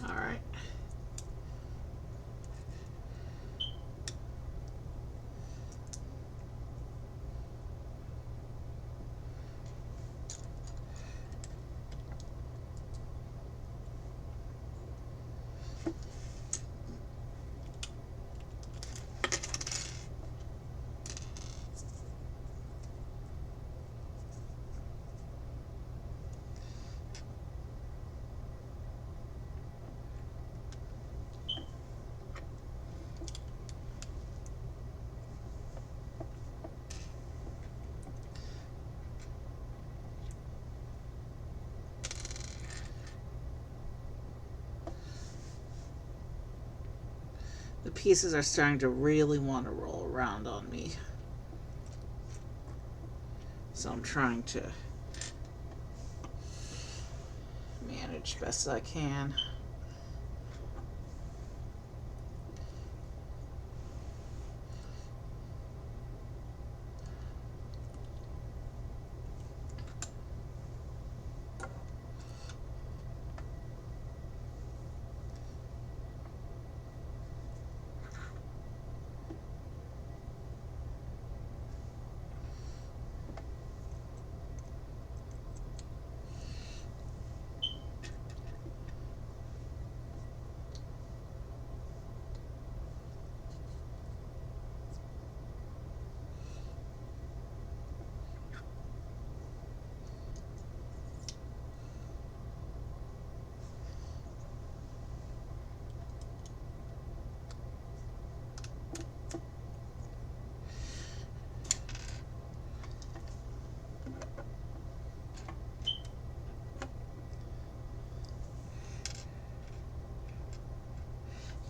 All right. The pieces are starting to really want to roll around on me. So I'm trying to manage best I can.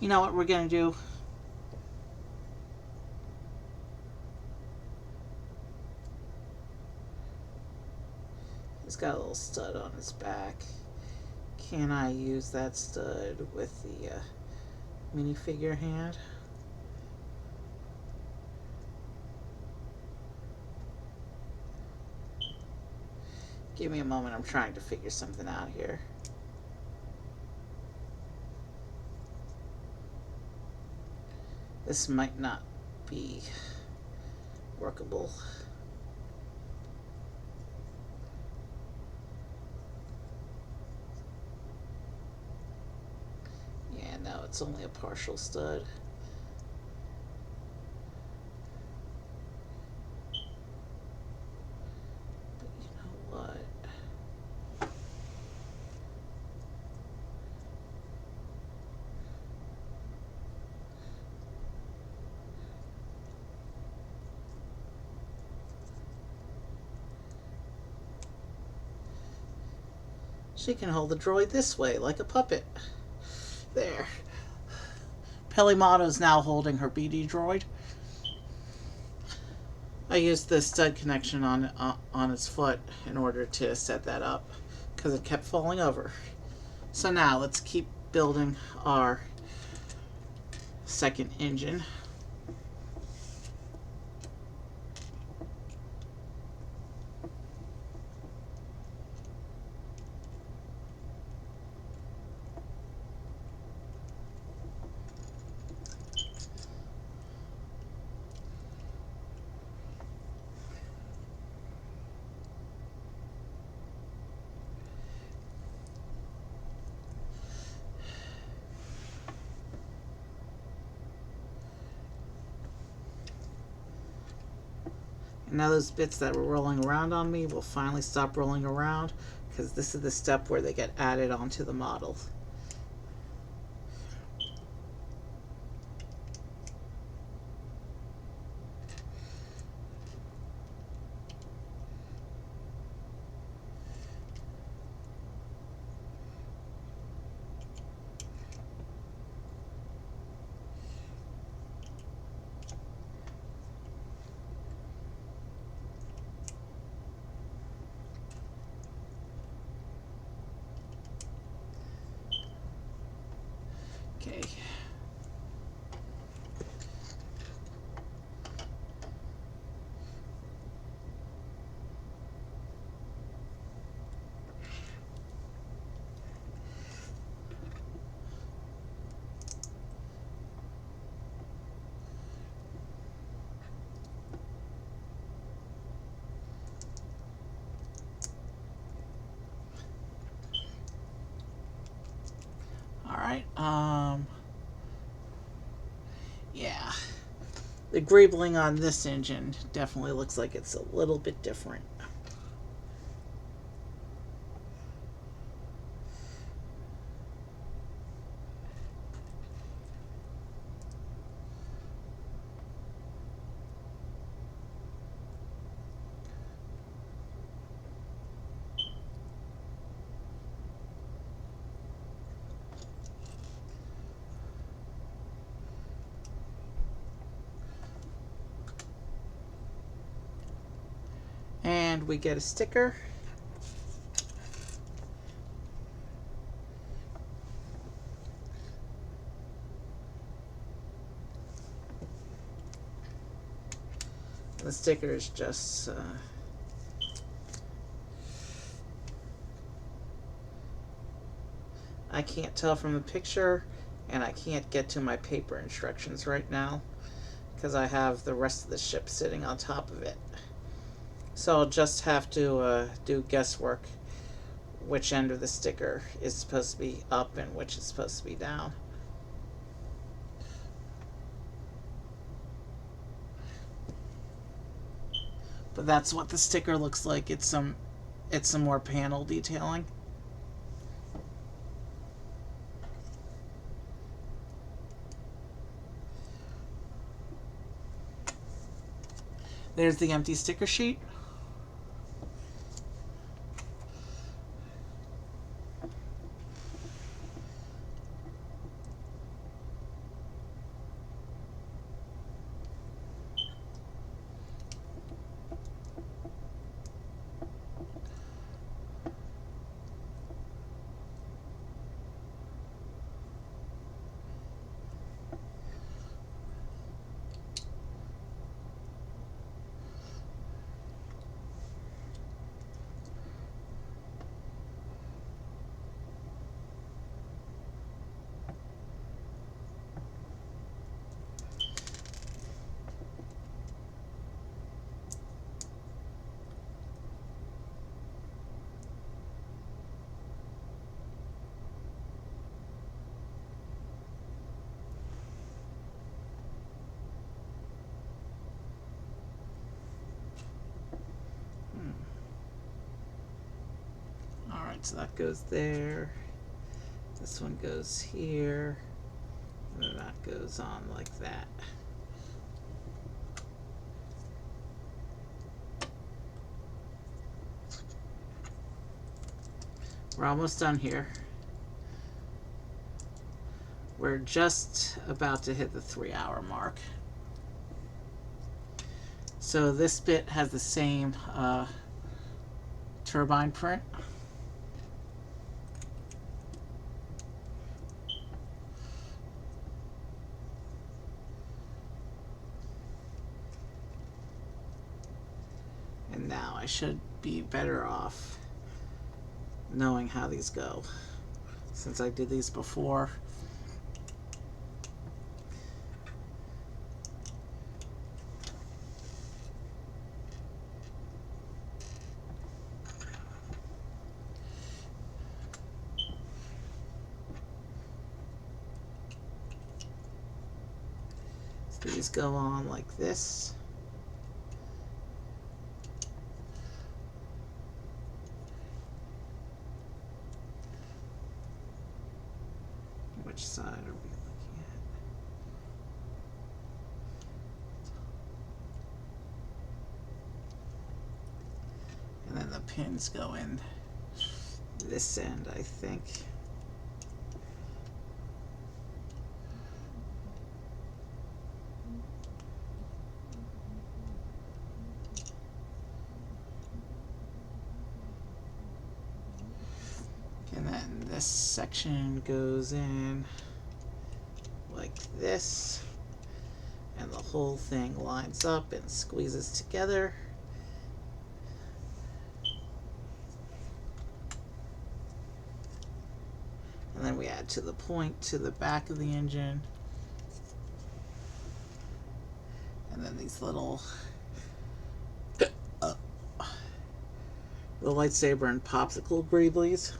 You know what we're going to do? He's got a little stud on his back. Can I use that stud with the minifigure hand? Give me a moment, I'm trying to figure something out here. This might not be workable. Yeah, no, it's only a partial stud. But you know what? She can hold the droid this way, like a puppet. There. Pelimato's now holding her BD droid. I used the stud connection on its foot in order to set that up because it kept falling over. So now let's keep building our second engine. And now those bits that were rolling around on me will finally stop rolling around because this is the step where they get added onto the model. Okay. All right. Yeah. The greebling on this engine definitely looks like it's a little bit different. And we get a sticker. The sticker is just I can't tell from the picture, and I can't get to my paper instructions right now because I have the rest of the ship sitting on top of it. So I'll just have to do guesswork which end of the sticker is supposed to be up and which is supposed to be down. But that's what the sticker looks like. It's some more panel detailing. There's the empty sticker sheet. Alright, so that goes there. This one goes here. And then that goes on like that. We're almost done here. We're just about to hit the 3-hour mark. So this bit has the same turbine print. And now I should be better off knowing how these go, since I did these before. So these go on like this. Which side are we looking at? And then the pins go in this end, I think. And then this section goes in like this, and the whole thing lines up and squeezes together. And then we add to the point to the back of the engine. And then these little the lightsaber and popsicle greeblies.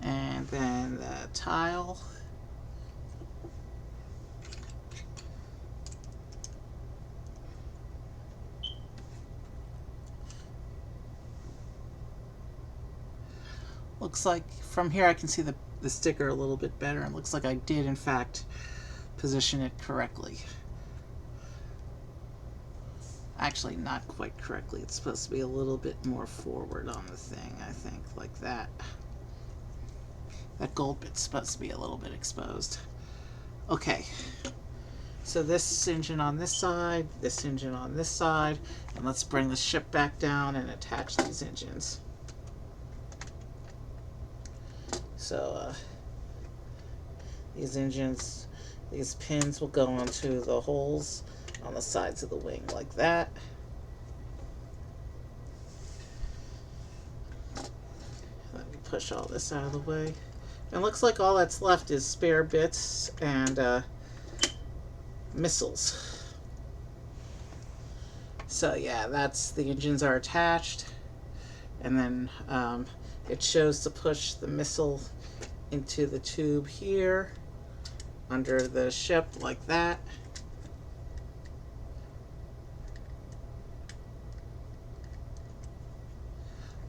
And then the tile. Looks like from here I can see the sticker a little bit better, and looks like I did in fact position it correctly. Actually, not quite correctly. It's supposed to be a little bit more forward on the thing, I think, like that. That gold bit's supposed to be a little bit exposed. Okay. So this engine on this side, this engine on this side, and let's bring the ship back down and attach these engines. So these engines, these pins will go onto the holes on the sides of the wing like that. Let me push all this out of the way. And it looks like all that's left is spare bits and missiles. So yeah, that's the engines are attached, and then it shows to push the missile into the tube here under the ship like that.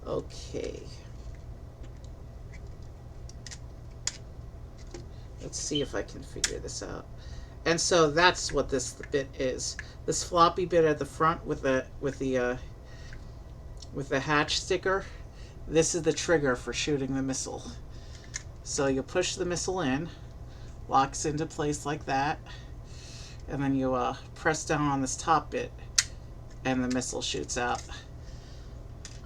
Okay. Let's see if I can figure this out. And so that's what this bit is. This floppy bit at the front with the hatch sticker. This is the trigger for shooting the missile. So you push the missile in, locks into place like that, and then you press down on this top bit, and the missile shoots out.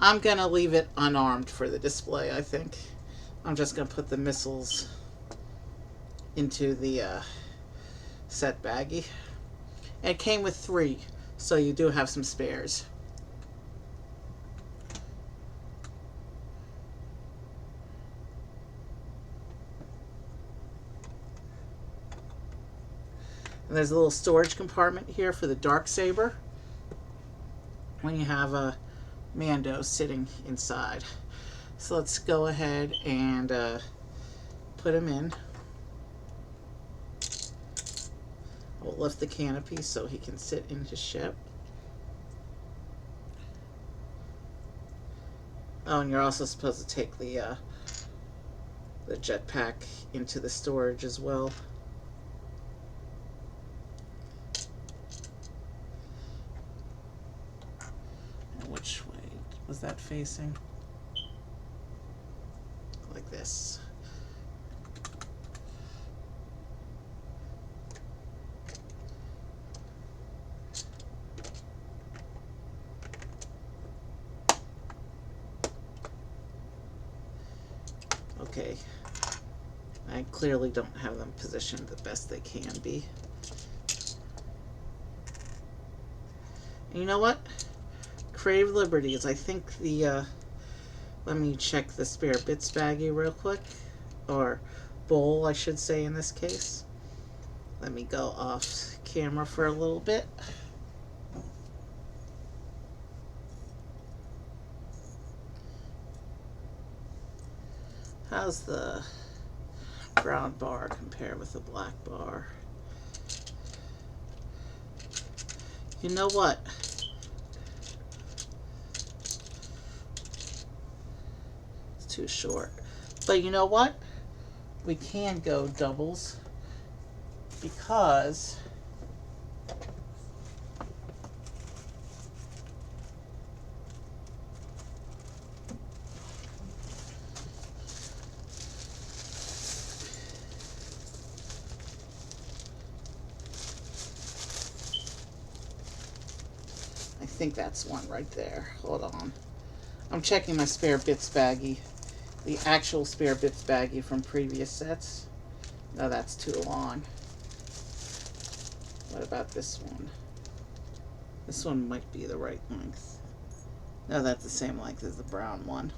I'm gonna leave it unarmed for the display, I think. I'm just gonna put the missiles into the set baggie. And it came with 3, so you do have some spares. And there's a little storage compartment here for the Darksaber when you have a Mando sitting inside. So let's go ahead and put him in. We'll lift the canopy so he can sit in his ship. Oh, and you're also supposed to take the jetpack into the storage as well. And which way was that facing? Like this. Okay, I clearly don't have them positioned the best they can be. And you know what? Crave Liberties. I think the, let me check the spare bits baggie real quick. Or bowl, I should say in this case. Let me go off camera for a little bit. How's the brown bar compare with the black bar? You know what? It's too short. But you know what? We can go doubles because I think that's one right there. Hold on. I'm checking my spare bits baggie. The actual spare bits baggie from previous sets. No, that's too long. What about this one? This one might be the right length. No, that's the same length as the brown one.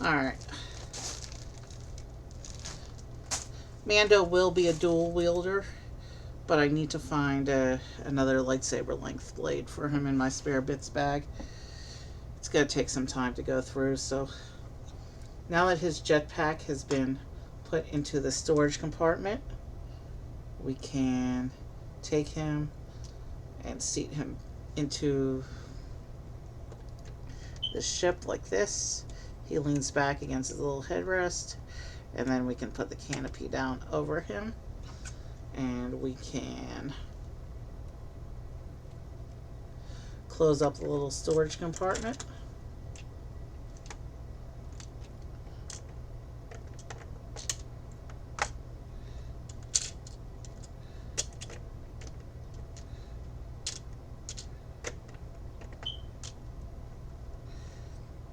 Alright. Mando will be a dual wielder, but I need to find another lightsaber length blade for him in my spare bits bag. It's going to take some time to go through, so now that his jetpack has been put into the storage compartment, we can take him and seat him into the ship like this. He leans back against his little headrest, And then we can put the canopy down over him. And we can close up the little storage compartment.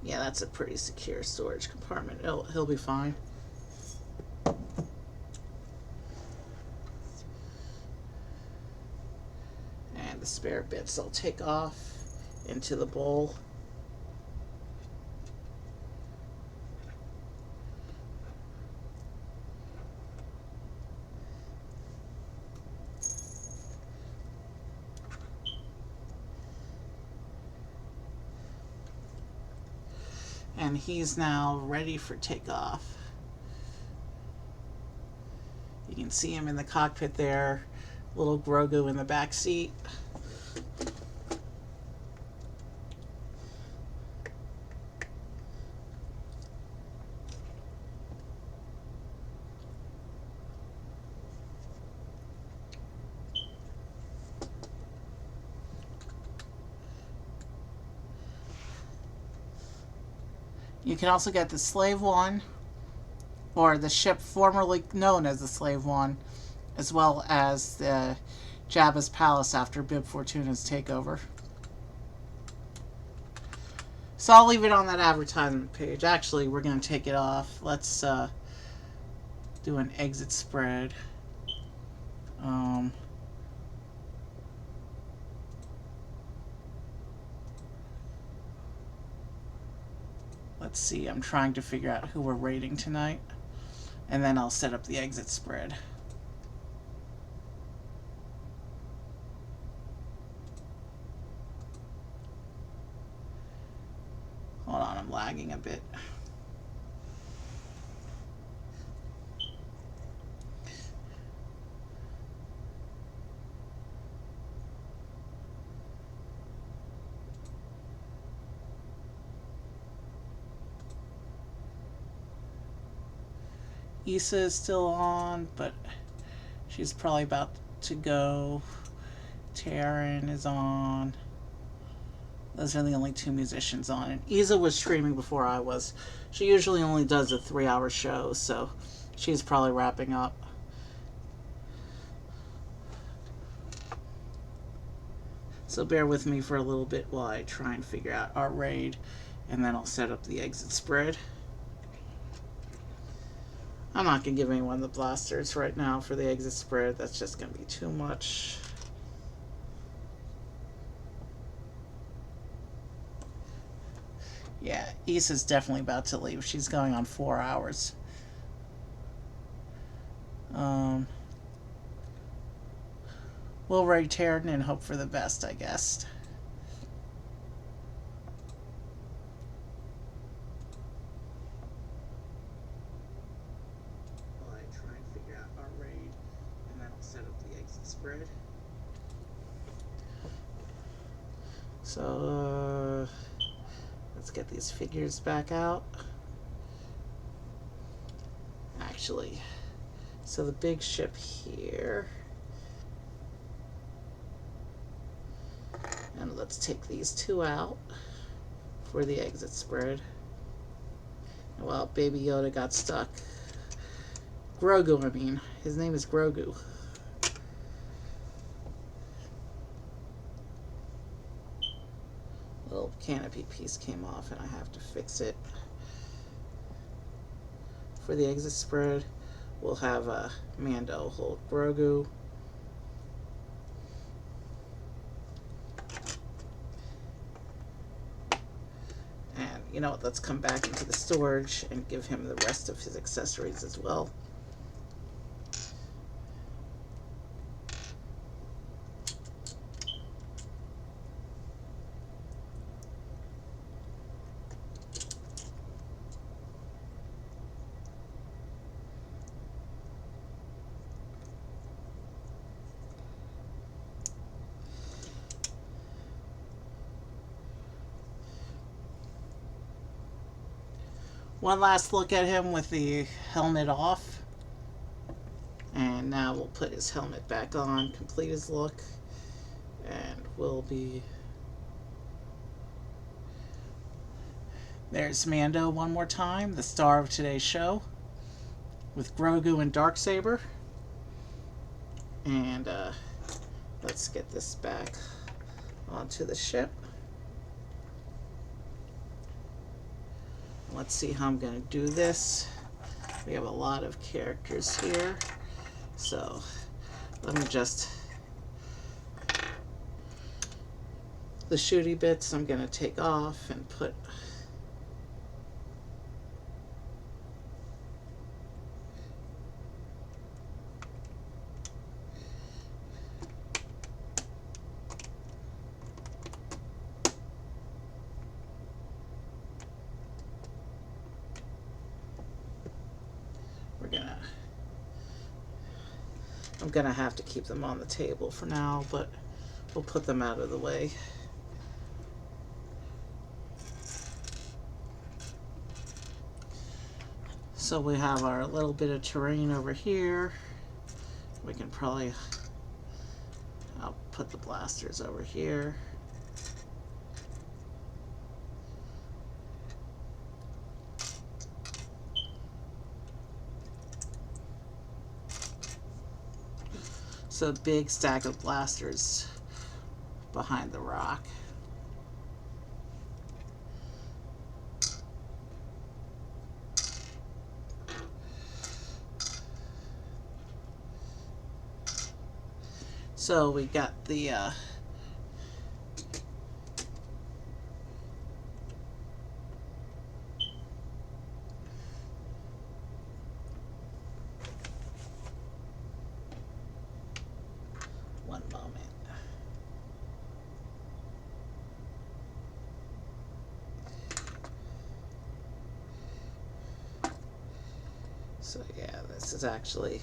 Yeah, that's a pretty secure storage compartment. He'll be fine. And the spare bits I'll take off into the bowl. And he's now ready for takeoff. You can see him in the cockpit there, little Grogu in the back seat. You can also get the Slave One, or the ship formerly known as the Slave One, as well as the Jabba's Palace after Bib Fortuna's takeover. So I'll leave it on that advertisement page. Actually, we're going to take it off. Let's do an exit spread. Let's see, I'm trying to figure out who we're rating tonight. And then I'll set up the exit spread. Hold on, I'm lagging a bit. Issa is still on, but she's probably about to go. Taryn is on. Those are the only two musicians on. And Isa was streaming before I was. She usually only does a 3-hour show, so she's probably wrapping up. So bear with me for a little bit while I try and figure out our raid, and then I'll set up the exit spread. I'm not going to give anyone the blasters right now for the exit spread. That's just going to be too much. Yeah, Issa's definitely about to leave. She's going on 4 hours. We'll raid Taryn and hope for the best, I guess. While I try and figure out our raid, and then I'll set up the exit spread. So, let's get these figures back out. Actually, so the big ship here. And let's take these two out for the exit spread. Well, Baby Yoda got stuck. Grogu, I mean. His name is Grogu. Little canopy piece came off and I have to fix it. For the exit spread, we'll have Mando hold Grogu. And you know what, let's come back into the storage and give him the rest of his accessories as well. One last look at him with the helmet off. And now we'll put his helmet back on, complete his look, and we'll be... There's Mando one more time, the star of today's show, with Grogu and Darksaber. And let's get this back onto the ship. Let's see how I'm going to do this. We have a lot of characters here. So let me just... The shooty bits I'm going to take off and put... I'm gonna have to keep them on the table for now, but we'll put them out of the way. So we have our little bit of terrain over here. We can probably... I'll put the blasters over here. So a big stack of blasters behind the rock. So we got the one moment. So yeah, this is actually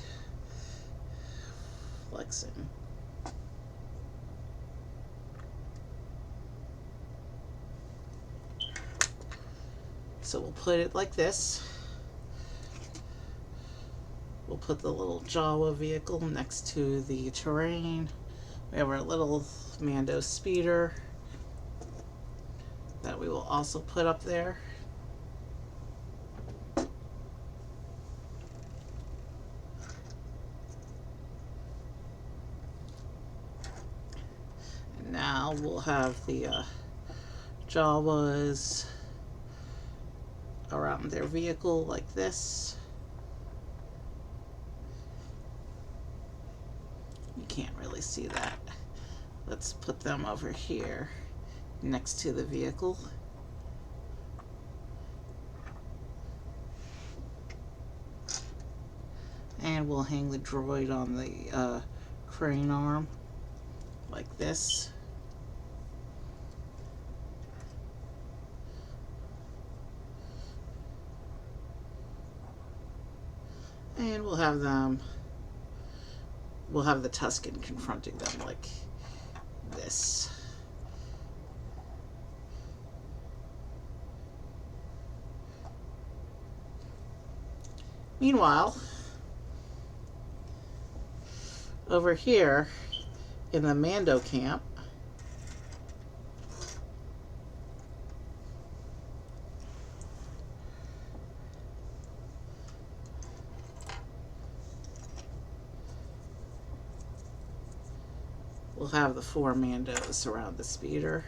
flexing. So we'll put it like this. We'll put the little Jawa vehicle next to the terrain. We have our little Mando speeder that we will also put up there. And now we'll have the Jawas around their vehicle like this. You can't really see that. Let's put them over here next to the vehicle. And we'll hang the droid on the crane arm like this. And we'll have the Tusken confronting them like this. Meanwhile, over here in the Mando camp, we'll have the 4 Mandos around the speeder.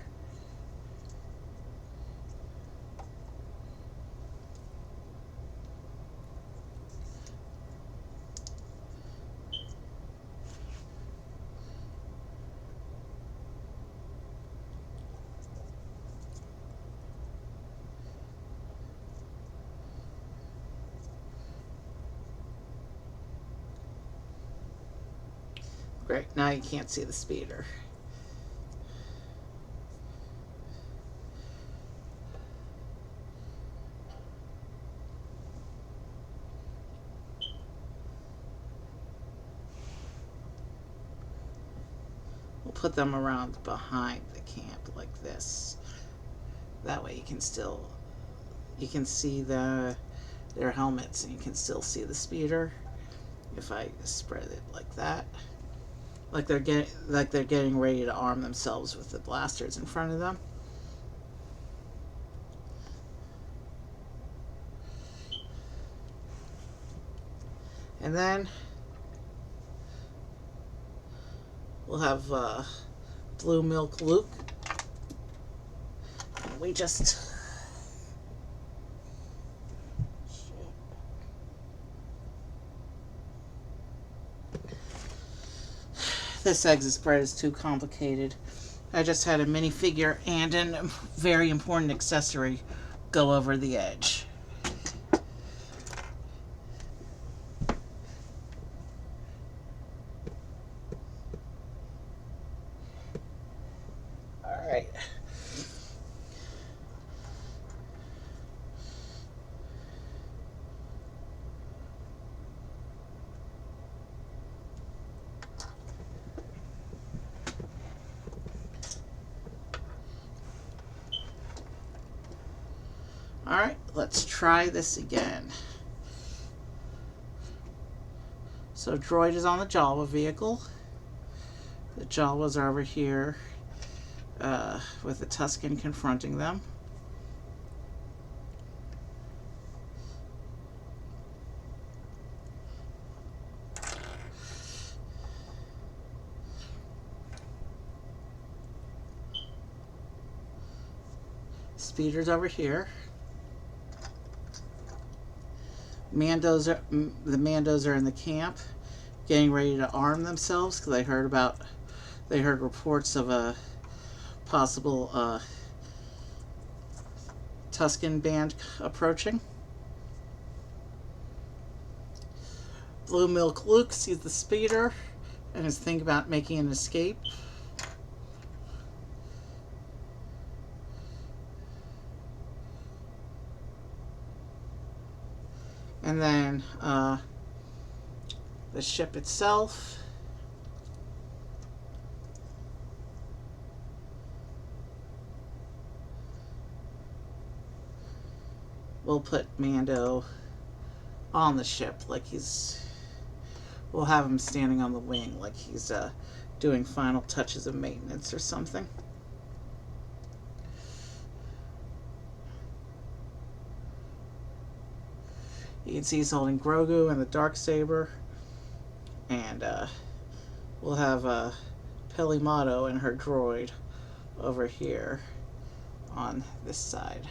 Great, now you can't see the speeder. We'll put them around behind the camp like this. That way you can still you can see their helmets, and you can still see the speeder if I spread it like that. Like they're getting ready to arm themselves with the blasters in front of them. And then we'll have Blue Milk Luke. And we just this exit spread is too complicated. I just had a minifigure and a very important accessory go over the edge. All right. Alright, let's try this again. So droid is on the Jawa vehicle. The Jawas are over here with the Tusken confronting them. Speeder's over here. The Mandos are in the camp, getting ready to arm themselves because they heard reports of a possible Tusken band approaching. Blue Milk Luke sees the speeder and is thinking about making an escape. And then the ship itself. We'll put Mando on the ship like we'll have him standing on the wing like he's doing final touches of maintenance or something. You can see he's holding Grogu and the Darksaber, and we'll have Pelimato and her droid over here on this side.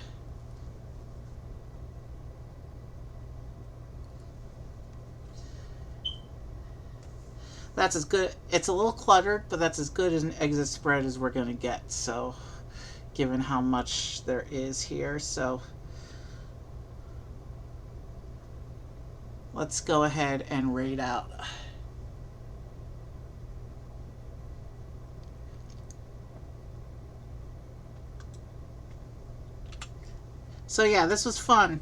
That's as good. It's a little cluttered, but that's as good as an exit spread as we're going to get. So, given how much there is here, so let's go ahead and raid out. So yeah, this was fun.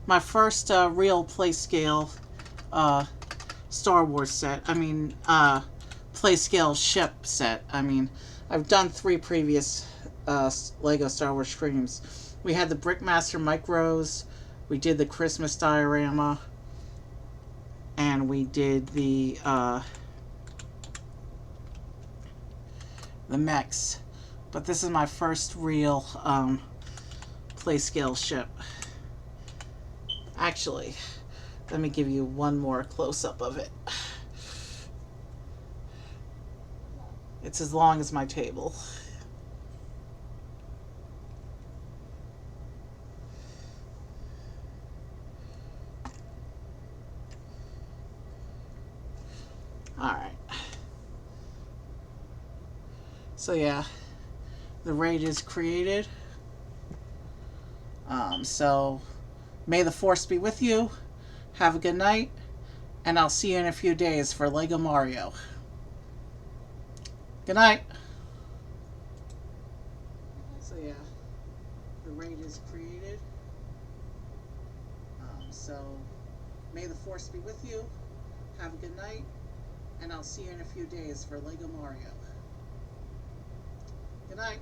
My first real play scale Star Wars set. I mean, play scale ship set. I mean, I've done 3 previous Lego Star Wars streams. We had the Brickmaster Micros, we did the Christmas diorama, and we did the mechs. But this is my first real play scale ship. Actually, let me give you one more close-up of it. It's as long as my table. Alright. So yeah, the raid is created. So may the Force be with you. Have a good night, and I'll see you in a few days for Lego Mario. Good night. So yeah, the raid is created. So may the Force be with you. Have a good night, and I'll see you in a few days for Lego Mario. Good night.